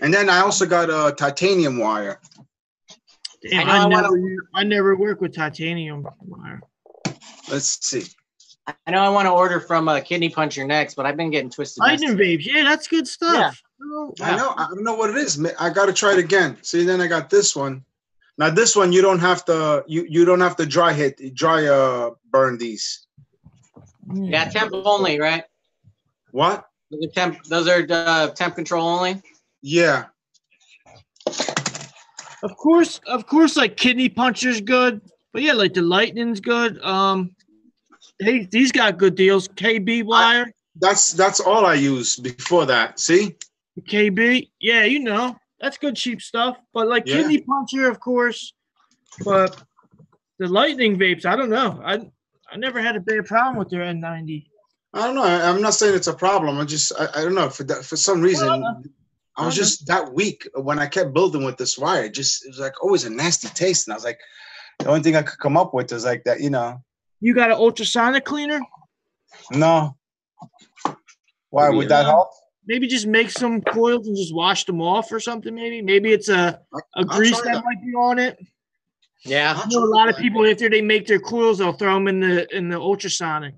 And then I also got a titanium wire. Damn, I never work with titanium wire. Let's see. I know I want to order from Kidney Puncher next, but I've been getting twisted. Lightning Vapes, yeah, that's good stuff. Yeah. Oh, I know. I don't know what it is. I got to try it again. See, then I got this one. Now this one you don't have to you don't have to dry burn these. Yeah, temp only, right? What? Those are temp control only. Yeah. Of course, like Kidney Puncher's good, but yeah, like the Lightning's good. These got good deals. KB wire. That's all I used before that. See? KB, yeah, that's good cheap stuff. But like Kidney Puncher, of course. But the Lightning Vapes, I don't know. I never had a bad problem with their N90. I don't know. I'm not saying it's a problem. I don't know. For some reason, I was just that weak when I kept building with this wire. It was like always a nasty taste, and I was like, the only thing I could come up with is like that, You got an ultrasonic cleaner? No. Why would that help? Maybe just make some coils and just wash them off or something. Maybe it's a grease that might be on it. Yeah, I know a lot of people after they make their coils, they'll throw them in the ultrasonic.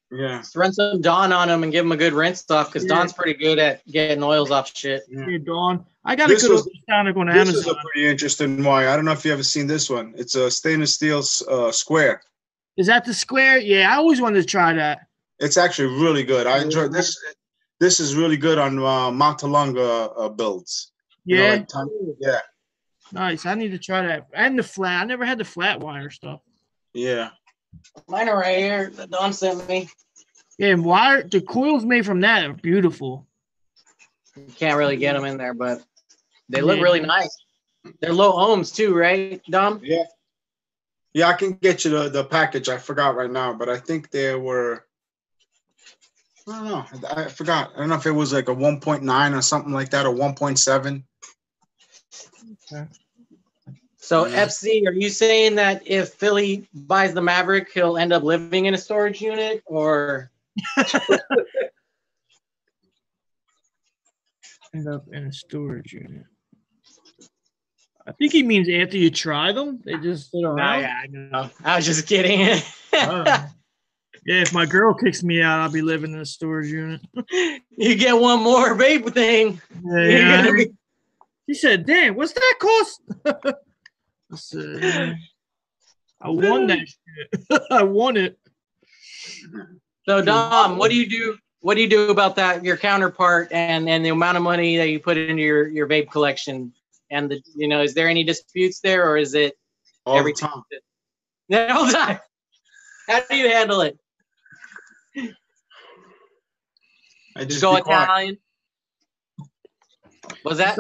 Yeah. Just run some Dawn on them and give them a good rinse off because Dawn's pretty good at getting oils off shit. Yeah, Dawn. I got a good ultrasonic on Amazon. This is a pretty interesting wire. I don't know if you ever seen this one. It's a stainless steel square. Is that the square? Yeah, I always wanted to try that. It's actually really good. I enjoy this. This is really good on Montalonga builds. Yeah. Yeah. Nice. I need to try that. And the flat. I never had the flat wire stuff. Yeah. Mine are right here that Dom sent me. Yeah, and why the coils made from that are beautiful. You can't really get them in there, but they look Yeah. really nice. They're low ohms too, right, Dom? Yeah. Yeah, I can get you the package. I forgot right now, but I think they were. I don't know. I forgot. I don't know if it was like a 1.9 or something like that, or 1.7. Okay. So FC, are you saying that if Philly buys the Maverick, he'll end up living in a storage unit, or End up in a storage unit. I think he means after you try them, they just sit around. yeah, I know. I was just kidding. Yeah, if my girl kicks me out, I'll be living in a storage unit. You get one more vape thing. Yeah. She said, "Damn, what's that cost?" I said, "I won that shit. I won it." So Dom, what do you do? What do you do about that? Your counterpart and the amount of money that you put into your vape collection, and is there any disputes there, or is it All the time? All the time. How do you handle it? I just go be quiet. Italian. Was that?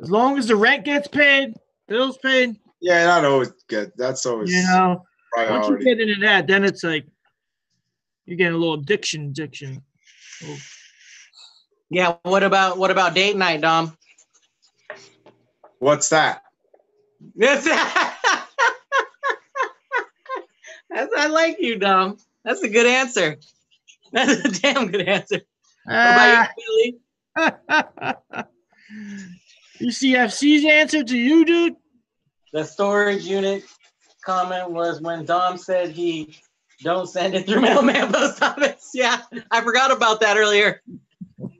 As long as the rent gets paid, bills paid. Yeah, that always good. That's always priority. Once you get into that, then it's like you're getting a little addiction. Oh. Yeah. What about date night, Dom? What's that? Yes. I like you, Dom. That's a good answer. That's a damn good answer. What about you, Billy? You see FC's answer to you, dude? The storage unit comment was when Dom said he don't send it through Mailman Post Office. Yeah, I forgot about that earlier. But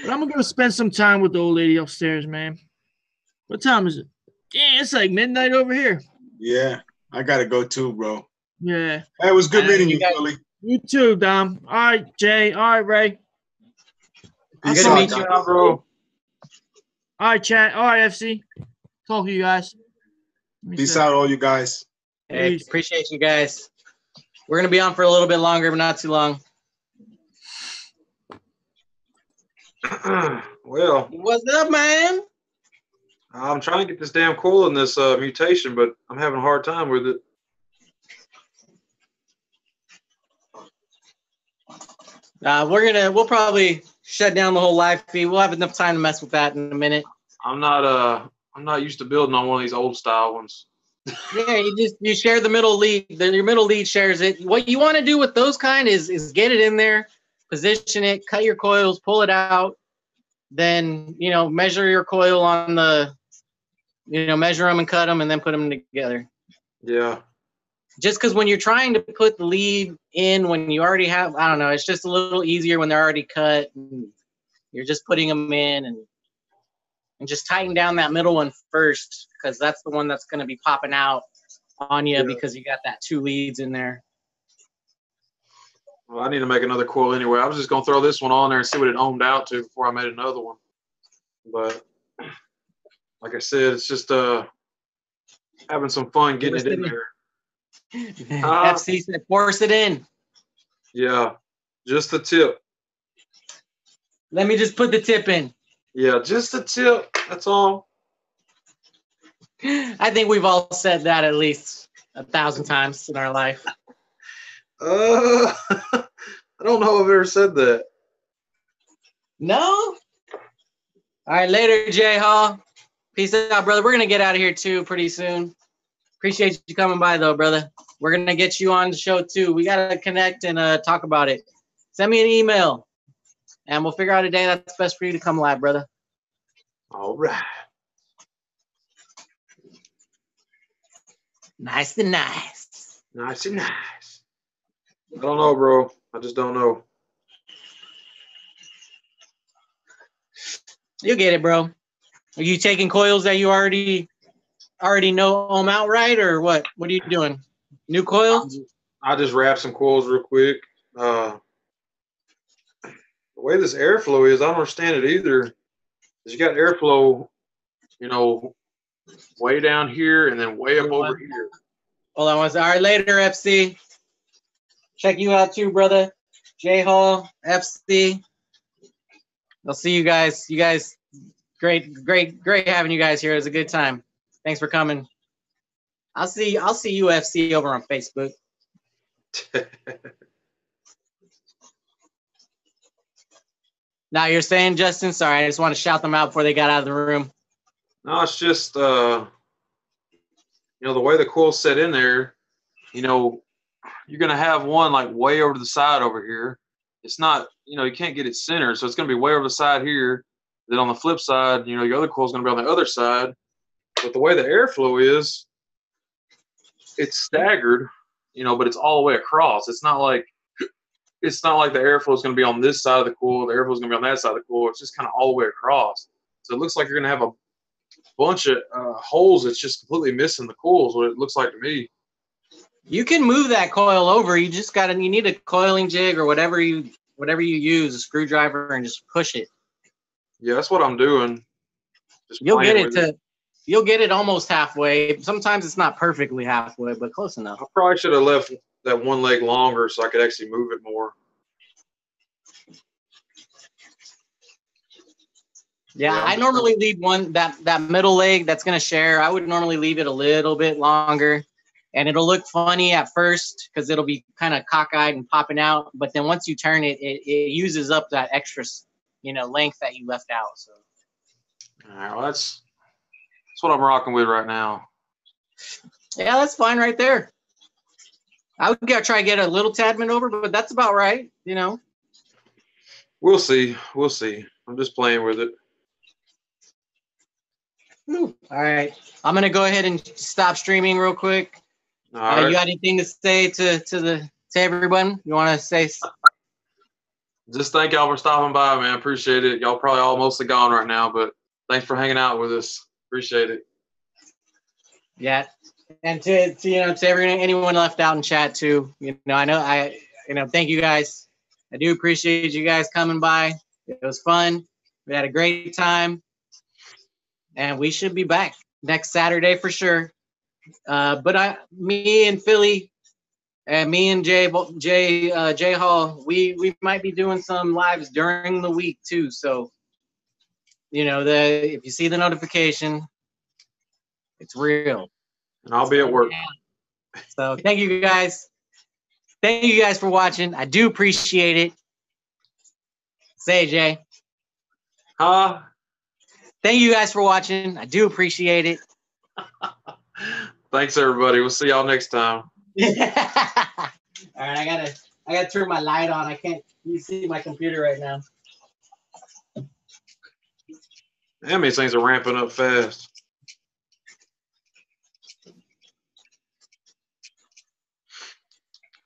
I'm gonna go spend some time with the old lady upstairs, man. What time is it? Yeah, it's like midnight over here. Yeah, I gotta go too, bro. Yeah. Hey, it was good meeting you, Billy. You too, Dom. All right, Jay. All right, Ray. Good to meet you, bro. All right, chat. All right, FC. Talk to you guys. Peace out, all you guys. Hey, appreciate you guys. We're gonna be on for a little bit longer, but not too long. Well, what's up, man? I'm trying to get this damn coil in this mutation, but I'm having a hard time with it. We'll probably shut down the whole live feed. We'll have enough time to mess with that in a minute. I'm not used to building on one of these old style ones. Yeah, you share the middle lead. Then your middle lead shares it. What you want to do with those kind is get it in there, position it, cut your coils, pull it out, then measure your coil on the, measure them and cut them, and then put them together. Yeah. Just because when you're trying to put the lead in when you already have, I don't know, it's just a little easier when they're already cut. And you're just putting them in and just tighten down that middle one first, because that's the one that's going to be popping out on you because you got that 2 leads in there. Well, I need to make another coil anyway. I was just going to throw this one on there and see what it ohmed out to before I made another one. But like I said, it's just having some fun getting it in there. FC said, force it in. Yeah, just the tip. Let me just put the tip in. Yeah, just the tip. That's all. I think we've all said that at least 1,000 times in our life. I don't know if I've ever said that. No? All right, later, Jay Hall. Peace out, brother. We're going to get out of here, too, pretty soon. Appreciate you coming by, though, brother. We're going to get you on the show, too. We got to connect and talk about it. Send me an email, and we'll figure out a day that's best for you to come live, brother. All right. Nice and nice. Nice and nice. I don't know, bro. I just don't know. You get it, bro. Are you taking coils that you already know ohm out right, or what? What are you doing? New coils? I just wrap some coils real quick. The way this airflow is, I don't understand it either. You got airflow you know, way down here and then way up over here. Hold on one second. All right, later, FC. Check you out too, brother. J Hall, FC. I'll see you guys. You guys, great having you guys here. It was a good time. Thanks for coming. I'll see UFC over on Facebook. Now you're saying, Justin? Sorry, I just want to shout them out before they got out of the room. No, it's just you know, the way the coil's set in there, you know, you're gonna have one like way over to the side over here. It's not, you know, you can't get it centered, so it's gonna be way over the side here. Then on the flip side, you know, your other coil's gonna be on the other side. But the way the airflow is, it's staggered, you know, but it's all the way across. It's not like the airflow is going to be on this side of the coil. The airflow is going to be on that side of the coil. It's just kind of all the way across. So it looks like you're going to have a bunch of holes that's just completely missing the coils. What it looks like to me. You can move that coil over. You just you need a coiling jig or whatever you use, a screwdriver, and just push it. Yeah, that's what I'm doing. Just you'll get it almost halfway. Sometimes it's not perfectly halfway, but close enough. I probably should have left that one leg longer so I could actually move it more. Yeah, I normally leave that middle leg that's going to share. I would normally leave it a little bit longer, and it'll look funny at first because it'll be kind of cockeyed and popping out. But then once you turn it, it uses up that extra, length that you left out. So. All right, well, that's what I'm rocking with right now. Yeah, that's fine right there. I would try to get a little tadman over, but that's about right, We'll see. I'm just playing with it. All right. I'm going to go ahead and stop streaming real quick. All right. You got anything to say to everyone? You want to say? Just thank y'all for stopping by, man. Appreciate it. Y'all probably all mostly gone right now, but thanks for hanging out with us. Appreciate it. Yeah. And to anyone left out in chat too, thank you guys. I do appreciate you guys coming by. It was fun. We had a great time, and we should be back next Saturday for sure. But me and Philly, and me and Jay Hall, we might be doing some lives during the week too. So, if you see the notification, it's real. And I'll be at work. So thank you guys. Thank you guys for watching. I do appreciate it. Say it, Jay. Huh? Thank you guys for watching. I do appreciate it. Thanks, everybody. We'll see y'all next time. All right, I gotta turn my light on. I can't. You see my computer right now. Damn, these things are ramping up fast.